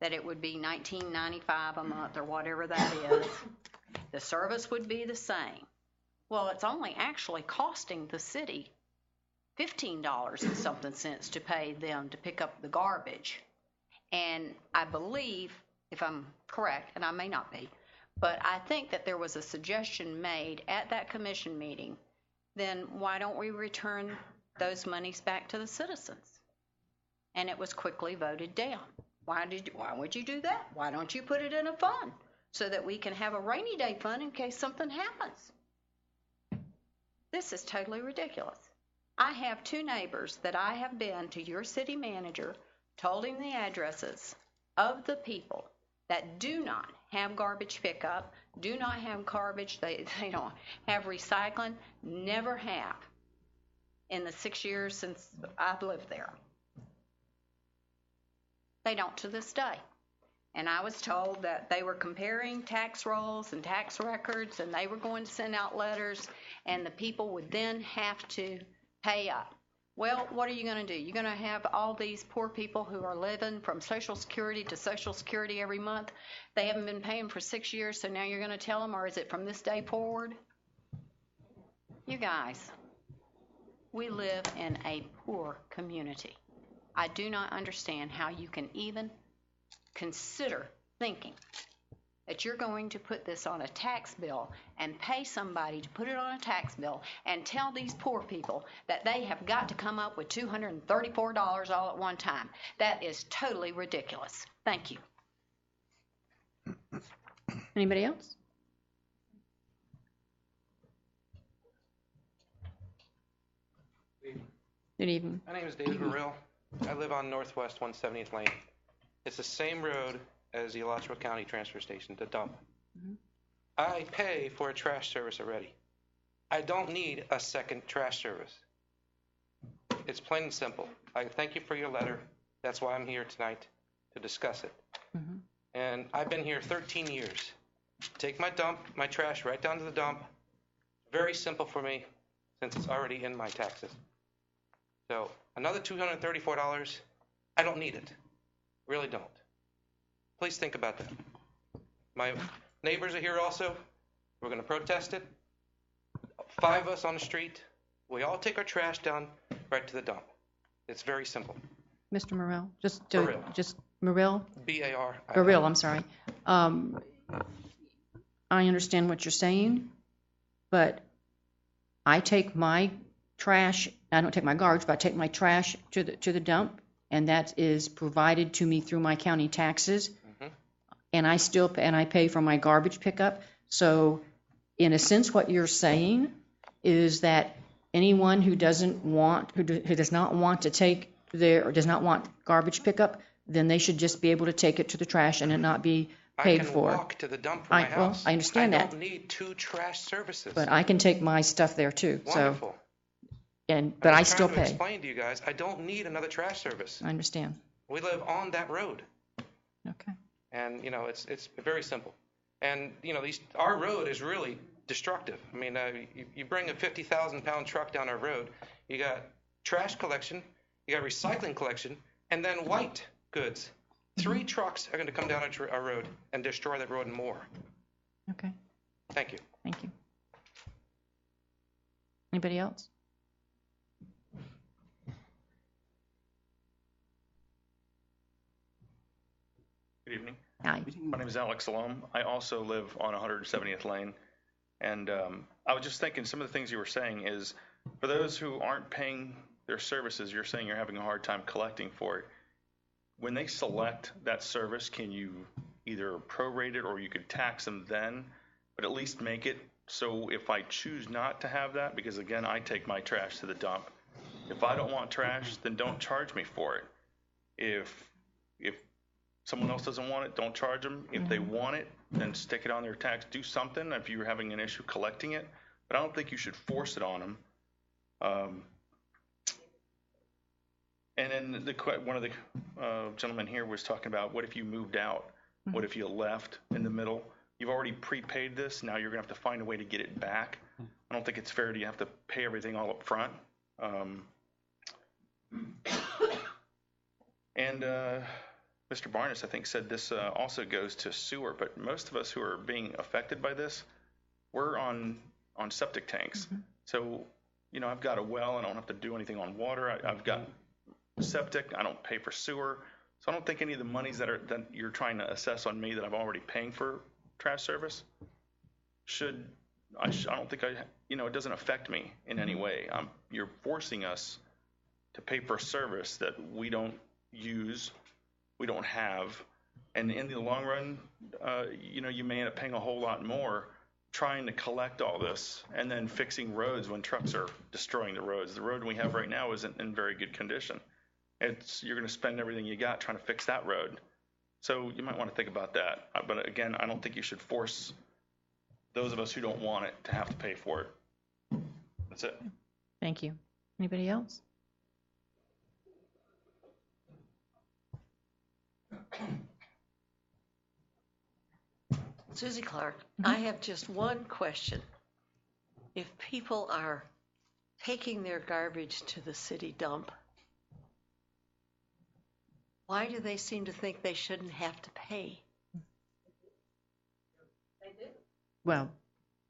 that it would be $19.95 a month or whatever that is. The service would be the same. Well, it's only actually costing the city $15 and something cents to pay them to pick up the garbage. And I believe, if I'm correct, and I may not be, but I think that there was a suggestion made at that commission meeting, then why don't we return those monies back to the citizens? And it was quickly voted down. Why would you do that? Why don't you put it in a fund so that we can have a rainy day fund in case something happens? This is totally ridiculous. I have 2 neighbors that I have been to your city manager, told him the addresses of the people that do not have garbage pickup, do not have garbage, they don't have recycling, never have in the 6 years since I've lived there. They don't to this day. And I was told that they were comparing tax rolls and tax records, and they were going to send out letters, and the people would then have to pay up. Well, what are you going to do? You're going to have all these poor people who are living from Social Security to Social Security every month. They haven't been paying for 6 years, so now you're going to tell them, or is it from this day forward? You guys, we live in a poor community. I do not understand how you can even consider thinking that you're going to put this on a tax bill and pay somebody to put it on a tax bill and tell these poor people that they have got to come up with $234 all at one time. That is totally ridiculous. Thank you. Anybody else? Good evening. My name is David Burrell. I live on Northwest 170th Lane. It's the same road as the Alachua County Transfer Station, the dump. I pay for a trash service already. I don't need a second trash service. It's plain and simple. I thank you for your letter. That's why I'm here tonight, to discuss it. And I've been here 13 years. Take my trash right down to the dump. Very simple for me, since it's already in my taxes. So another $234, I don't need it. Really don't. Please think about that. My neighbors are here also. We're going to protest it. 5 of us on the street. We all take our trash down right to the dump. It's very simple. Mr. Morrell, just Burrell. Morrell? Burrell, I'm sorry. I understand what you're saying, but I take my trash, I don't take my garbage, but I take my trash to the dump, and that is provided to me through my county taxes, and I pay for my garbage pickup. So in a sense, what you're saying is that anyone who does not want to take or does not want garbage pickup, then they should just be able to take it to the trash and it not be paid for. I can walk to the dump from my house. I understand that. I don't need 2 trash services. But I can take my stuff there too. Wonderful. but I still I'm trying to pay. explain to you guys, I don't need another trash service. I understand. We live on that road. Okay. And, you know, it's very simple. And, you know, our road is really destructive. I mean, you bring a 50,000-pound truck down our road, you got trash collection, you got recycling collection, and then white goods. 3 trucks are going to come down our road and destroy that road and more. Okay. Thank you. Thank you. Anybody else? Good evening. Hi. My name is Alex Salom. I also live on 170th Lane. And I was just thinking some of the things you were saying is for those who aren't paying their services, you're saying you're having a hard time collecting for it. When they select that service, can you either prorate it or you could tax them then, but at least make it so if I choose not to have that, because again, I take my trash to the dump. If I don't want trash, then don't charge me for it. If someone else doesn't want it, don't charge them. If they want it, then stick it on their tax. Do something if you're having an issue collecting it. But I don't think you should force it on them. And then one of the gentlemen here was talking about what if you moved out? What if you left in the middle? You've already prepaid this. Now you're going to have to find a way to get it back. I don't think it's fair to have to pay everything all up front. And Mr. Barnes, I think, said this also goes to sewer, but most of us who are being affected by this, we're on septic tanks. So, you know, I've got a well, and I don't have to do anything on water. I've got septic. I don't pay for sewer. So I don't think any of the monies that you're trying to assess on me that I'm already paying for trash service I don't think it doesn't affect me in any way. You're forcing us to pay for a service that we don't use, we don't have, and in the long run, you may end up paying a whole lot more trying to collect all this and then fixing roads when trucks are destroying the roads. The road we have right now isn't in very good condition. You're going to spend everything you got trying to fix that road. So you might want to think about that. But again, I don't think you should force those of us who don't want it to have to pay for it. That's it. Thank you. Anybody else? Susie Clark, I have just one question. If people are taking their garbage to the city dump, why do they seem to think they shouldn't have to pay? Well,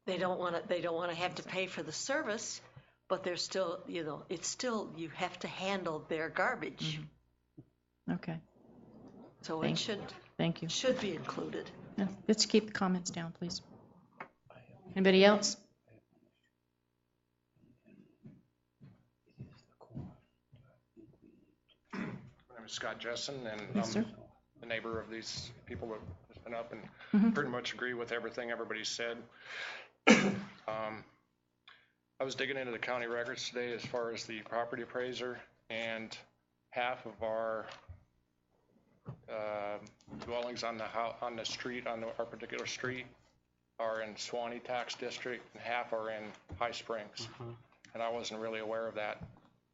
they don't want to have to pay for the service, but they're still, it's still, you have to handle their garbage. Okay. So Thank you. Should be included. Yeah, let's keep the comments down, please. Anybody else? My name is Scott Jessen, and Yes, I'm sir. the neighbor of these people that have been up and pretty much agree with everything everybody said. I was digging into the county records today as far as the property appraiser, and half of our dwellings on the street, our particular street, are in Swanee tax district, and half are in High Springs. And I wasn't really aware of that.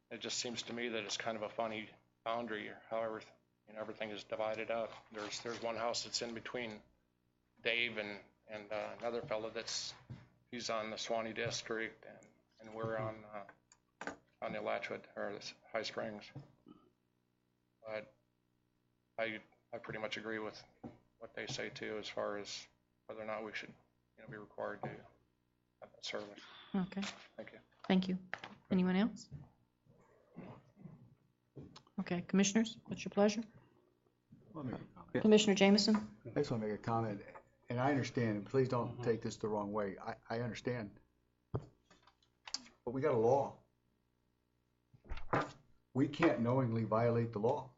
It just seems to me that it's kind of a funny boundary. However, everything is divided up. There's one house that's in between Dave and another fellow he's on the Swanee district, and we're on the Alachua or the High Springs. But I pretty much agree with what they say too, as far as whether or not we should, be required to have that service. Okay. Thank you. Thank you. Anyone else? Okay, commissioners, what's your pleasure? Commissioner Jameson? I just want to make a comment, and I understand, and please don't take this the wrong way. I understand. But we got a law. We can't knowingly violate the law.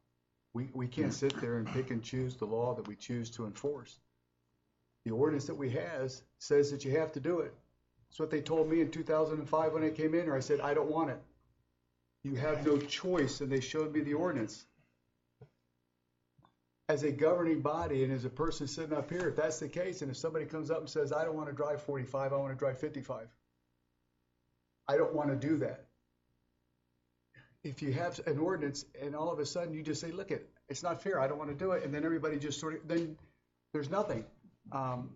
We can't sit there and pick and choose the law that we choose to enforce. The ordinance that we has says that you have to do it. That's what they told me in 2005 when I came in here. I said, I don't want it. You have no choice, and they showed me the ordinance. As a governing body and as a person sitting up here, if that's the case, and if somebody comes up and says, I don't want to drive 45, I want to drive 55. I don't want to do that. if you have an ordinance and all of a sudden you just say, look, it's not fair, I don't want to do it, and then everybody just sort of, then there's nothing. I'm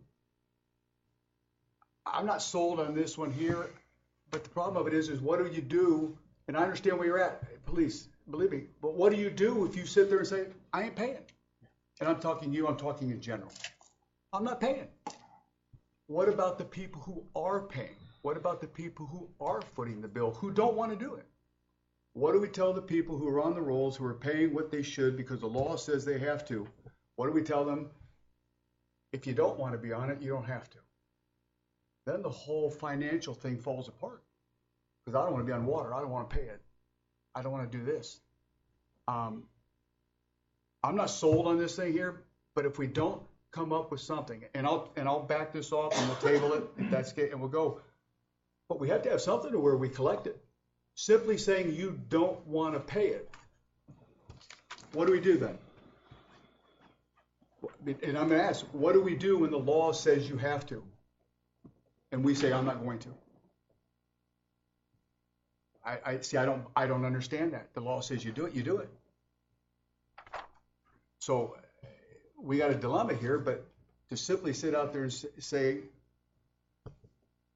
not sold on this one here, but the problem of it is what do you do? And I understand where you're at, police, believe me, but what do you do if you sit there and say, I ain't paying? And I'm talking in general. I'm not paying. What about the people who are paying? What about the people who are footing the bill, who don't want to do it? What do we tell the people who are on the rolls, who are paying what they should because the law says they have to? What do we tell them? If you don't want to be on it, you don't have to. Then the whole financial thing falls apart. Because I don't want to be on water. I don't want to pay it. I don't want to do this. I'm not sold on this thing here, but if we don't come up with something, and I'll back this off and we'll table it, if that's good, and we'll go. But we have to have something to where we collect it. Simply saying you don't want to pay it. What do we do then? And I'm going to ask, what do we do when the law says you have to? And we say, I'm not going to. I don't understand that. The law says you do it, you do it. So we got a dilemma here, but to simply sit out there and say,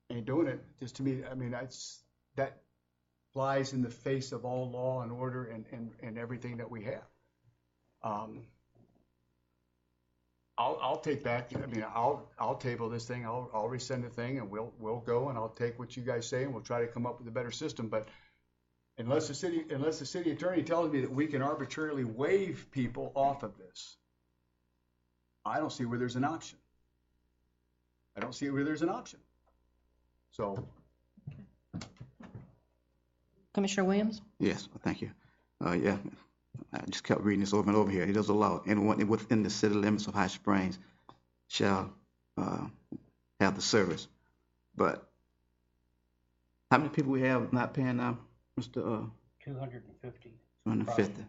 ain't doing it, just to me, I mean, that flies in the face of all law and order and everything that we have. I'll take back, I mean, I'll table this thing, I'll rescind the thing, and we'll go, and I'll take what you guys say, and we'll try to come up with a better system. But unless the city attorney tells me that we can arbitrarily waive people off of this, I don't see where there's an option. I don't see where there's an option. So. Commissioner Williams? Yes, thank you. Yeah, I just kept reading this over and over here. It does allow anyone within the city limits of High Springs shall have the service. But how many people we have not paying now, Mr. 250. 250.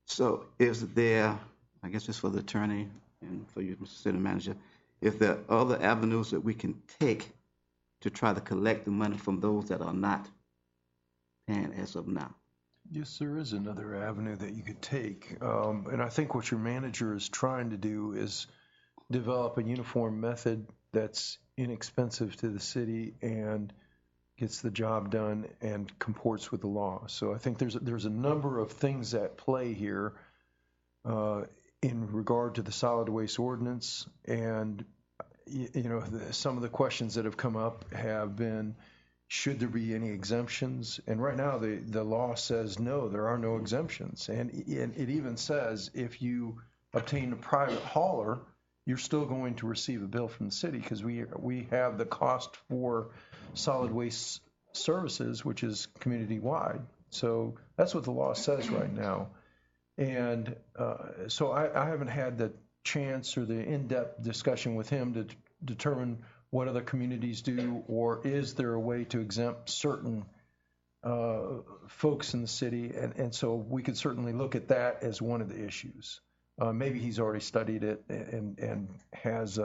So is there, I guess it's for the attorney and for you, Mr. City Manager, if there are other avenues that we can take to try to collect the money from those that are not paying as of now? Yes, there is another avenue that you could take. And I think what your manager is trying to do is develop a uniform method that's inexpensive to the city and gets the job done and comports with the law. So I think there's a number of things at play here in regard to the solid waste ordinance. And, you know, some of the questions that have come up have been, should there be any exemptions? And right now the law says no, there are no exemptions. And it even says if you obtain a private hauler, you're still going to receive a bill from the city because we have the cost for solid waste services, which is community-wide. So that's what the law says right now. And so I haven't had the chance or the in-depth discussion with him to determine what other communities do, or is there a way to exempt certain folks in the city? And so we could certainly look at that as one of the issues. Maybe he's already studied it and has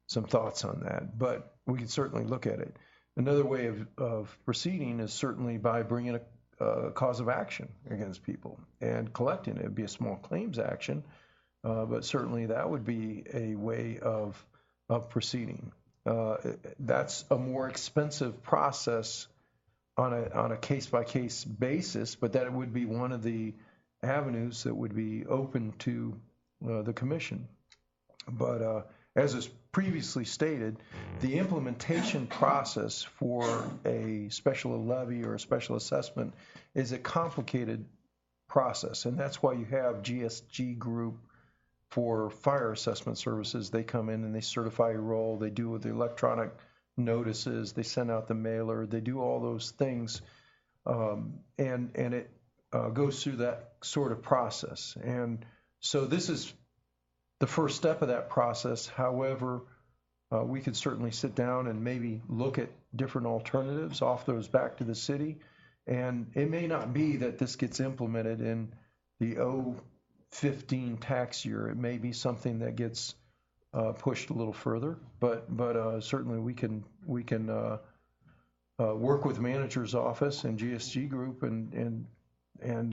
some thoughts on that, but we can certainly look at it. Another way of proceeding is certainly by bringing a cause of action against people and collecting it. It'd be a small claims action, but certainly that would be a way of proceeding. That's a more expensive process on a case-by-case basis, but that would be one of the avenues that would be open to the commission. But as is previously stated, the implementation process for a special levy or a special assessment is a complicated process, and that's why you have GSG Group for fire assessment services. They come in and they certify your roll, they do the electronic notices, they send out the mailer, they do all those things, and it goes through that sort of process. And so this is the first step of that process. However, we could certainly sit down and maybe look at different alternatives, offer those back to the city. And it may not be that this gets implemented in the 15 tax year. It may be something that gets pushed a little further, but certainly we can work with manager's office and GSG Group and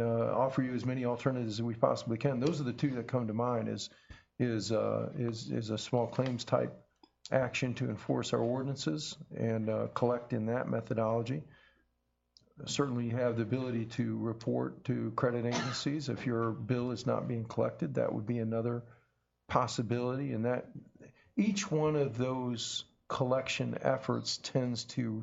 offer you as many alternatives as we possibly can. Those are the two that come to mind. Is a small claims type action to enforce our ordinances and collect in that methodology. Certainly, you have the ability to report to credit agencies if your bill is not being collected. That would be another possibility, and that each one of those collection efforts tends to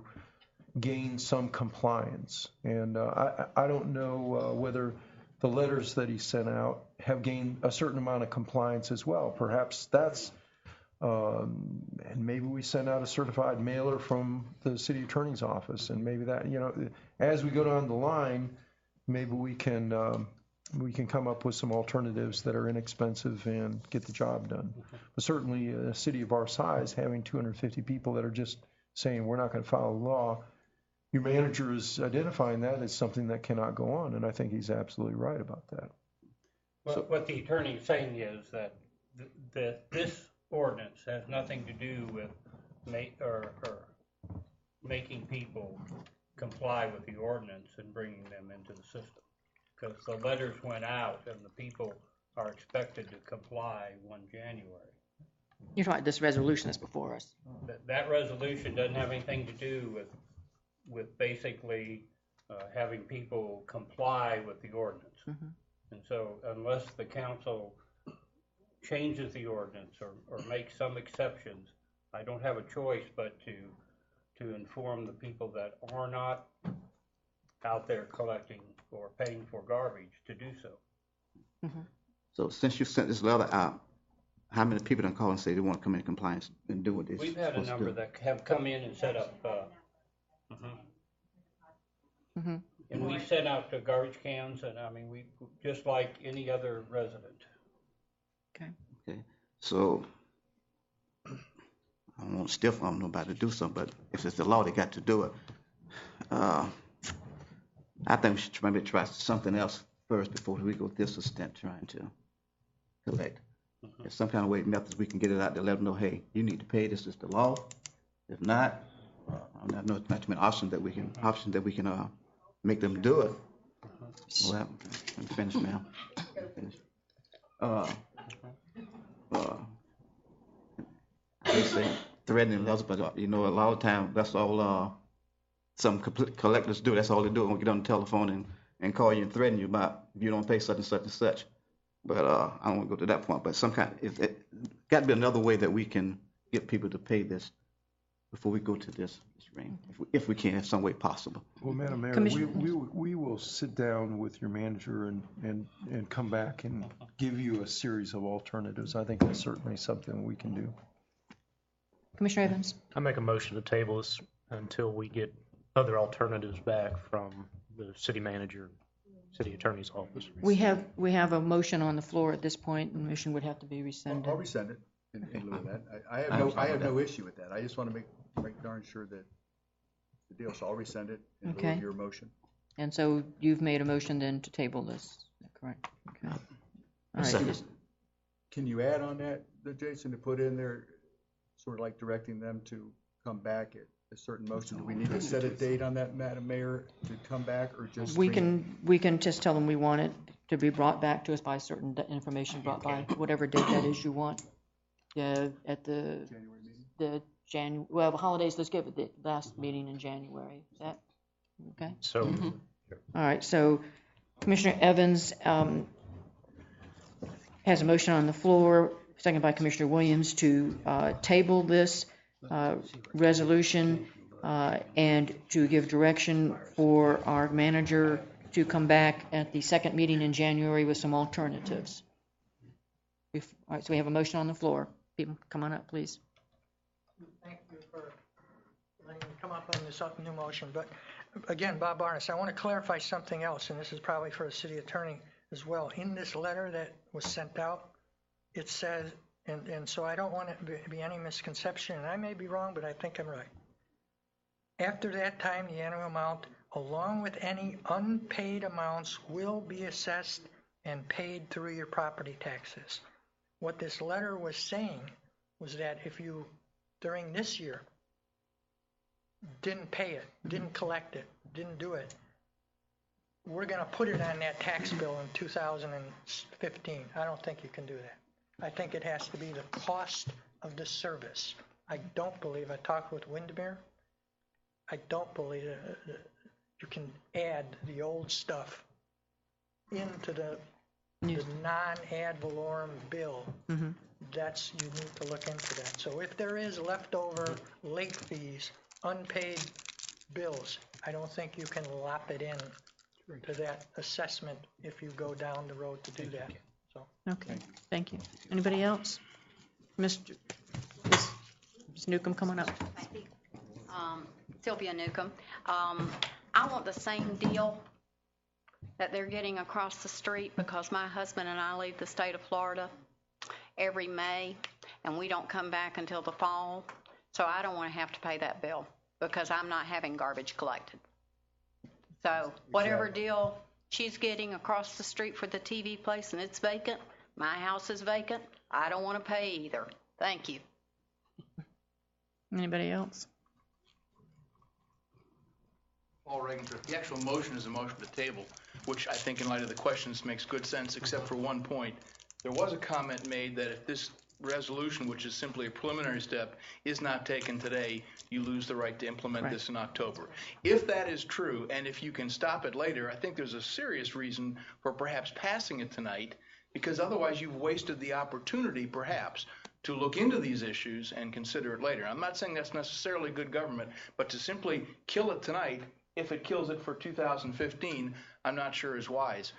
gain some compliance. And I don't know whether the letters that he sent out have gained a certain amount of compliance as well. Perhaps that's, and maybe we send out a certified mailer from the city attorney's office, and maybe that, as we go down the line, maybe we can come up with some alternatives that are inexpensive and get the job done. But certainly, a city of our size, having 250 people that are just saying we're not going to follow the law, your manager is identifying that as something that cannot go on, and I think he's absolutely right about that. Well, what the attorney is saying is that this ordinance has nothing to do with making people comply with the ordinance and bringing them into the system. Because the letters went out and the people are expected to comply 1 January. You're right, this resolution is before us. That resolution doesn't have anything to do with basically having people comply with the ordinance. Mm-hmm. And so unless the council changes the ordinance or makes some exceptions, I don't have a choice but to inform the people that are not out there collecting or paying for garbage to do so. Mm-hmm. So since you sent this letter out, how many people done call and say they want to come in compliance and do what they're We've had a supposed to number do? that have come in and set up, Mm-hmm. and we sent out the garbage cans, and I mean, we just like any other resident. Okay, so I don't want to stiff arm nobody to do something, but if it's the law, they got to do it. I think we should maybe try something else first before we go this extent trying to collect. If some kind of way methods we can get it out there, let them know, hey, you need to pay. This is the law. If not, I don't know not too many options that we can make them do it. Well, I'm finished now. I say threatening others, but a lot of times that's all some collectors do. That's all they do. They get on the telephone and call you and threaten you about if you don't pay such and such and such. But I don't want to go to that point. But some kind, got to be another way that we can get people to pay this before we go to this ring, if we can, in some way possible. Well, Madam Mayor, we will sit down with your manager and come back and give you a series of alternatives. I think that's certainly something we can do. Commissioner Evans? I make a motion to table this until we get other alternatives back from the city manager, city attorney's office. We have a motion on the floor at this point, and the motion would have to be rescinded. I'll rescind it in lieu of that. I have no issue with that. I just want to make darn sure that the deal, so I'll rescind it in lieu of your motion. And so you've made a motion then to table this, is that correct? Okay. All right. Can you add on that, Jason, to put in there, sort of like directing them to come back at a certain motion? Do we need to set a date on that, Madam Mayor, to come back, or just? We can just tell them we want it to be brought back to us by certain information brought by whatever date that is you want. At the January meeting? The holidays, let's give it the last meeting in January. Is that okay? So. Mm-hmm. All right, so Commissioner Evans has a motion on the floor, seconded by Commissioner Williams, to table this resolution and to give direction for our manager to come back at the second meeting in January with some alternatives. All right, so we have a motion on the floor. People, come on up, please. Thank you for letting me come up on this new motion. But again, Bob Barnes, I want to clarify something else, and this is probably for the city attorney as well. In this letter that was sent out, it says, and so I don't want it to be any misconception, and I may be wrong, but I think I'm right. After that time, the annual amount, along with any unpaid amounts, will be assessed and paid through your property taxes. What this letter was saying was that if you, during this year, didn't pay it, didn't collect it, didn't do it, we're going to put it on that tax bill in 2015. I don't think you can do that. I think it has to be the cost of the service. I don't believe, I talked with Windermere, I don't believe you can add the old stuff into the non-ad valorem bill. That's, you need to look into that. So if there is leftover late fees, unpaid bills, I don't think you can lop it in to that assessment if you go down the road to do that. So. Okay, thank you. Anybody else? Ms. Newcomb, coming up. Sylvia Newcomb. I want the same deal that they're getting across the street because my husband and I leave the state of Florida every May and we don't come back until the fall. So I don't want to have to pay that bill because I'm not having garbage collected. So whatever deal she's getting across the street for the TV place and it's vacant, my house is vacant, I don't want to pay either. Thank you. Anybody else? Paul Regensdorf. The actual motion is a motion to table, which I think in light of the questions makes good sense, except for one point. There was a comment made that if this resolution, which is simply a preliminary step, is not taken today, you lose the right to implement this in October. If that is true, and if you can stop it later, I think there's a serious reason for perhaps passing it tonight, because otherwise you've wasted the opportunity, perhaps, to look into these issues and consider it later. I'm not saying that's necessarily good government, but to simply kill it tonight, if it kills it for 2015, I'm not sure is wise.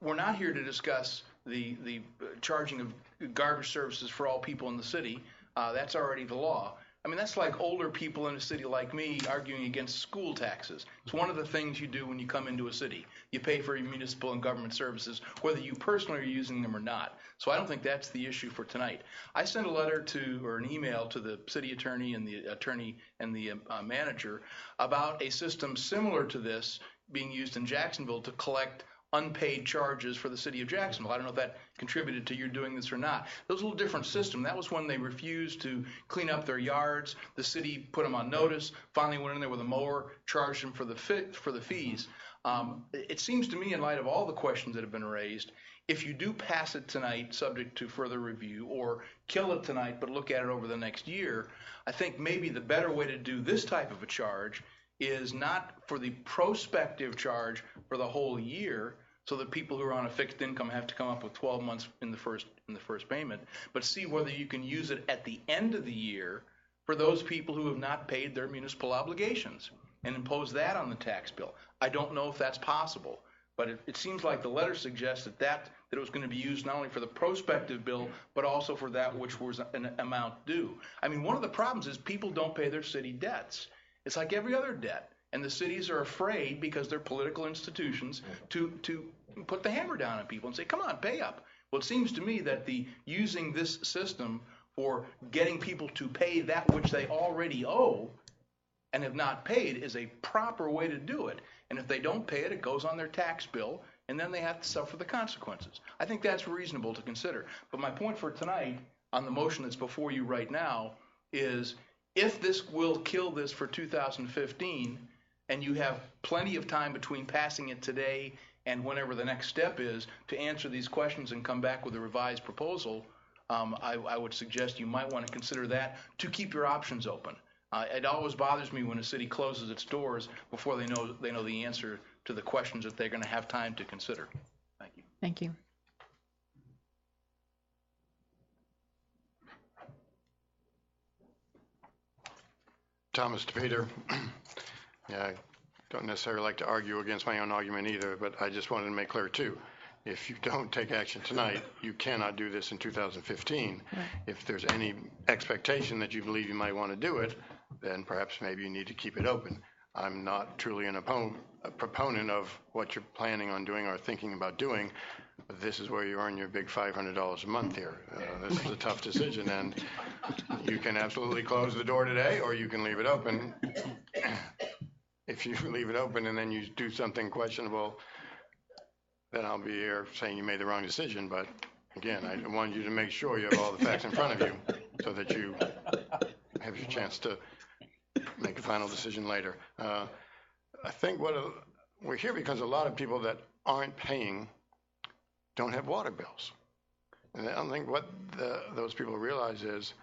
We're not here to discuss the charging of garbage services for all people in the city. That's already the law. I mean, that's like older people in a city like me arguing against school taxes. It's one of the things you do when you come into a city. You pay for your municipal and government services, whether you personally are using them or not. So I don't think that's the issue for tonight. I sent a letter or an email to the city attorney and the manager about a system similar to this being used in Jacksonville to collect unpaid charges for the city of Jacksonville. I don't know if that contributed to your doing this or not. That was a little different system. That was when they refused to clean up their yards. The city put them on notice, finally went in there with a mower, charged them for the fees. It seems to me, in light of all the questions that have been raised, if you do pass it tonight, subject to further review, or kill it tonight but look at it over the next year, I think maybe the better way to do this type of a charge is not for the prospective charge for the whole year, so that people who are on a fixed income have to come up with 12 months in the first payment, but see whether you can use it at the end of the year for those people who have not paid their municipal obligations and impose that on the tax bill. I don't know if that's possible, but it seems like the letter suggests that it was going to be used not only for the prospective bill, but also for that which was an amount due. I mean, one of the problems is people don't pay their city debts. It's like every other debt. And the cities are afraid, because they're political institutions, to put the hammer down on people and say, come on, pay up. Well, it seems to me that using this system for getting people to pay that which they already owe and have not paid is a proper way to do it. And if they don't pay it, it goes on their tax bill, and then they have to suffer the consequences. I think that's reasonable to consider. But my point for tonight on the motion that's before you right now is, if this will kill this for 2015, and you have plenty of time between passing it today and whenever the next step is to answer these questions and come back with a revised proposal, I would suggest you might want to consider that to keep your options open. It always bothers me when a city closes its doors before they know the answer to the questions that they're going to have time to consider. Thank you. Thank you. Thomas DePeter. Yeah, I don't necessarily like to argue against my own argument either, but I just wanted to make clear too, if you don't take action tonight, you cannot do this in 2015. Right. If there's any expectation that you believe you might want to do it, then perhaps maybe you need to keep it open. I'm not truly a proponent of what you're planning on doing or thinking about doing, but this is where you earn your big $500 a month here. This is a tough decision, and you can absolutely close the door today, or you can leave it open. If you leave it open and then you do something questionable, then I'll be here saying you made the wrong decision. But again, I want you to make sure you have all the facts in front of you so that you have your chance to make a final decision later. I think we're here because a lot of people that aren't paying don't have water bills. And I don't think what those people realize is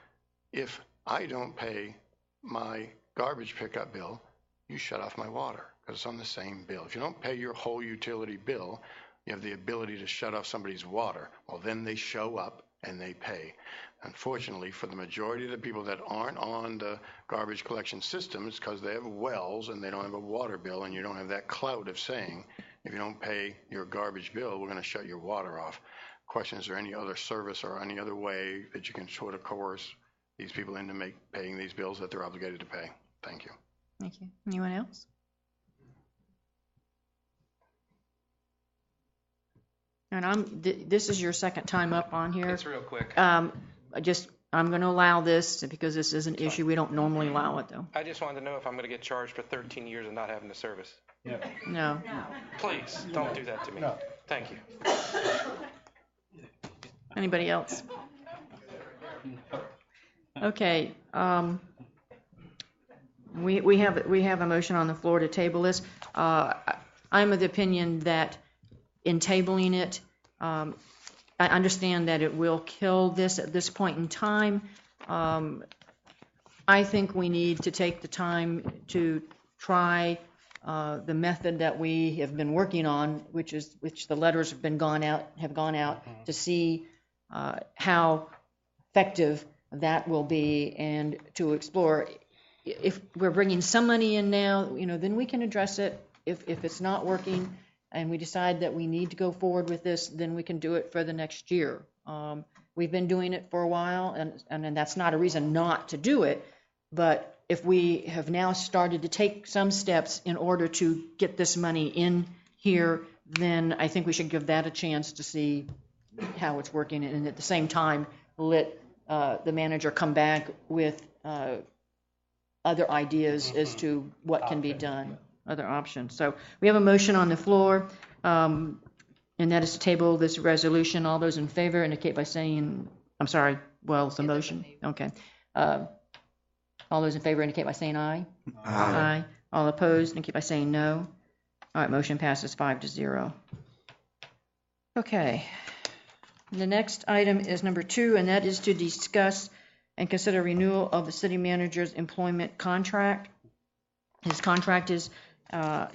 if I don't pay my garbage pickup bill, you shut off my water because it's on the same bill. If you don't pay your whole utility bill, you have the ability to shut off somebody's water. Well, then they show up and they pay. Unfortunately, for the majority of the people that aren't on the garbage collection system, it's because they have wells and they don't have a water bill, and you don't have that clout of saying, if you don't pay your garbage bill, we're going to shut your water off. Question, is there any other service or any other way that you can sort of coerce these people into paying these bills that they're obligated to pay? Thank you. Thank you. Anyone else? And this is your second time up on here. It's real quick. I'm going to allow this because this is an issue. We don't normally allow it, though. I just wanted to know if I'm going to get charged for 13 years and not having the service. No. Please, don't do that to me. No. Thank you. Anybody else? Okay. We have a motion on the floor to table this. I'm of the opinion that in tabling it, I understand that it will kill this at this point in time. I think we need to take the time to try the method that we have been working on, which the letters have gone out to see how effective that will be, and to explore if we're bringing some money in now, then we can address it. If it's not working and we decide that we need to go forward with this, then we can do it for the next year. We've been doing it for a while, and that's not a reason not to do it. But if we have now started to take some steps in order to get this money in here, then I think we should give that a chance to see how it's working, and at the same time let the manager come back with other ideas as to what can be done, other options. So we have a motion on the floor, and that is to table this resolution. All those in favor indicate by saying, I'm sorry, well, it's a motion. Okay. All those in favor indicate by saying aye. Aye. All opposed indicate by saying no. All right, motion passes 5-0. Okay. The next item is number 2, and that is to discuss and consider renewal of the city manager's employment contract. His contract is,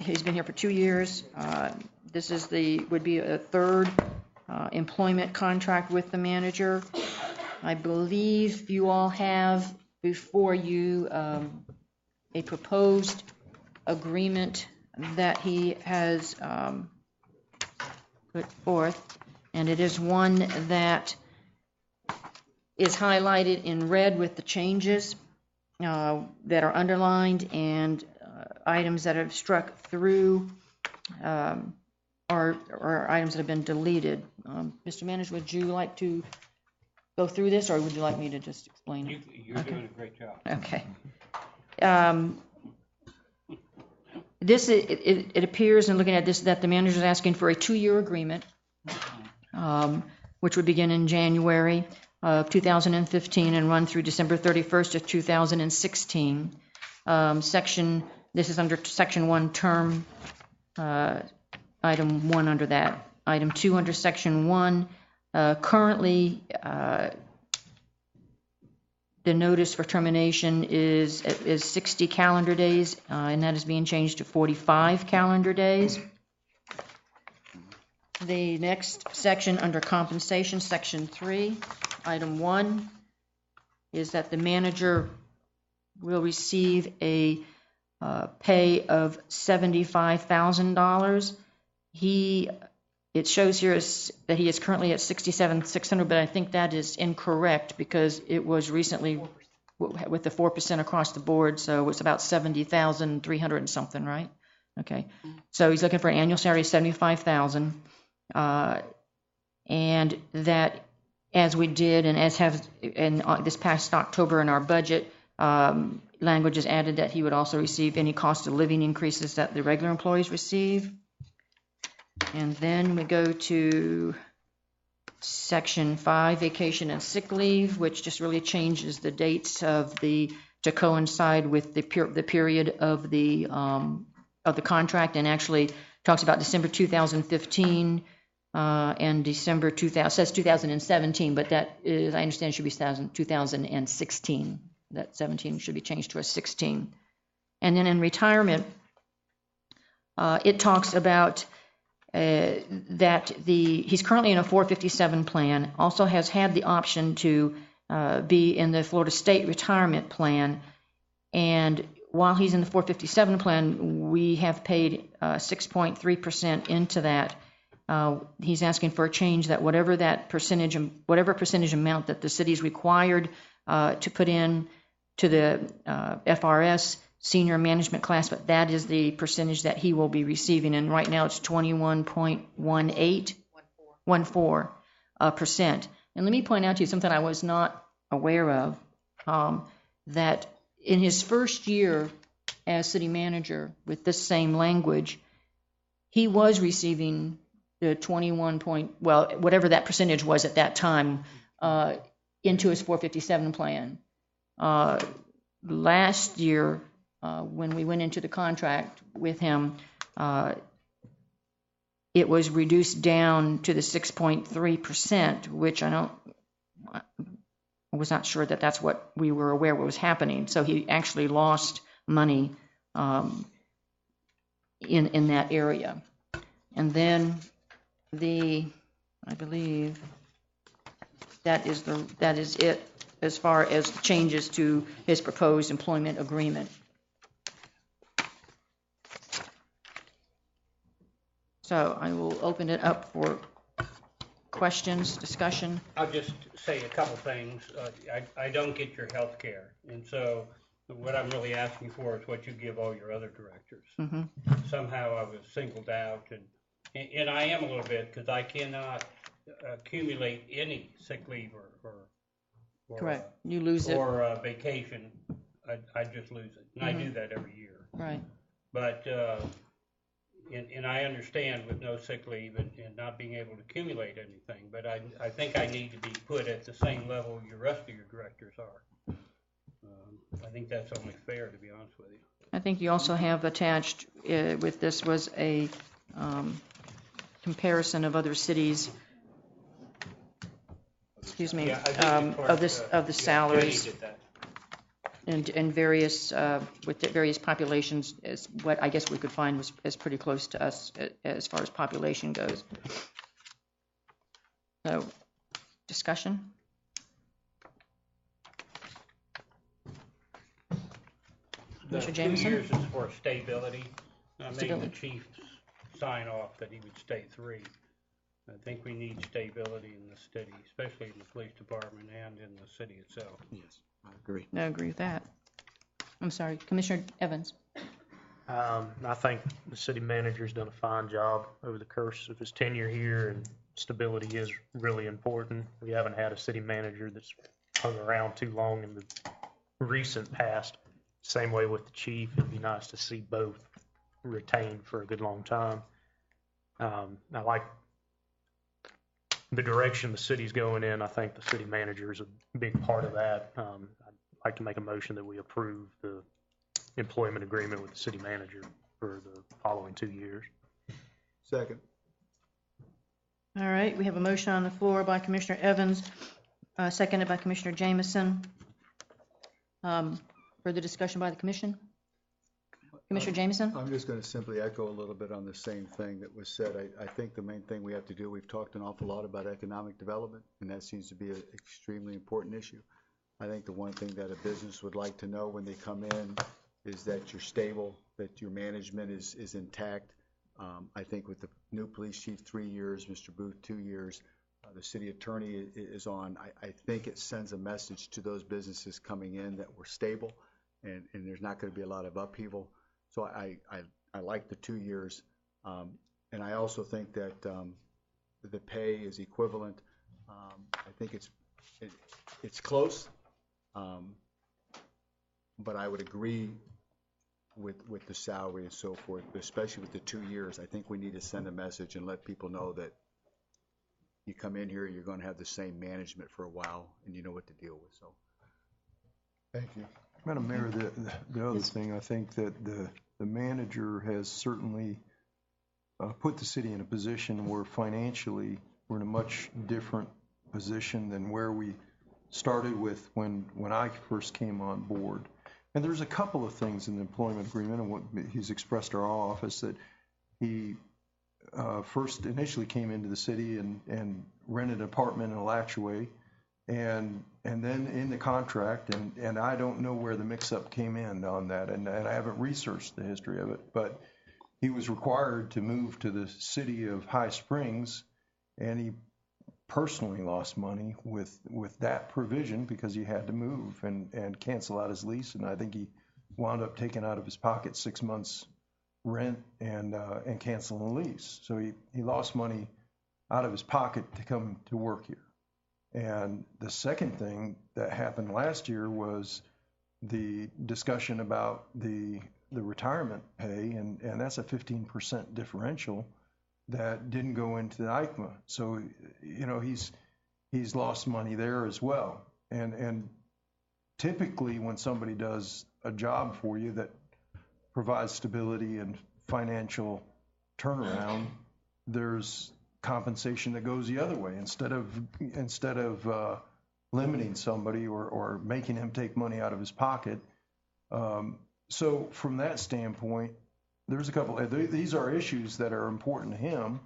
he's been here for 2 years. This is would be a third employment contract with the manager. I believe you all have before you a proposed agreement that he has put forth, and it is one that is highlighted in red with the changes that are underlined, and items that have struck through or items that have been deleted. Mr. Manager, would you like to go through this, or would you like me to just explain it? You're doing a great job. Okay. It appears in looking at this that the manager is asking for a 2-year agreement, which would begin in January of 2015 and run through December 31st of 2016. This is under Section 1, Term, Item 1 under that. Item 2 under Section 1. Currently, the notice for termination is 60 calendar days, and that is being changed to 45 calendar days. The next section under compensation, Section 3, Item 1, is that the manager will receive a pay of $75,000. It shows here that he is currently at $67,600, but I think that is incorrect because it was recently with the 4% across the board, so it's about $70,300 and something, right? Okay, so he's looking for an annual salary of $75,000, and that, as we did and as have in this past October in our budget, language is added that he would also receive any cost of living increases that the regular employees receive. And then we go to Section 5, vacation and sick leave, which just really changes the dates of the to coincide with the period of the contract, and actually talks about December 2015 and December 2000, says 2017, but that is, I understand, should be 2016. That 17 should be changed to a 16. And then in retirement, it talks about that he's currently in a 457 plan, also has had the option to be in the Florida State retirement plan, and while he's in the 457 plan, we have paid 6.3% into that. He's asking for a change that whatever percentage amount that the city is required to put in to the FRS senior management class, but that is the percentage that he will be receiving. And right now it's 21.14%. And let me point out to you something I was not aware of, that in his first year as city manager with this same language, he was receiving the whatever that percentage was at that time, into his 457 plan. Last year, when we went into the contract with him, it was reduced down to the 6.3%, which I was not sure that that's what we were aware was happening. So he actually lost money in that area. And then I believe that is it as far as changes to his proposed employment agreement. So I will open it up for questions, discussion. I'll just say a couple things. I don't get your health care, and so what I'm really asking for is what you give all your other directors. Mm-hmm. Somehow I was singled out, and I am a little bit, because I cannot accumulate any sick leave or correct. You lose it. Or vacation. I just lose it, and Mm-hmm. I do that every year. Right. But and I understand with no sick leave and not being able to accumulate anything, but I think I need to be put at the same level your rest of your directors are. I think that's only fair, to be honest with you. I think you also have attached with this was a comparison of other cities. Excuse me, of the salaries and various with the various populations is what I guess we could find was pretty close to us as far as population goes. So, discussion. The Mr. 2 Jameson? years is for stability. I made the chief sign off that he would stay 3. I think we need stability in the city, especially in the police department and in the city itself. Yes, I agree. I agree with that. I'm sorry, Commissioner Evans. I think the city manager's done a fine job over the course of his tenure here, and stability is really important. We haven't had a city manager that's hung around too long in the recent past. Same way with the chief. It'd be nice to see both retained for a good long time. I like the direction the city's going in. I think the city manager is a big part of that. I'd like to make a motion that we approve the employment agreement with the city manager for the following 2 years. Second. All right, we have a motion on the floor by Commissioner Evans, seconded by Commissioner Jameson. Further discussion by the commission? Commissioner Jameson? I'm just going to simply echo a little bit on the same thing that was said. I think the main thing we have to do, we've talked an awful lot about economic development, and that seems to be an extremely important issue. I think the one thing that a business would like to know when they come in is that you're stable, that your management is intact. I think with the new police chief 3 years, Mr. Booth 2 years, the city attorney is on. I think it sends a message to those businesses coming in that we're stable and there's not going to be a lot of upheaval. So I like the 2 years. And I also think that the pay is equivalent. I think it's close. But I would agree with the salary and so forth, especially with the 2 years. I think we need to send a message and let people know that you come in here, you're going to have the same management for a while, and you know what to deal with. So, thank you. Madam Mayor, the other thing, I think that the manager has certainly put the city in a position where financially we're in a much different position than where we started with when I first came on board. And there's a couple of things in the employment agreement and what he's expressed to our office, that he first initially came into the city and rented an apartment in Alachua, and then in the contract, and I don't know where the mix-up came in on that, and I haven't researched the history of it, but he was required to move to the city of High Springs, and he personally lost money with that provision because he had to move and cancel out his lease, and I think he wound up taking out of his pocket 6 months rent and canceling the lease. So he lost money out of his pocket to come to work here. And the second thing that happened last year was the discussion about the retirement pay, and that's a 15% differential that didn't go into the ICMA. So, he's lost money there as well. And typically when somebody does a job for you that provides stability and financial turnaround, there's compensation that goes the other way instead of limiting somebody or making him take money out of his pocket. So from that standpoint, there's a couple. These are issues that are important to him,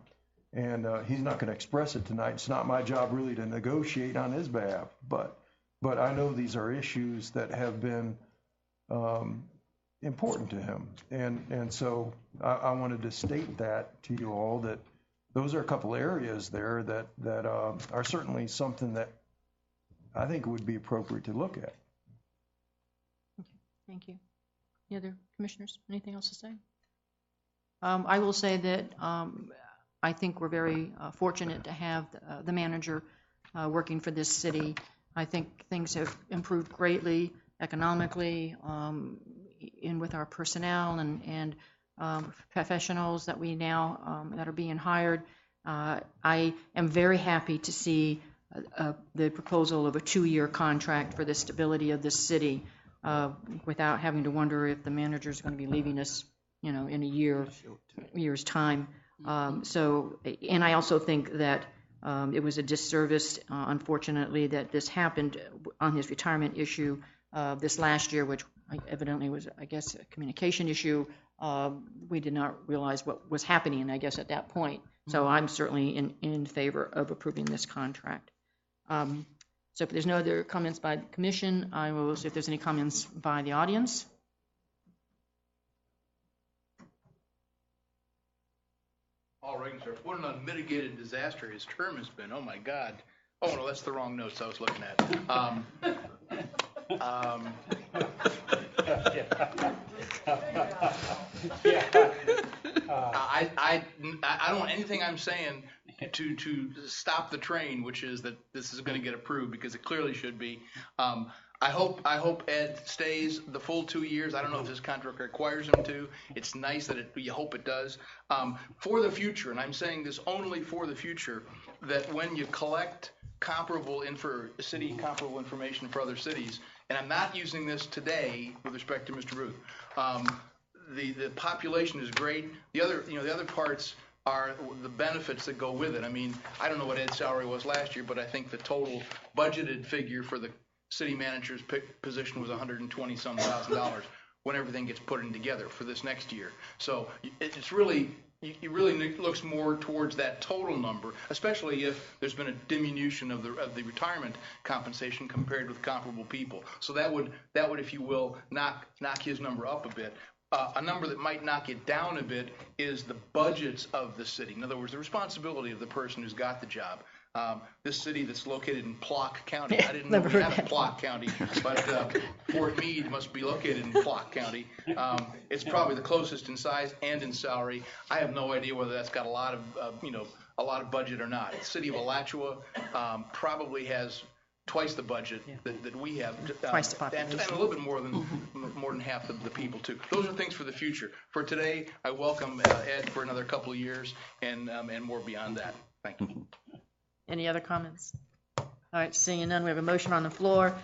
and he's not going to express it tonight. It's not my job really to negotiate on his behalf, but I know these are issues that have been important to him, and so I wanted to state that to you all, that those are a couple areas there that are certainly something that I think would be appropriate to look at. Okay, thank you. Any other commissioners? Anything else to say? I will say that I think we're very fortunate to have the manager working for this city. I think things have improved greatly economically, in with our personnel and professionals that we now that are being hired. I am very happy to see the proposal of a 2-year contract for the stability of this city, without having to wonder if the manager is going to be leaving us, in a year's time. And I also think that it was a disservice, unfortunately, that this happened on his retirement issue this last year, which evidently was, I guess, a communication issue. We did not realize what was happening, I guess, at that point. So I'm certainly in favor of approving this contract. So if there's no other comments by the commission, I will see if there's any comments by the audience. Paul Regensdorf, what an unmitigated disaster his term has been. Oh, my God. Oh, no, that's the wrong notes I was looking at. I don't want anything I'm saying to stop the train, which is that this is going to get approved, because it clearly should be. I hope Ed stays the full 2 years. I don't know if this contract requires him to. It's nice that you hope it does. For the future, and I'm saying this only for the future, that when you collect comparable information for other cities, and I'm not using this today with respect to Mr. Ruth. The population is great. The other parts are the benefits that go with it. I mean, I don't know what Ed's salary was last year, but I think the total budgeted figure for the city manager's position was $120-some thousand when everything gets put in together for this next year. So it's really, it really looks more towards that total number, especially if there's been a diminution of the retirement compensation compared with comparable people. So that would, if you will, knock his number up a bit. A number that might knock it down a bit is the budgets of the city. In other words, the responsibility of the person who's got the job. This city that's located in Plok County. I didn't know we had a Plok County, but Fort Meade must be located in Plok County. It's probably the closest in size and in salary. I have no idea whether that's got a lot of budget or not. The city of Alachua probably has twice the budget that we have, Twice the population. and a little bit more than half of the people too. Those are things for the future. For today, I welcome Ed for another couple of years and more beyond that. Thank you. Any other comments? All right, seeing none, we have a motion on the floor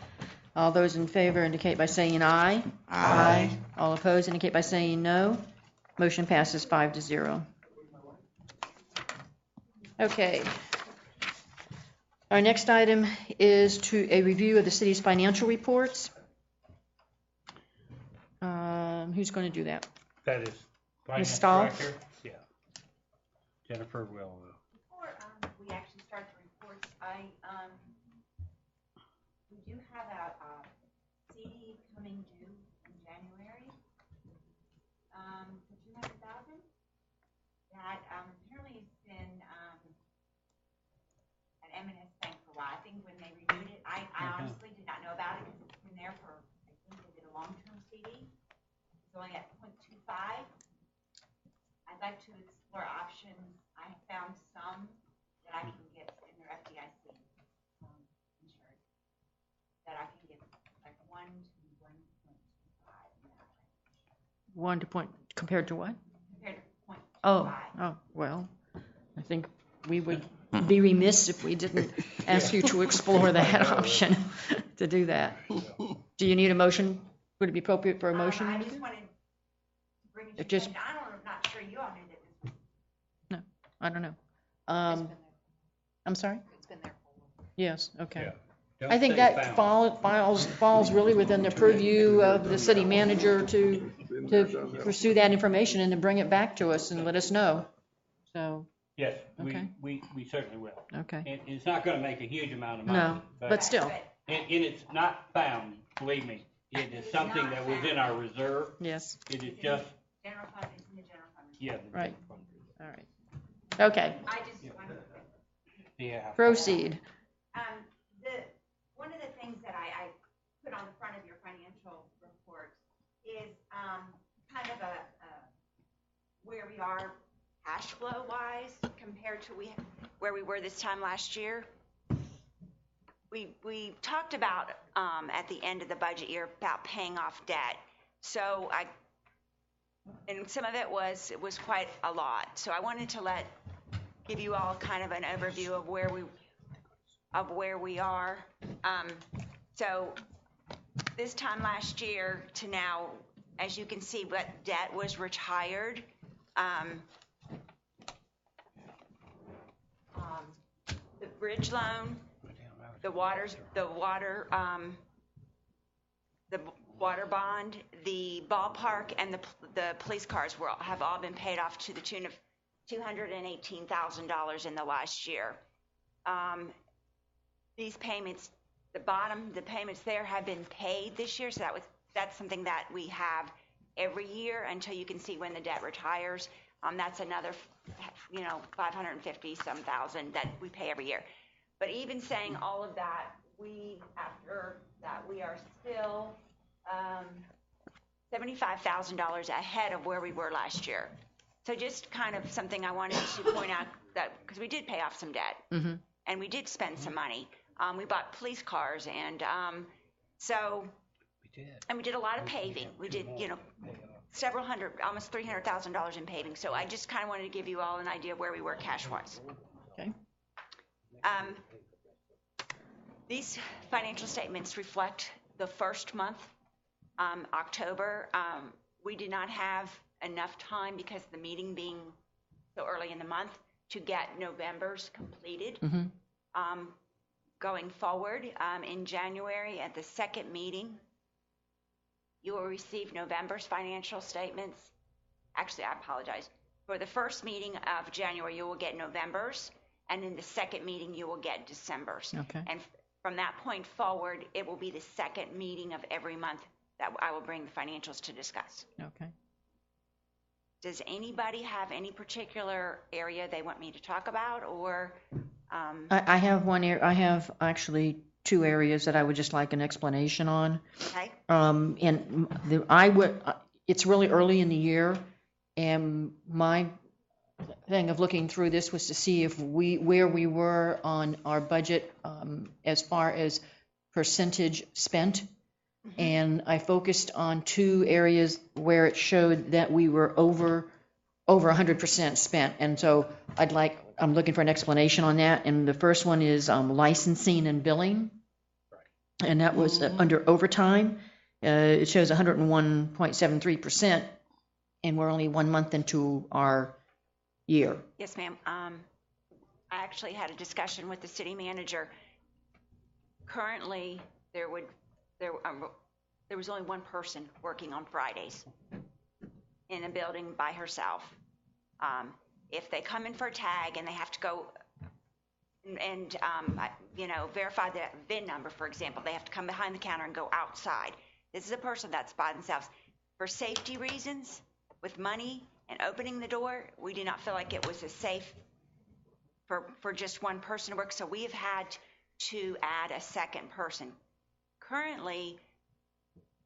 All those in favor indicate by saying aye. Aye. All opposed indicate by saying no. Motion passes 5-0. Okay. Our next item is a review of the city's financial reports. Who's going to do that? That is. Ms. Stahl? Director? Yeah. Jennifer will. Before we actually start the reports, we do have a CD coming due in January for $200,000 that apparently has been at M&S Bank for a while. I think when they renewed it, I honestly did not know about it because it's been there for, I think they did a long-term CD. It's only at 0.25. I'd like to explore options. I found some that I can get in their FDIC insured, that I can get like 1 to 1.25. 1 to point, compared to what? Compared to 0.25. Oh, well, I think we would be remiss if we didn't ask you to explore that option to do that. Do you need a motion? Would it be appropriate for a motion? I just wanted to bring it to Just- attention. I'm not sure you all knew that this was. No, I don't know. I'm sorry? It's been there. Yes, okay. Don't I think say that found. falls really within the purview of the city manager to pursue that information and to bring it back to us and let us know. So, Yes, Okay. we certainly will. okay. And it's not gonna make a huge amount of No, money. but still, And it's not found, believe me. It is something that was in our reserve. yes, It is just, General fund, it's in the general fund. yeah. the Right. fund. all right. Okay, I just wanted Yeah. proceed. one of the things that I put on the front of your financial report is kind of a where we are cash flow wise compared to where we were this time last year. We talked about at the end of the budget year about paying off debt. So and some of it was quite a lot. So I wanted to give you all kind of an overview of where we are. So this time last year to now, as you can see, what debt was retired. The bridge loan, the water bond, the ballpark, and the police cars have all been paid off to the tune of $218,000 in the last year. These payments, the payments there have been paid this year, so that's something that we have every year until you can see when the debt retires. That's another, $550,000 that we pay every year. But even saying all of that, after that, we are still $75,000 ahead of where we were last year. So just kind of something I wanted to point out, that because we did pay off some debt, and we did spend some money. We bought police cars, and we did a lot of paving. We did, several hundred, almost $300,000 in paving. So I just kind of wanted to give you all an idea of where we were cash-wise. Okay. These financial statements reflect the first month, October. We did not have enough time because of the meeting being so early in the month to get November's completed. Going forward, in January at the second meeting, you will receive November's financial statements. Actually, I apologize. For the first meeting of January, you will get November's, and in the second meeting, you will get December's. Okay. And from that point forward, it will be the second meeting of every month that I will bring the financials to discuss. Okay. Does anybody have any particular area they want me to talk about, or? I have I have actually 2 areas that I would just like an explanation on. Okay. It's really early in the year, and my thing of looking through this was to see where we were on our budget as far as percentage spent. And I focused on 2 areas where it showed that we were over 100% spent. And so I'm looking for an explanation on that. And the first one is licensing and billing. and that was under overtime. It shows 101.73%, and we're only 1 month into our year. Yes, ma'am. I actually had a discussion with the city manager. Currently, there was only one person working on Fridays in a building by herself. If they come in for a tag and they have to go and verify the VIN number, for example, they have to come behind the counter and go outside. This is a person that's by themselves. For safety reasons, with money and opening the door, we do not feel like it was as safe for just one person to work, so we have had to add a second person. Currently,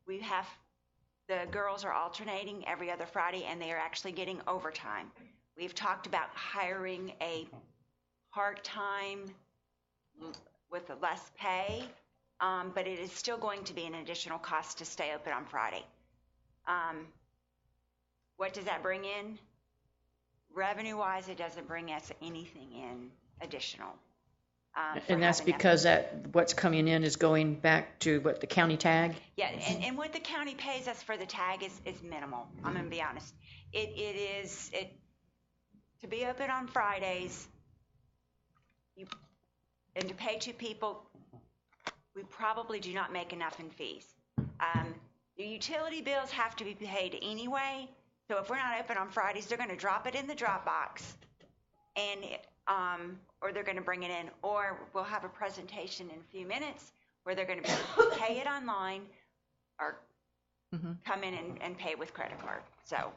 the girls are alternating every other Friday, and they are actually getting overtime. We've talked about hiring a part-time with less pay, but it is still going to be an additional cost to stay open on Friday. What does that bring in? Revenue-wise, it doesn't bring us anything in additional. And that's because what's coming in is going back to what the county tag? Yeah, and what the county pays us for the tag is minimal. I'm going to be honest. It is to be open on Fridays, and to pay 2 people, we probably do not make enough in fees. The utility bills have to be paid anyway, so if we're not open on Fridays, they're going to drop it in the drop box, and or they're going to bring it in, or we'll have a presentation in a few minutes where they're going to pay it online or come in and pay with credit card. So,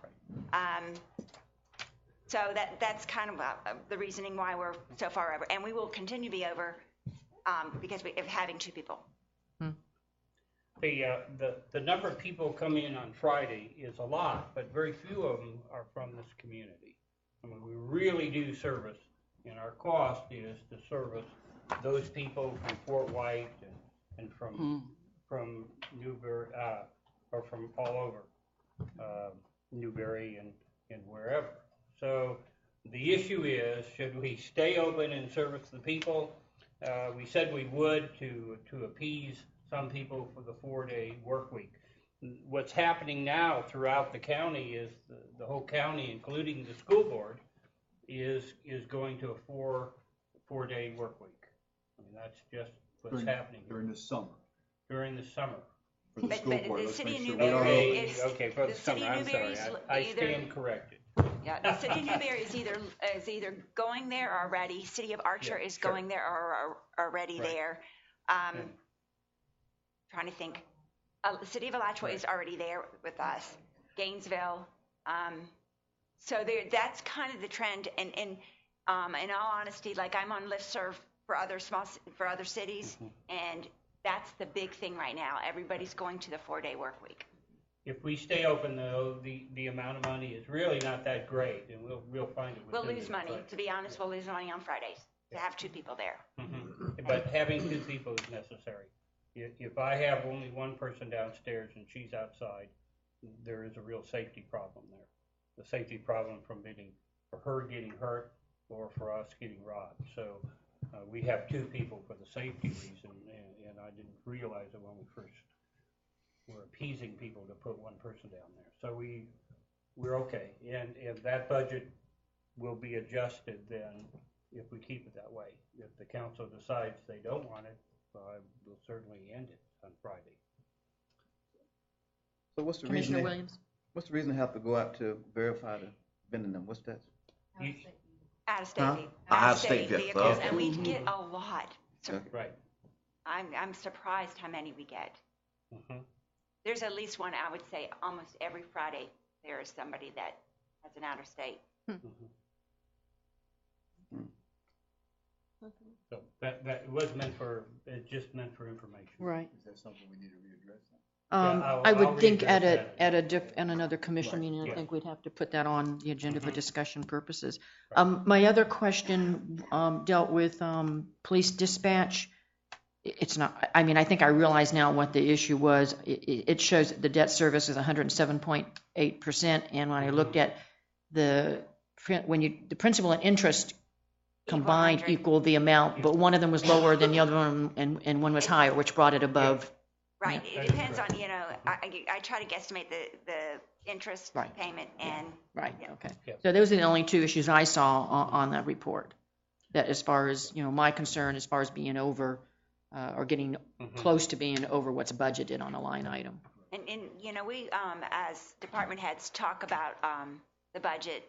that's kind of the reasoning why we're so far over, and we will continue to be over because of having 2 people. The number of people coming in on Friday is a lot, but very few of them are from this community. I mean, we really do service, and our cost is to service those people from Fort White and from Newberry, or from all over Newberry and wherever. So the issue is, should we stay open and service the people? We said we would to appease some people for the 4-day work week. What's happening now throughout the county is the whole county, including the school board, is going to a 4-day work week. I mean, that's just what's happening during the summer. During the summer. For the school board, the let's city make of sure Newberry okay, for the summer. I'm sorry. I stand corrected. Yeah, the city of Newberry is either going there already. City of Archer is going there or already there. Trying to think. The city of Alachua is already there with us. Gainesville. So that's kind of the trend. And in all honesty, like I'm on listserv for other cities, and that's the big thing right now. Everybody's going to the 4-day work week. If we stay open, though, the amount of money is really not that great, and we'll find it. We'll lose money. To be honest, we'll lose money on Fridays to have 2 people there. But having 2 people is necessary. If I have only one person downstairs and she's outside, there is a real safety problem there. The safety problem for her getting hurt or for us getting robbed. So we have 2 people for the safety reason, and I didn't realize it when we first were appeasing people to put one person down there. So we're okay, and that budget will be adjusted then if we keep it that way. If the council decides they don't want it, we'll certainly end it on Friday. So what's the Commissioner reason? Williams? What's the reason they have to go out to verify the vending them? What's that? Out of state, Out of state vehicles, and we get a lot. So Right. I'm surprised how many we get. There's at least one, I would say, almost every Friday there is somebody that has an out of state. So that was just meant for information. Right. Is that something we need to readdress? I would think readdress at another commission meeting, I think we'd have to put that on the agenda for discussion purposes. My other question dealt with police dispatch. It's not, I mean, I think I realize now what the issue was. It shows that the debt service is 107.8%, and when I looked at the principal and interest combined equal the amount, but one of them was lower than the other one, and one was higher, which brought it above. Right, it depends on, I try to guesstimate the interest Right. payment and. Right, yeah. okay. So those are the only two issues I saw on that report. That as far as, my concern, as far as being over, or getting close to being over what's budgeted on a line item. And we, as department heads, talk about the budget,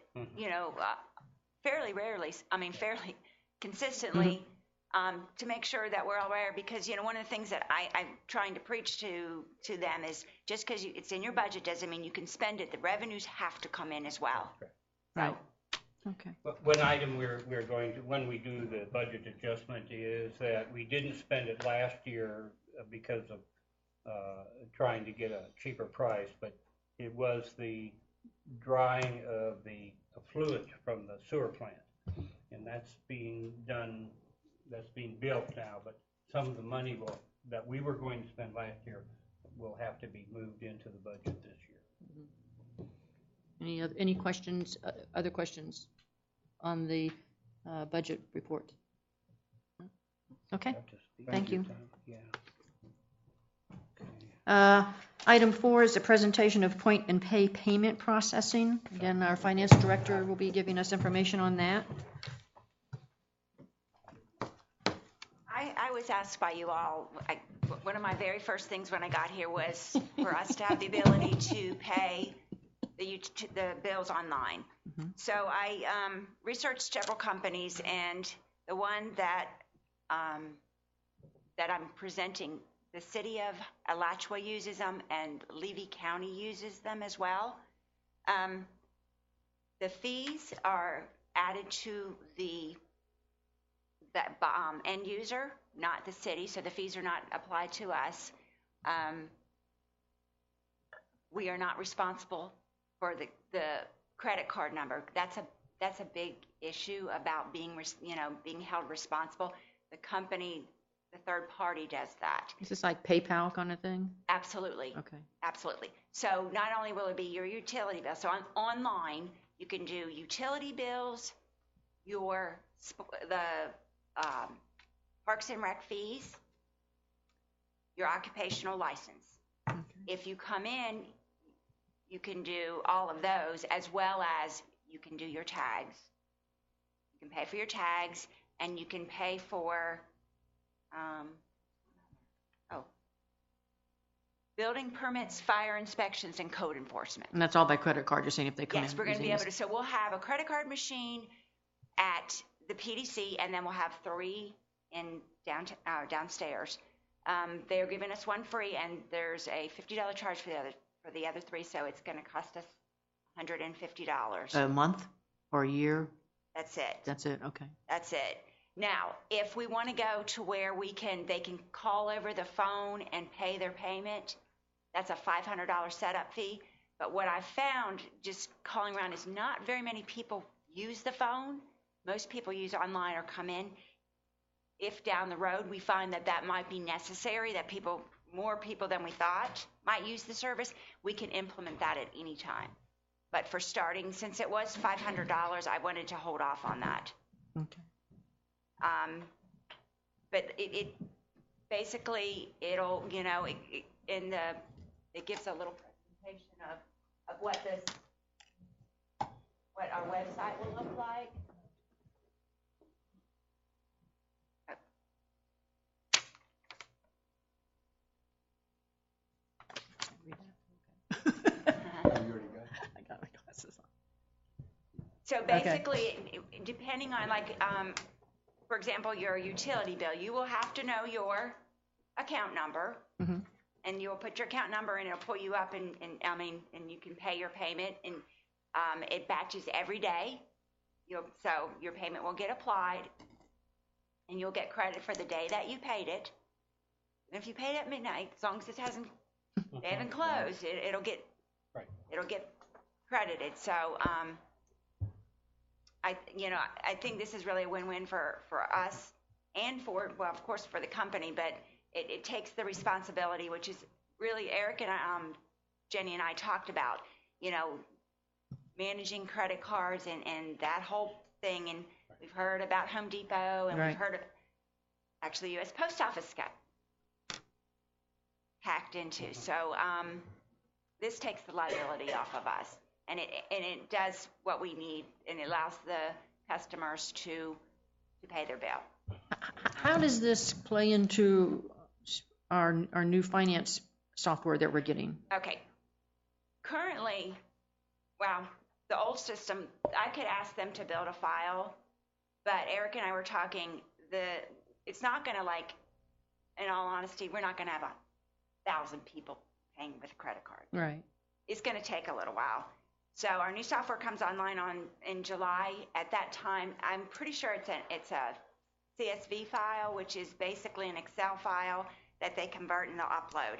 fairly rarely, fairly consistently, to make sure that we're all aware, because, one of the things that I'm trying to preach to them is just because it's in your budget doesn't mean you can spend it. The revenues have to come in as well. Right. Okay. But one item we're going to, when we do the budget adjustment, is that we didn't spend it last year because of trying to get a cheaper price, but it was the drying of the effluent from the sewer plant. And that's being done, that's being built now, but some of the money that we were going to spend last year will have to be moved into the budget this year. Any questions, other questions on the budget report? Okay, thank you. Item 4 is the presentation of point and pay payment processing. Again, our finance director will be giving us information on that. I was asked by you all, one of my very first things when I got here was for us to have the ability to pay the bills online. So I researched several companies, and the one that I'm presenting, the city of Alachua uses them, and Levy County uses them as well. The fees are added to the end user, not the city, so the fees are not applied to us. We are not responsible for the credit card number. That's a big issue about being held responsible. The company, the third party, does that. Is this like PayPal kind of thing? Absolutely. Okay. Absolutely. So not only will it be your utility bill, so online you can do utility bills, the Parks and Rec fees, your occupational license. Okay. If you come in, you can do all of those, as well as you can do your tags. You can pay for your tags, and you can pay for building permits, fire inspections, and code enforcement. And that's all by credit card, you're saying, if they come in? Yes, we're going to be able to. So we'll have a credit card machine at the PDC, and then we'll have 3 in downstairs. They're giving us 1 free, and there's a $50 charge for the other 3, so it's going to cost us $150. A month or a year? That's it. That's it, okay. That's it. Now, if we want to go to where they can call over the phone and pay their payment, that's a $500 setup fee. But what I found just calling around is not very many people use the phone. Most people use online or come in. If down the road we find that might be necessary, that more people than we thought might use the service, we can implement that at any time. But for starting, since it was $500, I wanted to hold off on that. Okay. But it basically, it'll, it gives a little presentation of what our website will look like. So basically, depending on for example, your utility bill, you will have to know your account number, and you'll put your account number and it'll pull you up and you can pay your payment, and it batches every day. So your payment will get applied, and you'll get credit for the day that you paid it. And if you paid at midnight, as long as they haven't closed, it'll get credited. So I think this is really a win-win for us and of course, for the company, but it takes the responsibility, which is really Eric and Jenny and I talked about, managing credit cards and that whole thing. And We've heard about Home Depot, and Right. we've heard of, actually, the U.S. Post Office got hacked into. So this takes the liability off of us, and it does what we need, and it allows the customers to pay their bill. How does this play into our new finance software that we're getting? Okay. Currently, well, the old system, I could ask them to build a file, but Eric and I were talking, it's not going to, like, in all honesty, we're not going to have 1,000 people paying with a credit card. Right. It's going to take a little while. So our new software comes online in July. At that time, I'm pretty sure it's a CSV file, which is basically an Excel file that they convert and they'll upload.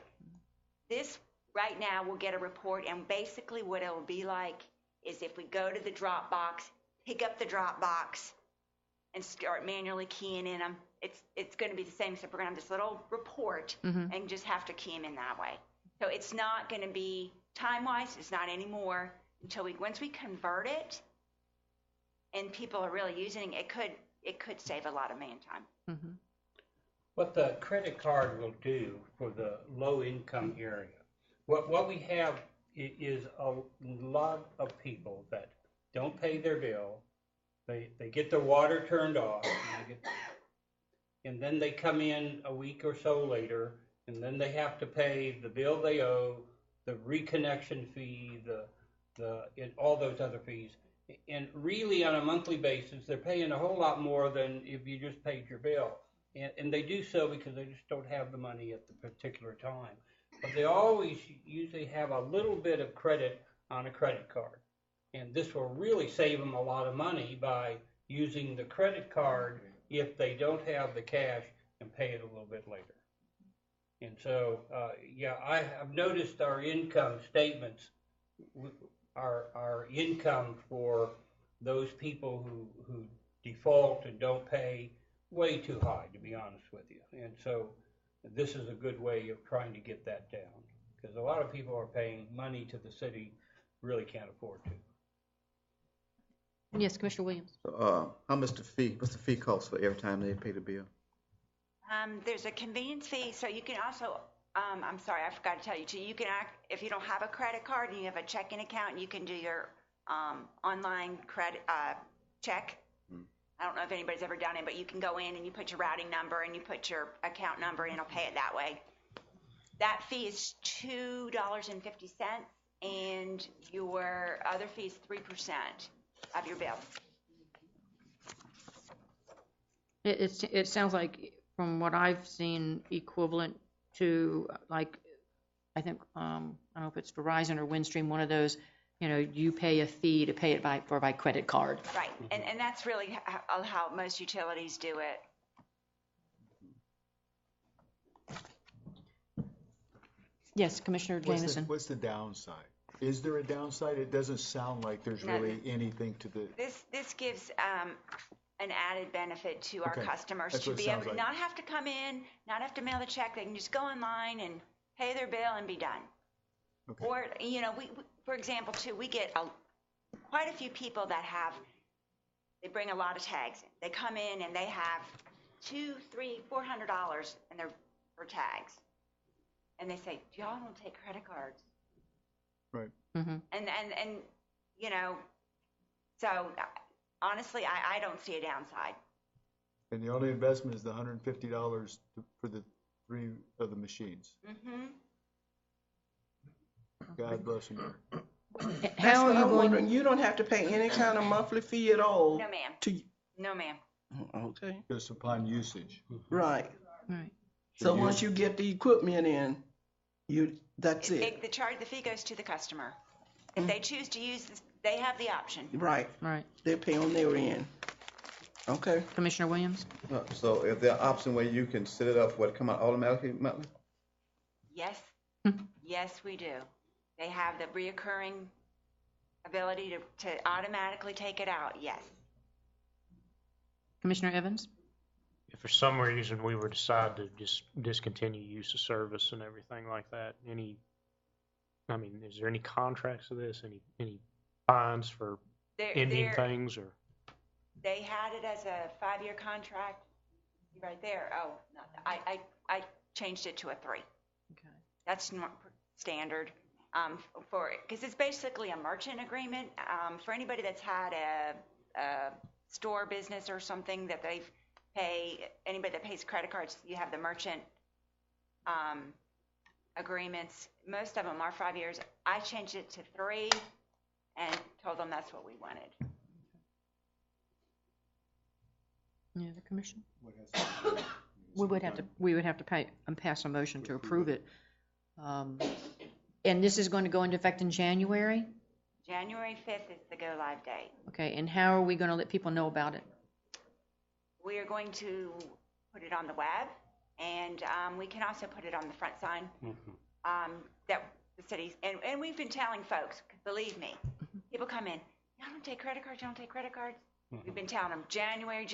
This right now will get a report, and basically what it will be like is if we go to the Dropbox, pick up the Dropbox, and start manually keying in them, it's going to be the same, except we're going to have this little report and just have to key them in that way. So it's not going to be, time-wise, it's not anymore until once we convert it and people are really using it, it could save a lot of man time. What the credit card will do for the low-income area, what we have is a lot of people that don't pay their bill. They get their water turned off, and then they come in a week or so later, and then they have to pay the bill they owe, the reconnection fee, and all those other fees. And really, on a monthly basis, they're paying a whole lot more than if you just paid your bill. And they do so because they just don't have the money at the particular time. But they always usually have a little bit of credit on a credit card. And this will really save them a lot of money by using the credit card if they don't have the cash and pay it a little bit later. And so, I have noticed our income statements, our income for those people who default and don't pay, way too high, to be honest with you. And so this is a good way of trying to get that down, because a lot of people are paying money to the city, really can't afford to. Yes, Commissioner Williams. How much what's the fee cost for every time they pay the bill? There's a convenience fee, so you can also, I'm sorry, I forgot to tell you too, you can if you don't have a credit card and you have a checking account, you can do your online credit check. I don't know if anybody's ever done it, but you can go in and you put your routing number and you put your account number and it'll pay it that way. That fee is $2.50, and your other fee is 3% of your bill. It sounds like, from what I've seen, equivalent to, like, I think, I don't know if it's Verizon or Windstream, one of those, you pay a fee to pay it by credit card. Right, and that's really how most utilities do it. Yes, Commissioner Jameson. What's the downside? Is there a downside? It doesn't sound like there's really anything to the. This gives an added benefit to our customers That's to what it be able sounds to like. not have to come in, not have to mail the check. They can just go online and pay their bill and be done. Okay. Or, we for example, too, we get quite a few people that they bring a lot of tags in. They come in and they have $200, $300, $400 in for tags. And they say, y'all don't take credit cards. Right. And so honestly, I don't see a downside. And the only investment is the $150 for the 3 of the machines. God bless America. That's what I'm wondering. You don't have to pay any kind of monthly fee at all. No, ma'am. No, ma'am. Okay. Just upon usage. Right. Right. So once you get the equipment in, that's it. The fee goes to the customer. If they choose to use this, they have the option. Right. Right. They pay on their end. Okay. Commissioner Williams? So is there an option where you can set it up where it come out automatically monthly? Yes. Yes, we do. They have the reoccurring ability to automatically take it out, yes. Commissioner Evans? If for some reason we were to decide to just discontinue use of service and everything like that, is there any contracts to this? Any fines for ending things, or? they had it as a 5-year contract, right there. Oh, no, I changed it to a 3. Okay. That's not standard because it's basically a merchant agreement for anybody that's had a store business or something that they pay. Anybody that pays credit cards, you have the merchant agreements. Most of them are 5 years. I changed it to 3 and told them that's what we wanted. Any other commission? We would have to pass a motion to approve it. And this is going to go into effect in January? January 5th is the go-live date. Okay, and how are we going to let people know about it? We are going to put it on the web, and we can also put it on the front sign that the cities, and we've been telling folks, believe me, people come in, y'all don't take credit cards, y'all don't take credit cards. We've been telling them January's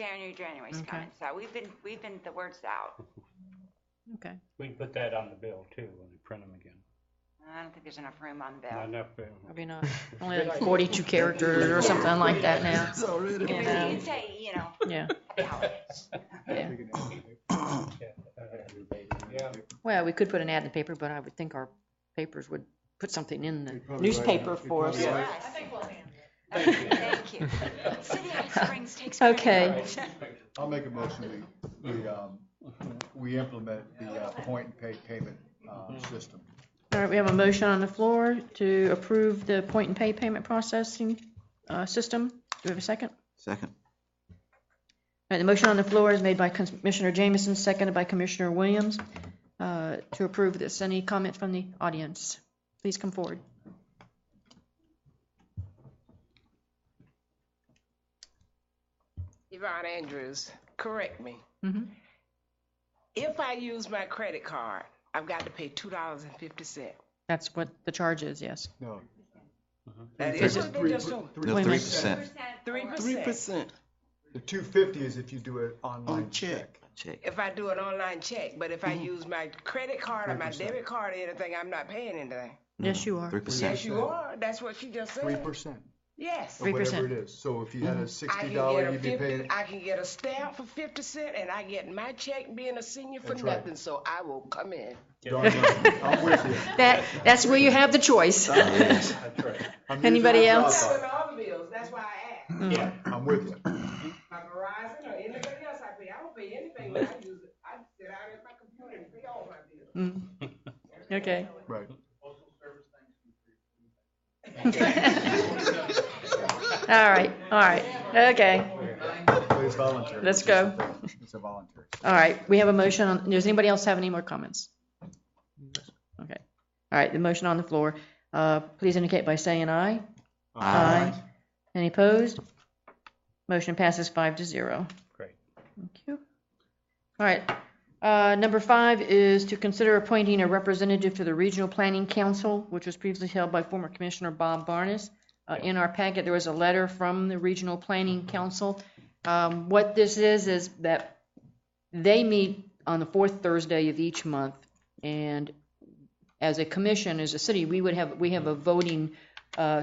coming, so we've been the word's out. Okay. We can put that on the bill too when we print them again. I don't think there's enough room on the bill. Not enough room. Probably not. Only like 42 characters or something like that now. You can say, Yeah. Yeah. Well, we could put an ad in the paper, but I would think our papers would put something in the newspaper for us. I think we'll handle it. Thank you. City High Springs takes Okay. I'll make a motion, we implement the point and pay payment system. All right, we have a motion on the floor to approve the point and pay payment processing system. Do we have a second? Second. All right, the motion on the floor is made by Commissioner Jameson, seconded by Commissioner Williams to approve this. Any comments from the audience? Please come forward. Yvonne Andrews, correct me. Mm-hmm. If I use my credit card, I've got to pay $2.50. That's what the charge is, yes. No. That is what they just told me. 3%. 3%. The $2.50 is if you do an online check. If I do an online check, but if I use my credit card or my debit card or anything, I'm not paying anything. Yes, you are. 3%. Yes, you are. That's what she just said. 3%. Yes. Or whatever it is. So if you had a $60, you'd be paying. I can get a stamp for 50 cents, and I get my check being a senior for That's right. nothing. So I will come in. Darn right. I'm with you. That's where you have the choice. That's right. Anybody else? With all the bills, that's why I asked. Yeah. I'm with you. My Verizon or anything else I pay, I don't pay anything when I use it. I sit out at my computer and pay all my bills. Okay. Right. All right, okay. It's voluntary. Let's go. It's a voluntary. All right, we have a motion on, does anybody else have any more comments? Okay. All right, the motion on the floor. Please indicate by saying aye. Aye. Any opposed? Motion passes 5-0. Great. Thank you. All right. Number 5 is to consider appointing a representative to the Regional Planning Council, which was previously held by former Commissioner Bob Barnes. In our packet, there was a letter from the Regional Planning Council. What this is that they meet on the 4th Thursday of each month, and as a commission, as a city, we have a voting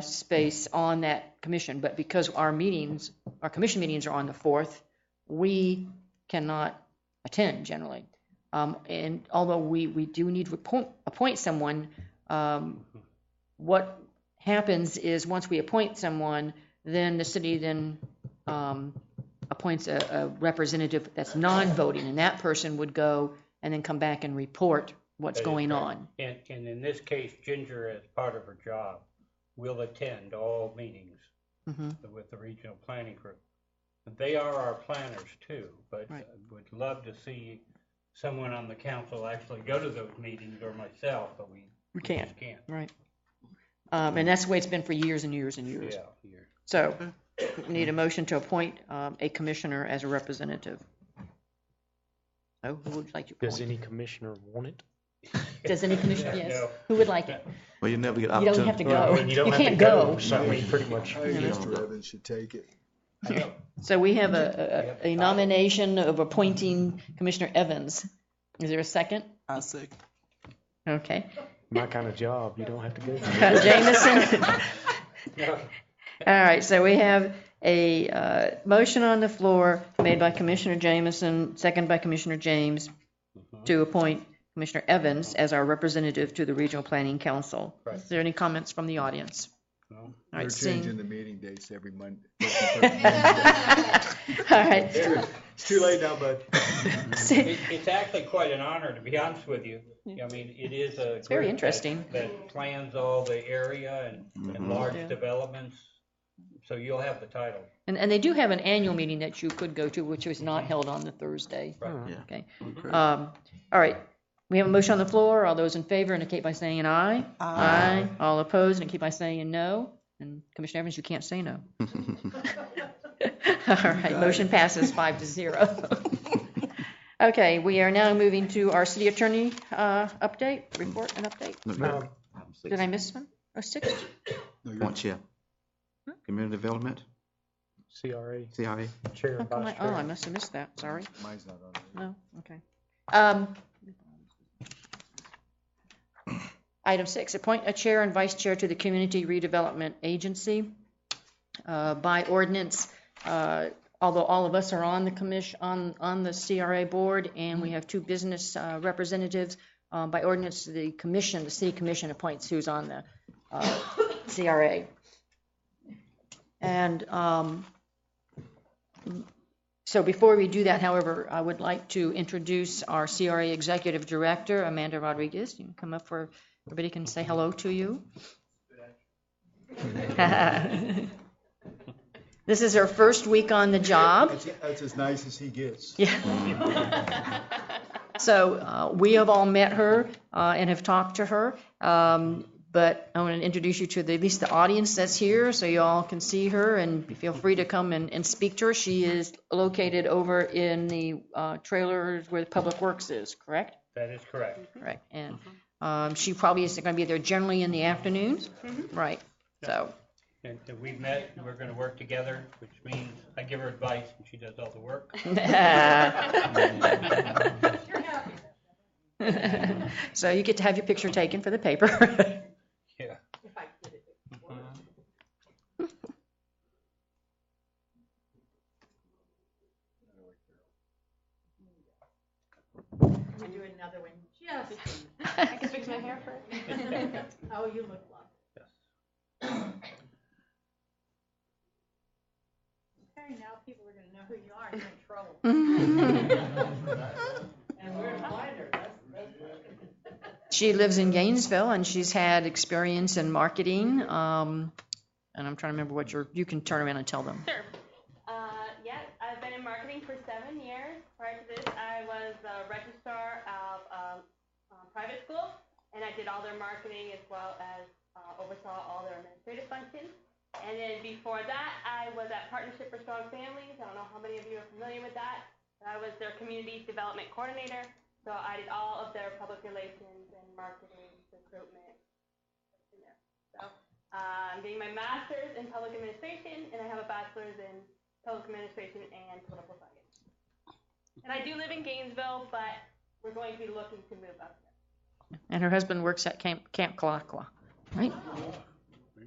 space on that commission, but because our commission meetings are on the 4th, we cannot attend generally. And although we do need to appoint someone, what happens is once we appoint someone, then the city then appoints a representative that's non-voting, and that person would go and then come back and report what's going on. And in this case, Ginger, as part of her job, will attend all meetings with the regional planning group. They are our planners too, but would love to see someone on the council actually go to those meetings, or myself, but we can't. Just can't. Right. And that's the way it's been for years and years and years. Yeah. So we need a motion to appoint a commissioner as a representative. So who would like to appoint? Does any commissioner want it? Does any commissioner? Yes. No. Who would like it? Well, you never get You don't have to go. You can't go. So we pretty much. I think Mr. Evans should take it. So we have a nomination of appointing Commissioner Evans. Is there a second? I second. Okay. My kind of job, you don't have to go. Jameson. All right, so we have a motion on the floor made by Commissioner Jameson, second by Commissioner James, to appoint Commissioner Evans as our representative to the Regional Planning Council. Right. Is there any comments from the audience? No. All We're right, changing the meeting dates every Monday. All right. It's too late now, bud. It's actually quite an honor, to be honest with you. I mean, it is a It's very group interesting. that plans all the area and large Yeah. developments, so you'll have the title. And they do have an annual meeting that you could go to, which was not held on the Thursday. Right. Yeah. Okay. All right. We have a motion on the floor. All those in favor indicate by saying aye. Aye. All opposed indicate by saying no. And Commissioner Evans, you can't say no. All right, motion passes 5-0. Okay, we are now moving to our city attorney update, report and update. No. Did I miss one? Oh, 6? Point chair. Community development, CRA, CRA. chair and vice chair. I must have missed that, sorry. Mine's not on there. No, okay. Item 6, appoint a chair and vice chair to the Community Redevelopment Agency. By ordinance, although all of us are on the on the CRA board, and we have 2 business representatives, by ordinance, the city commission appoints who's on the CRA. And so before we do that, however, I would like to introduce our CRA Executive Director, Amanda Rodriguez. You can come up for, everybody can say hello to you. This is her first week on the job. That's as nice as he gets. Yeah. So we have all met her and have talked to her. But I want to introduce you to at least the audience that's here, so you all can see her, and feel free to come and speak to her. She is located over in the trailers where the Public Works is, correct? That is correct. Correct. And she probably is going to be there generally in the afternoons, right? So. And we've met, and we're going to work together, which means I give her advice, and she does all the work. So you get to have your picture taken for the paper. Yeah. To do another one, just. I can fix my hair first. Oh, you look lovely. Okay, now people are gonna know who you are, you're in trouble. And where to find her, that's She lives in Gainesville, and she's had experience in marketing. And I'm trying to remember what you can turn around and tell them. Sure. Yeah, I've been in marketing for 7 years. Prior to this, I was a registrar of a private school, and I did all their marketing as well as oversaw all their administrative functions. And then before that, I was at Partnership for Strong Families. I don't know how many of you are familiar with that, but I was their community development coordinator. So I did all of their public relations and marketing, recruitment. So I'm getting my master's in public administration, and I have a bachelor's in public administration and political science. And I do live in Gainesville, but we're going to be looking to move up there. And her husband works at Camp Kalakla, right?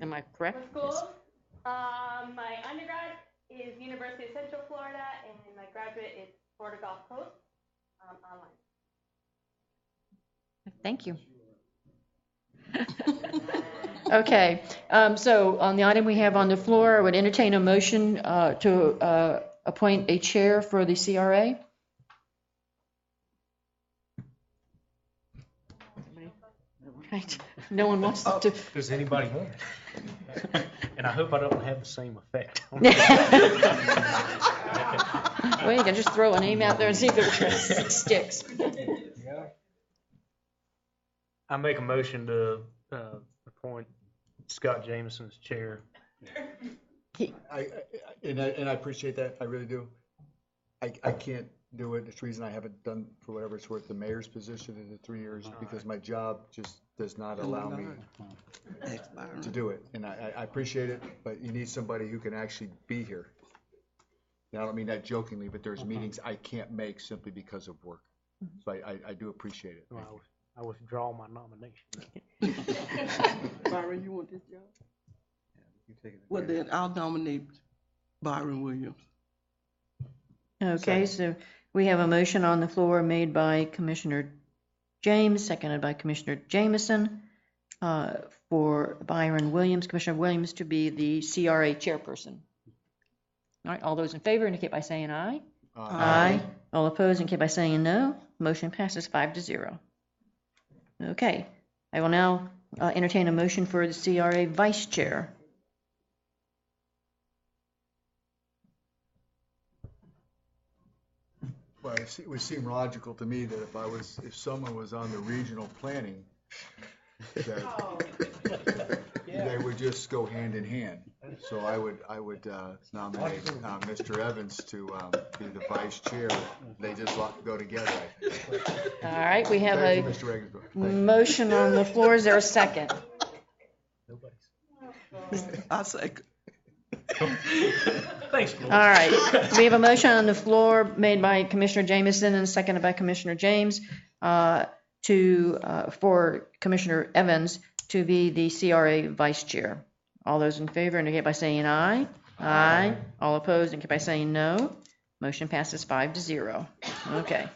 Am I correct? For school, my undergrad is University of Central Florida, and my graduate is Florida Gulf Coast online. Thank you. Okay, so on the item we have on the floor, I would entertain a motion to appoint a chair for the CRA. Right. No one wants to. Does anybody want it? And I hope I don't have the same effect. Well, you can just throw a name out there and see if it sticks. I make a motion to appoint Scott Jameson as chair. I appreciate that, I really do. I can't do it, it's the reason I haven't done, for whatever it's worth, the mayor's position in the 3 years, because my job just does not allow me to do it. And I appreciate it, but you need somebody who can actually be here. And I don't mean that jokingly, but there's meetings I can't make simply because of work. So I do appreciate it. Well, I withdraw my nomination. Byron, you want this job? Well, then I'll nominate Byron Williams. Okay, so we have a motion on the floor made by Commissioner James, seconded by Commissioner Jameson, for Byron Williams, Commissioner Williams, to be the CRA chairperson. All right, all those in favor indicate by saying aye. Aye. All opposed indicate by saying no. Motion passes 5-0. Okay, I will now entertain a motion for the CRA vice chair. Well, it would seem logical to me that if someone was on the regional planning, that they would just go hand in hand. So I would nominate Mr. Evans to be the vice chair. They just go together, I think. All right, we have Thank a you, Mr. Regensburg. motion on the floor. Is there a second? I second. Thanks, All right, we have a motion on the floor made by Commissioner Jameson and seconded by Commissioner James for Commissioner Evans to be the CRA vice chair. All those in favor indicate by saying aye. Aye. All opposed indicate by saying no. Motion passes 5-0. Okay,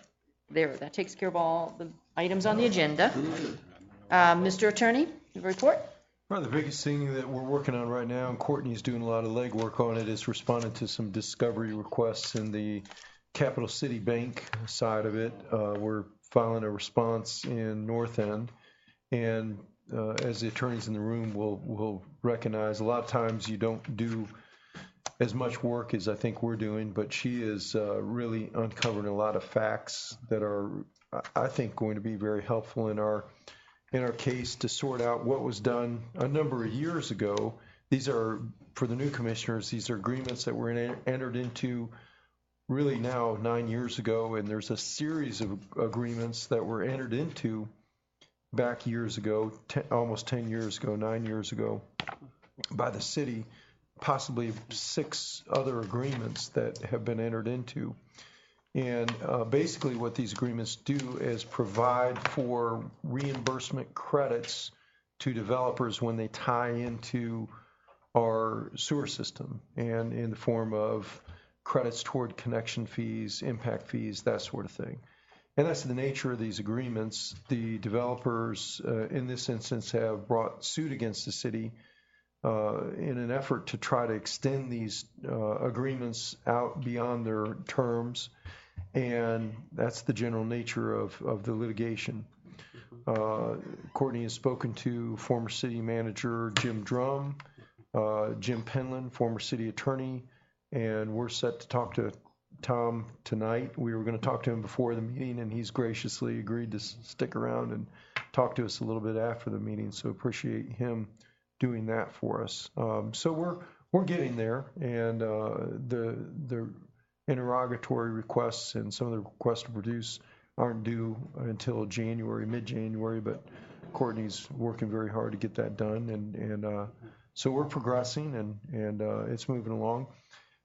there, that takes care of all the items on the agenda. Mr. Attorney, your report? Well, the biggest thing that we're working on right now, and Courtney's doing a lot of legwork on it, is responding to some discovery requests in the Capital City Bank side of it. We're filing a response in North End, and as the attorneys in the room will recognize, a lot of times you don't do as much work as I think we're doing, but she is really uncovering a lot of facts that are, I think, going to be very helpful in our case to sort out what was done a number of years ago. These are, for the new commissioners, these are agreements that were entered into really now 9 years ago, and there's a series of agreements that were entered into back years ago, almost 10 years ago, 9 years ago, by the city, possibly 6 other agreements that have been entered into. And basically what these agreements do is provide for reimbursement credits to developers when they tie into our sewer system, and in the form of credits toward connection fees, impact fees, that sort of thing. And that's the nature of these agreements. The developers, in this instance, have brought suit against the city in an effort to try to extend these agreements out beyond their terms. And that's the general nature of the litigation. Courtney has spoken to former city manager Jim Drum, Jim Penland, former city attorney, and we're set to talk to Tom tonight. We were going to talk to him before the meeting, and he's graciously agreed to stick around and talk to us a little bit after the meeting, so appreciate him doing that for us. So we're getting there, and the interrogatory requests and some of the requests to produce aren't due until January, mid-January, but Courtney's working very hard to get that done, and so we're progressing, and it's moving along.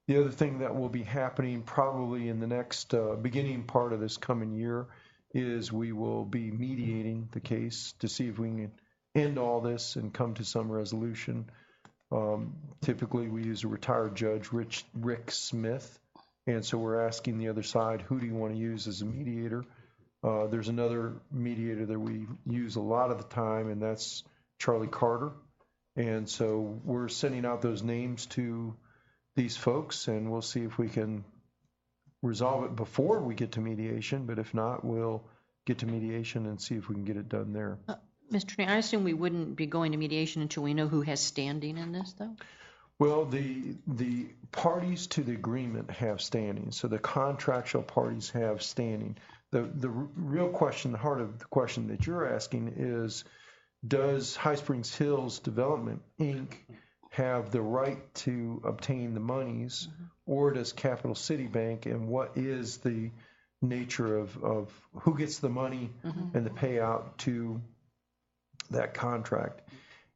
The other thing that will be happening probably in the next beginning part of this coming year is we will be mediating the case to see if we can end all this and come to some resolution. Typically, we use a retired judge, Rick Smith, and so we're asking the other side, who do you want to use as a mediator? There's another mediator that we use a lot of the time, and that's Charlie Carter. And so we're sending out those names to these folks, and we'll see if we can resolve it before we get to mediation, but if not, we'll get to mediation and see if we can get it done there. Mr. Attorney, I assume we wouldn't be going to mediation until we know who has standing in this, though? Well, the parties to the agreement have standing, so the contractual parties have standing. The real question, the heart of the question that you're asking is, does High Springs Hills Development, Inc. have the right to obtain the monies, or does Capital City Bank, and what is the nature of who gets the money and the payout to that contract?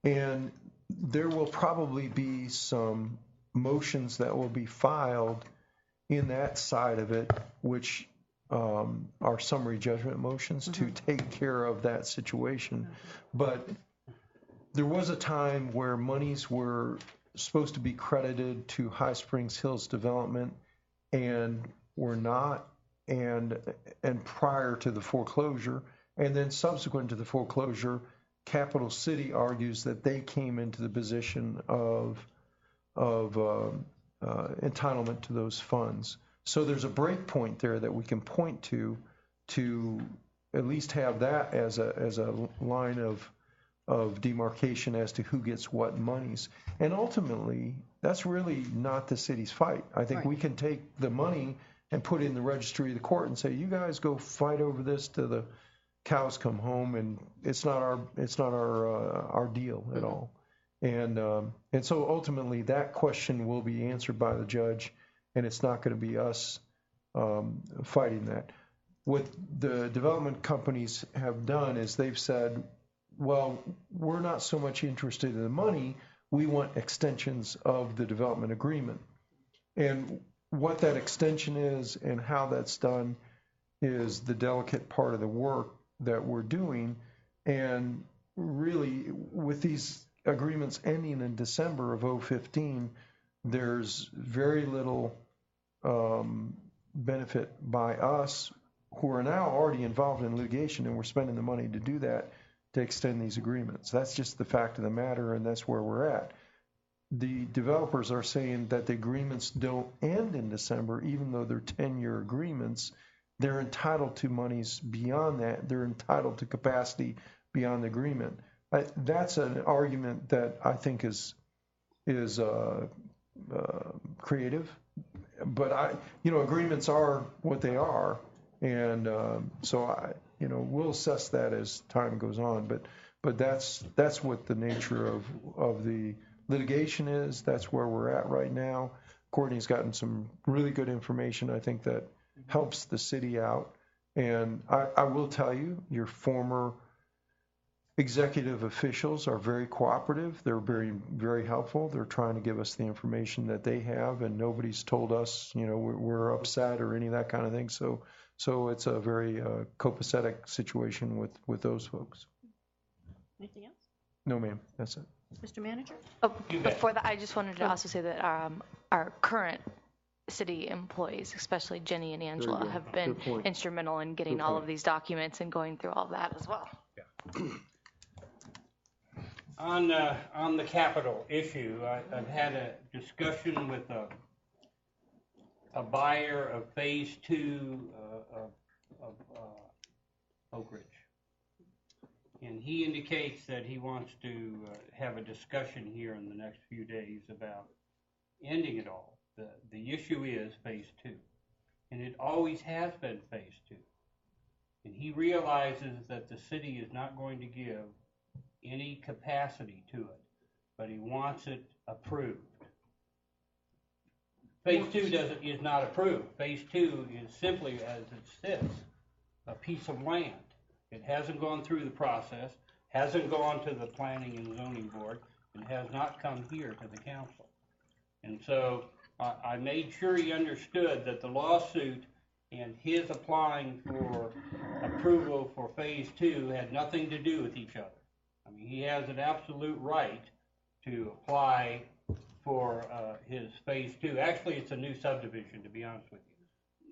And there will probably be some motions that will be filed in that side of it, which are summary judgment motions to take care of that situation. But there was a time where monies were supposed to be credited to High Springs Hills Development and were not, and prior to the foreclosure, and then subsequent to the foreclosure, Capital City argues that they came into the position of entitlement to those funds. So there's a break point there that we can point to at least have that as a line of demarcation as to who gets what monies. And ultimately, that's really not the city's fight. I think we can take the money and put it in the registry of the court and say, you guys go fight over this till the cows come home, and it's not our deal at all. And so ultimately that question will be answered by the judge, and it's not going to be us fighting that. What the development companies have done is they've said, well, we're not so much interested in the money, we want extensions of the development agreement. And what that extension is and how that's done is the delicate part of the work that we're doing. And really, with these agreements ending in December of 2015, there's very little benefit by us who are now already involved in litigation, and we're spending the money to do that, to extend these agreements. That's just the fact of the matter, and that's where we're at. The developers are saying that the agreements don't end in December, even though they're 10-year agreements. They're entitled to monies beyond that. They're entitled to capacity beyond the agreement. That's an argument that I think is creative, but agreements are what they are, and so we'll assess that as time goes on. But that's what the nature of the litigation is. That's where we're at right now. Courtney's gotten some really good information, I think, that helps the city out. And I will tell you, your former executive officials are very cooperative. They're very, very helpful. They're trying to give us the information that they have, and nobody's told us, we're upset or any of that kind of thing. So it's a very copacetic situation with those folks. Anything else? No, ma'am. That's it. Mr. Manager? Oh, before that, I just wanted to also say that our current city employees, especially Jenny and Angela, have been instrumental in getting all of these documents and going through all that as well. Yeah. On the capital issue, I've had a discussion with a buyer of Phase 2 of Oak Ridge. And he indicates that he wants to have a discussion here in the next few days about ending it all. The issue is Phase 2, and it always has been Phase 2. And he realizes that the city is not going to give any capacity to it, but he wants it approved. Phase 2 is not approved. Phase 2 is simply, as it sits, a piece of land. It hasn't gone through the process, hasn't gone to the Planning and Zoning Board, and has not come here to the council. And so I made sure he understood that the lawsuit and his applying for approval for Phase 2 had nothing to do with each other. I mean, he has an absolute right to apply for his Phase 2. Actually, it's a new subdivision, to be honest with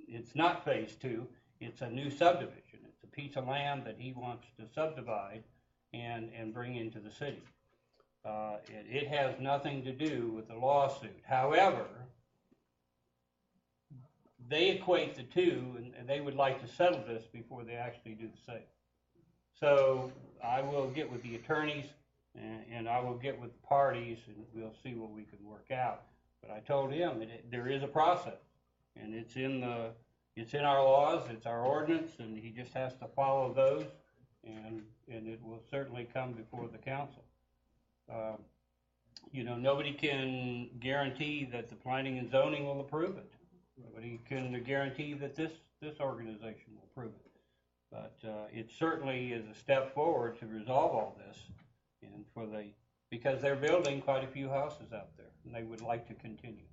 you. It's not Phase 2, it's a new subdivision. It's a piece of land that he wants to subdivide and bring into the city. It has nothing to do with the lawsuit. However, they equate the two, and they would like to settle this before they actually do the sale. So I will get with the attorneys, and I will get with the parties, and we'll see what we can work out. But I told him that there is a process, and it's in our laws, it's our ordinance, and he just has to follow those, and it will certainly come before the council. Nobody can guarantee that the planning and zoning will approve it. Nobody can guarantee that this organization will approve it. But it certainly is a step forward to resolve all this, and because they're building quite a few houses out there, and they would like to continue.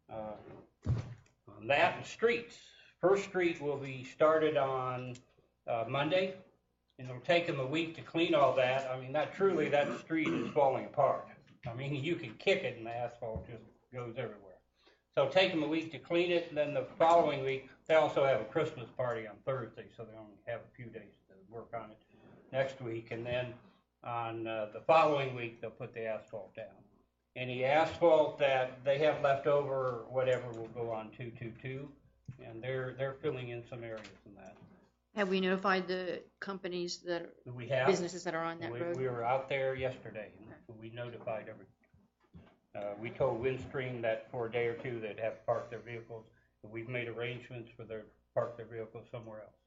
On that and streets, First Street will be started on Monday, and it'll take them a week to clean all that. I mean, that street is falling apart. I mean, you can kick it and the asphalt just goes everywhere. So take them a week to clean it, and then the following week, they also have a Christmas party on Thursday, so they only have a few days to work on it next week. And then on the following week, they'll put the asphalt down. Any asphalt that they have left over or whatever will go on 222, and they're filling in some areas in that. Have we notified the companies that, We have. businesses that are on that road? We were out there yesterday, and we notified everyone. We told Windstream that for a day or two they'd have to park their vehicles, but we've made arrangements for them to park their vehicles somewhere else.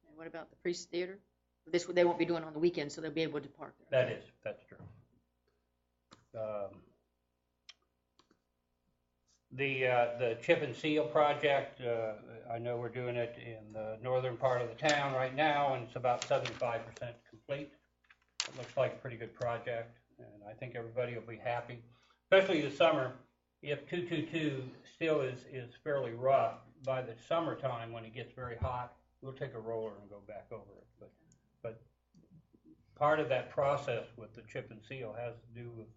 And what about the Priest Theater? This, they won't be doing on the weekend, so they'll be able to park there. That's true. The chip and seal project, I know we're doing it in the northern part of the town right now, and it's about 75% complete. It looks like a pretty good project, and I think everybody will be happy, especially this summer. If 222 still is fairly rough, by the summertime when it gets very hot, we'll take a roller and go back over it. But part of that process with the chip and seal has to do with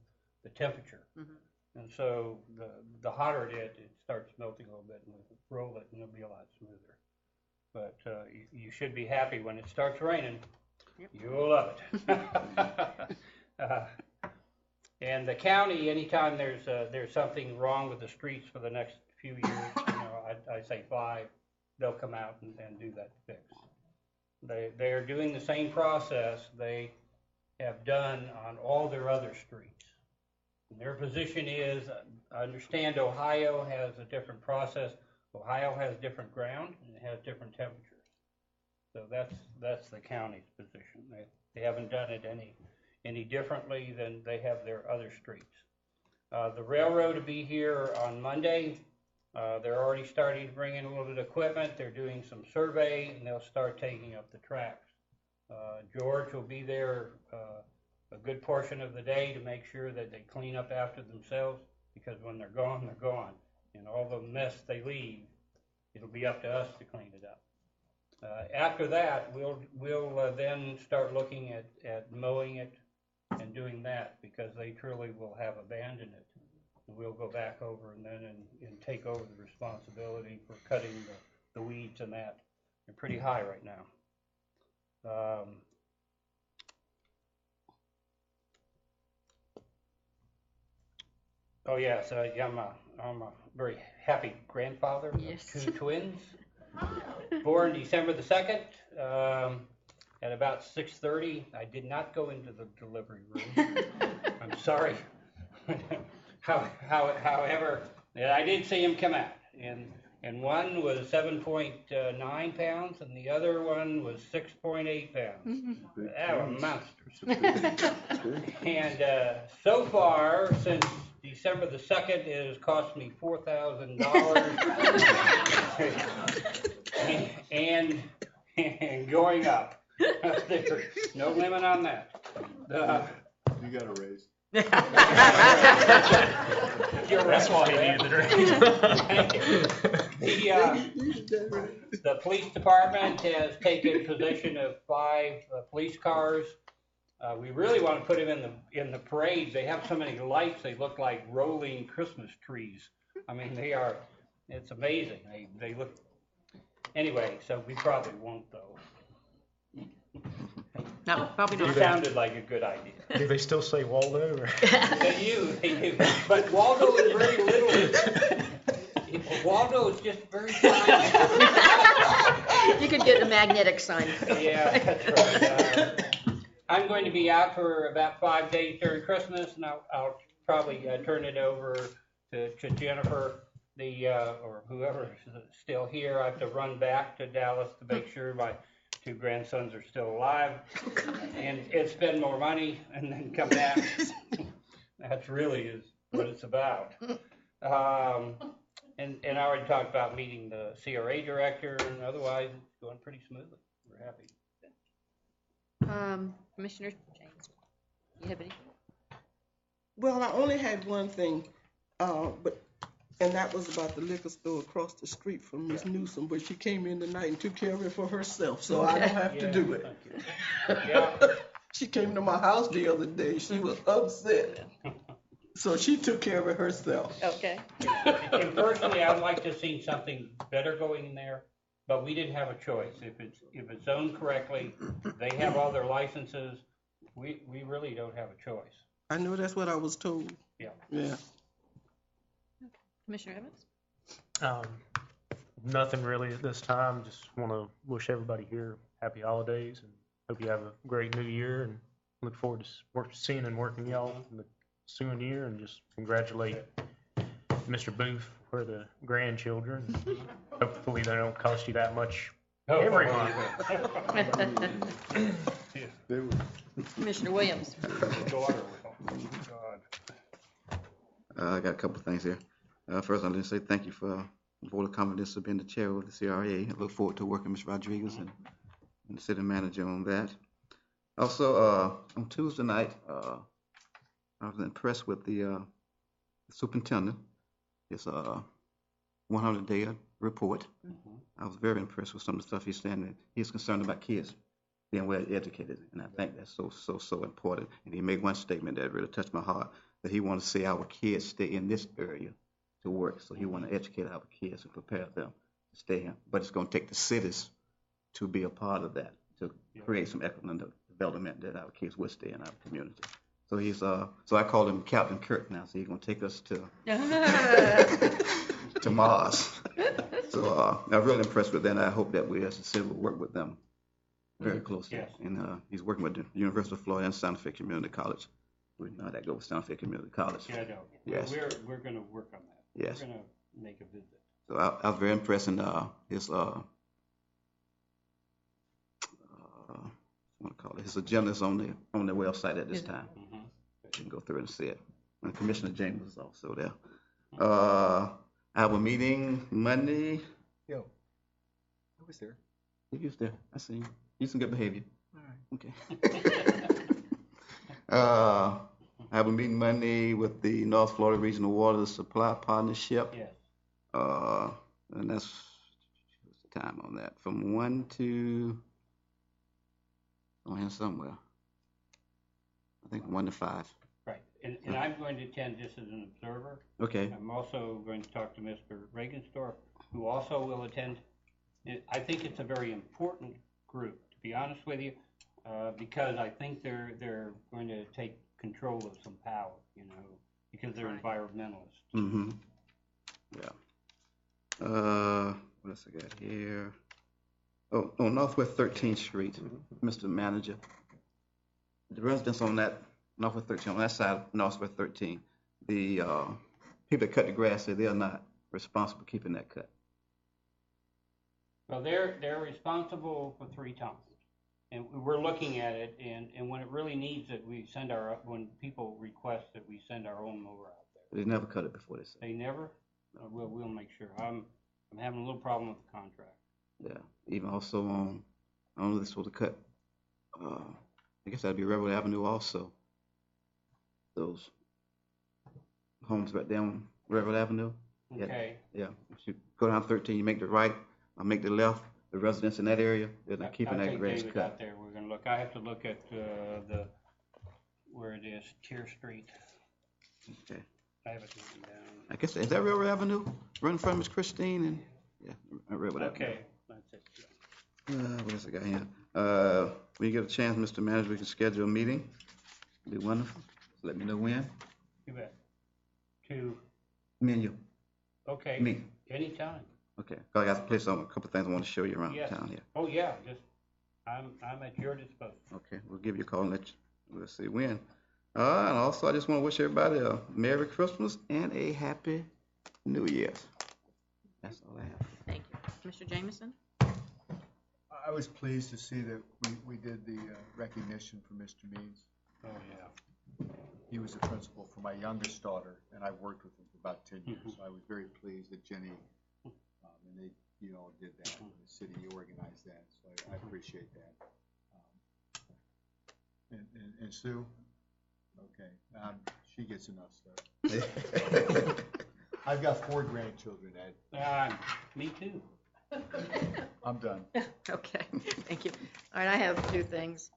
the temperature. Mm-hmm. And so the hotter it starts melting a little bit, and we'll roll it and it'll be a lot smoother. But you should be happy when it starts raining. Yep. You'll love it. And the county, anytime there's something wrong with the streets for the next few years, I say 5, they'll come out and do that fix. They are doing the same process they have done on all their other streets. And their position is, I understand Ohio has a different process. Ohio has different ground and it has different temperatures. So that's the county's position. They haven't done it any differently than they have their other streets. The railroad will be here on Monday. They're already starting to bring in a little bit of equipment. They're doing some survey, and they'll start taking up the tracks. George will be there a good portion of the day to make sure that they clean up after themselves, because when they're gone, they're gone. And all the mess they leave, it'll be up to us to clean it up. After that, we'll then start looking at mowing it and doing that, because they truly will have abandoned it. We'll go back over and then and take over the responsibility for cutting the weeds and that. They're pretty high right now. Oh yes, I'm a very happy grandfather of 2 twins, born December the 2nd. At about 6:30, I did not go into the delivery room. I'm sorry. However, I did see him come out, and one was 7.9 pounds, and the other one was 6.8 pounds. They were monsters. And so far, since December the 2nd, it has cost me $4,000, and going up. There's no limit on that. You got a raise. That's why he needed the raise. The police department has taken possession of 5 police cars. We really want to put them in the parades. They have so many lights; they look like rolling Christmas trees. I mean, it's amazing. They look. Anyway, so we probably won't though. No, probably not. It sounded like a good idea. Do they still say Waldo? Or? They do. But Waldo is very little. Waldo is just very tiny. You could get a magnetic sign. Yeah, that's right. I'm going to be out for about 5 days during Christmas, and I'll probably turn it over to Jennifer, or whoever is still here. I have to run back to Dallas to make sure my 2 grandsons are still alive, and spend more money and then come back. That's really is what it's about. And I already talked about meeting the CRA director, and otherwise it's going pretty smoothly. We're happy. Commissioner James, you have any? Well, I only had one thing, and that was about the liquor store across the street from Miss Newsom, but she came in tonight and took care of it for herself, so I don't have to do it. Yeah. She came to my house the other day. She was upset. So she took care of it herself. Okay. And personally, I'd like to see something better going in there, but we didn't have a choice. If it's zoned correctly, they have all their licenses, we really don't have a choice. I know that's what I was told. Yeah. Yeah. Commissioner Evans? Nothing really at this time. Just want to wish everybody here happy holidays and hope you have a great new year, and look forward to seeing and working y'all in the ensuing year, and just congratulate Mr. Booth for the grandchildren. Hopefully they don't cost you that much every month. Commissioner Williams? I got a couple of things here. First, I'd like to say thank you for the vote of confidence of being the chair of the CRA. I look forward to working with Ms. Rodriguez and the city manager on that. Also, on Tuesday night, I was impressed with the superintendent. His 100-day report. I was very impressed with some of the stuff he's saying. He's concerned about kids being well educated, and I think that's so important. And he made one statement that really touched my heart, that he wanted to see our kids stay in this area to work. So he wanted to educate our kids and prepare them to stay here. But it's going to take the cities to be a part of that, to create some economic development that our kids will stay in our community. So he's so I call him Captain Kirk now. So he's gonna take us to to Mars. So I'm really impressed with that. And I hope that we as a city will work with them very closely. Yes. And he's working with the University of Florida and Santa Fe Community College. We know how that goes with Santa Fe Community College. Yeah, I know. Yes. We're gonna work on that. Yes. We're gonna make a visit. So I was very impressed in his what do I call it? His agenda is on the website at this time. You can go through and see it. And Commissioner James is also there. I have a meeting Monday. Yo, I was there. He was there. I see you. He's in good behavior. All right. Okay. I have a meeting Monday with the North Florida Regional Water Supply Partnership. Yes. And that's what's the time on that? From 1 to on here somewhere. I think 1 to 5. Right. And I'm going to attend just as an observer. Okay. I'm also going to talk to Mr. Regensdorf, who also will attend. I think it's a very important group, to be honest with you, because I think they're going to take control of some power, because they're environmentalists. Mm-hmm. Yeah. What else I got here? Oh, on Northwest 13th Street, Mr. Manager. The residents on that Northwest 13th, on that side of Northwest 13, the people that cut the grass say they are not responsible for keeping that cut. Well, they're responsible for 3 times, and we're looking at it. And when it really needs it, when people request that we send our own mower out there. They never cut it before, they say. They never. We'll make sure. I'm having a little problem with the contract. Yeah. Even also on, I don't know if they're supposed to cut. I guess that'd be Rebel Avenue also. Those homes right down Rebel Avenue. Okay. Yeah. If you go down 13, you make the right, or make the left. The residents in that area, they're not keeping that grass David cut. out there. We're gonna look. I have to look at where it is, Tier Street. Okay. I have it written down. I guess, is that Rebel Avenue? Running from Miss Christine and, yeah, Rebel Avenue. Okay, that's it. What else I got here? When you get a chance, Mr. Manager, we can schedule a meeting. It'd be wonderful. Let me know when. You bet. To, Me and you. okay. Me. Anytime. Okay. I got to place on a couple things I want to show you around Yes. town here. Oh, yeah, I'm at your disposal. Okay, we'll give you a call and we'll see when. And also, I just want to wish everybody a Merry Christmas and a Happy New Year. That's all I have. Thank you. Mr. Jameson? I was pleased to see that we did the recognition for Mr. Means. Oh, yeah. He was the principal for my youngest daughter, and I worked with him for about 10 years. So I was very pleased that Jenny and they, did that. The city organized that, so I appreciate that. And Sue, okay, she gets enough stuff. I've got 4 grandchildren, Ed. Me too. I'm done. Okay, thank you. All right, I have 2 things.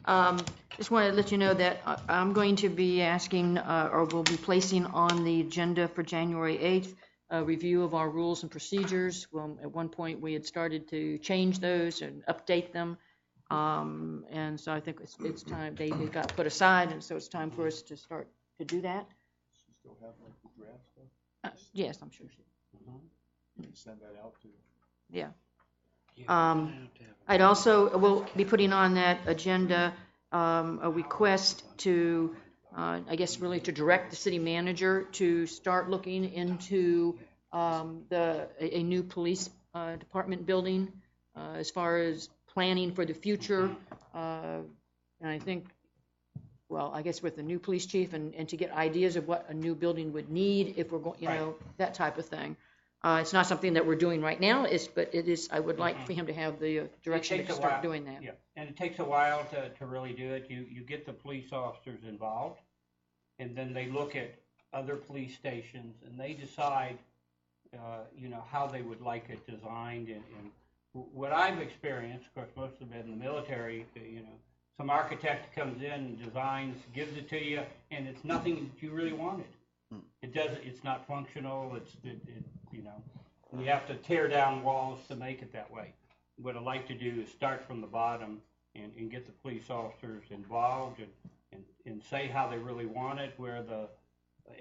Just wanted to let you know that I'm going to be asking, or will be placing on the agenda for January 8th, a review of our rules and procedures. Well, at one point, we had started to change those and update them. And so I think it's time, they got put aside, and so it's time for us to start to do that. She still have like the draft stuff? Yes, I'm sure she. You can send that out to. Yeah. I'd also, will be putting on that agenda a request to, I guess really to direct the city manager to start looking into a new police department building as far as planning for the future. And I think, well, I guess with the new police chief and to get ideas of what a new building would need if we're going, you know, that type of thing. It's not something that we're doing right now, but it is, I would like for him to have the direction to start doing that. Yeah, and it takes a while to really do it. You get the police officers involved, and then they look at other police stations, and they decide, you know, how they would like it designed. And what I've experienced, of course, most of it in the military, you know, some architect comes in and designs, gives it to you, and it's nothing that you really wanted. It doesn't. It's not functional. You know, you have to tear down walls to make it that way. What I like to do is start from the bottom and get the police officers involved and say how they really want it, where the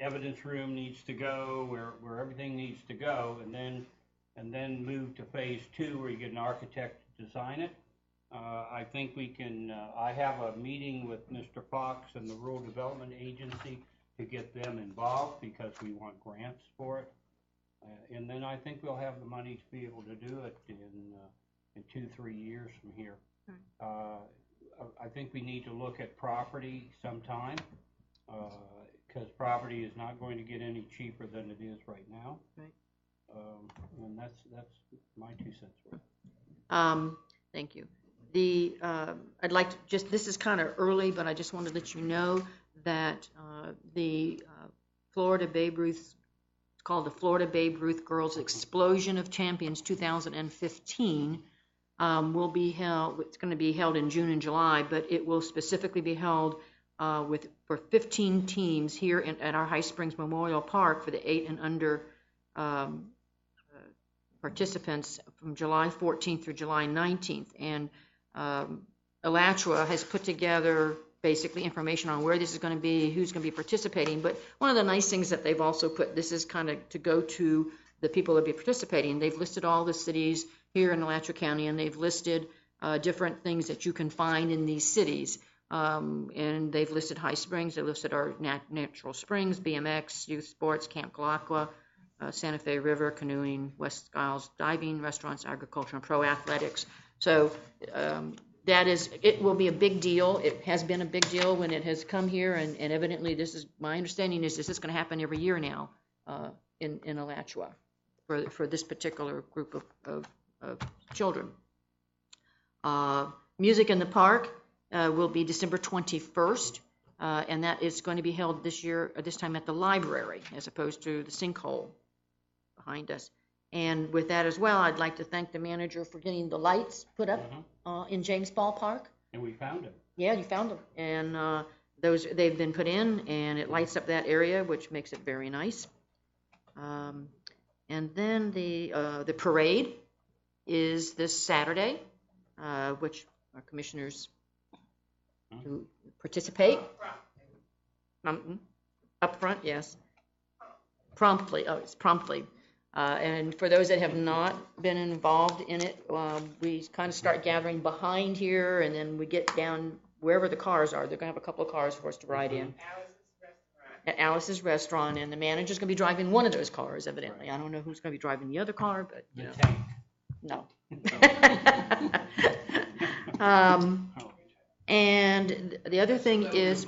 evidence room needs to go, where everything needs to go, and then move to phase 2 where you get an architect to design it. I think we can. I have a meeting with Mr. Fox and the Rural Development Agency to get them involved because we want grants for it. And then I think we'll have the money to be able to do it in 2-3 years from here. I think we need to look at property sometime because property is not going to get any cheaper than it is right now. Right. And that's my 2 cents worth. Thank you. I'd like to just, this is kind of early, but I just want to let you know that the Florida Babe Ruth, it's called the Florida Babe Ruth Girls Explosion of Champions 2015, will be held. It's going to be held in June and July, but it will specifically be held for 15 teams here at our High Springs Memorial Park for the 8 and under participants from July 14th through July 19th. And Alachua has put together basically information on where this is going to be, who's going to be participating. But one of the nice things that they've also put, this is kind of to go to the people that will be participating. They've listed all the cities here in Alachua County, and they've listed different things that you can find in these cities. And they've listed High Springs, they've listed our natural springs, BMX, youth sports, Camp Galacqua, Santa Fe River, canoeing, West Isles, diving, restaurants, agriculture, and pro athletics. So that is, it will be a big deal. It has been a big deal when it has come here, and evidently this is, my understanding is this is going to happen every year now in Alachua for this particular group of children. Music in the Park will be December 21st, and that is going to be held this year, this time at the library, as opposed to the sinkhole behind us. And with that as well, I'd like to thank the manager for getting the lights put up in James Ballpark. And we found them. Yeah, you found them. And they've been put in, and it lights up that area, which makes it very nice. And then the parade is this Saturday, which our commissioners who participate. Up front, yes. Promptly. Oh, it's promptly. And for those that have not been involved in it, we kind of start gathering behind here, and then we get down wherever the cars are. They're going to have a couple of cars for us to ride in. At Alice's Restaurant, and the manager's going to be driving one of those cars, evidently. I don't know who's going to be driving the other car, but you know. No. And the other thing is,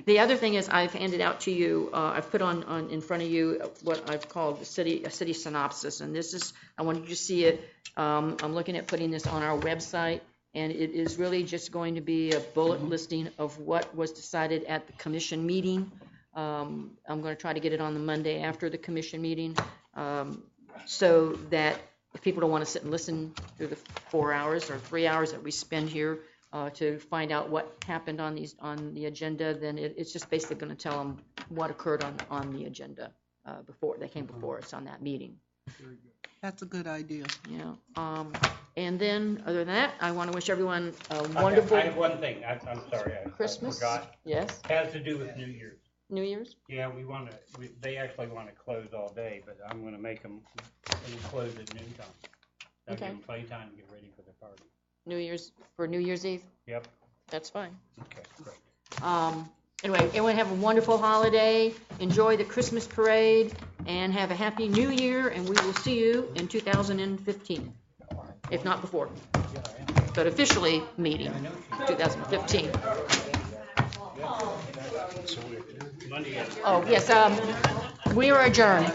the other thing is I've handed out to you, I've put on in front of you what I've called a city synopsis, and this is, I wanted you to see it. I'm looking at putting this on our website, and it is really just going to be a bullet listing of what was decided at the commission meeting. I'm going to try to get it on the Monday after the commission meeting, so that if people don't want to sit and listen through the 4 hours or 3 hours that we spend here to find out what happened on the agenda, then it's just basically going to tell them what occurred on the agenda before they came before us on that meeting. That's a good idea. Yeah. And then, other than that, I want to wish everyone a wonderful. I have one thing. I'm sorry. Christmas? I forgot. Yes. Has to do with New Year's. New Year's? Yeah, they actually want to close all day, but I'm going to make them close at noon time. I'll Okay. give them playtime to get ready for the party. New Year's Eve? Yep. That's fine. Okay, great. Anyway, everyone have a wonderful holiday. Enjoy the Christmas parade and have a happy New Year, and we will see you in 2015, if not before. But officially meeting 2015. Oh, yes, we are adjourned.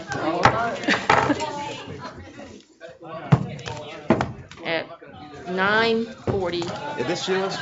At 9:40. Is this yours?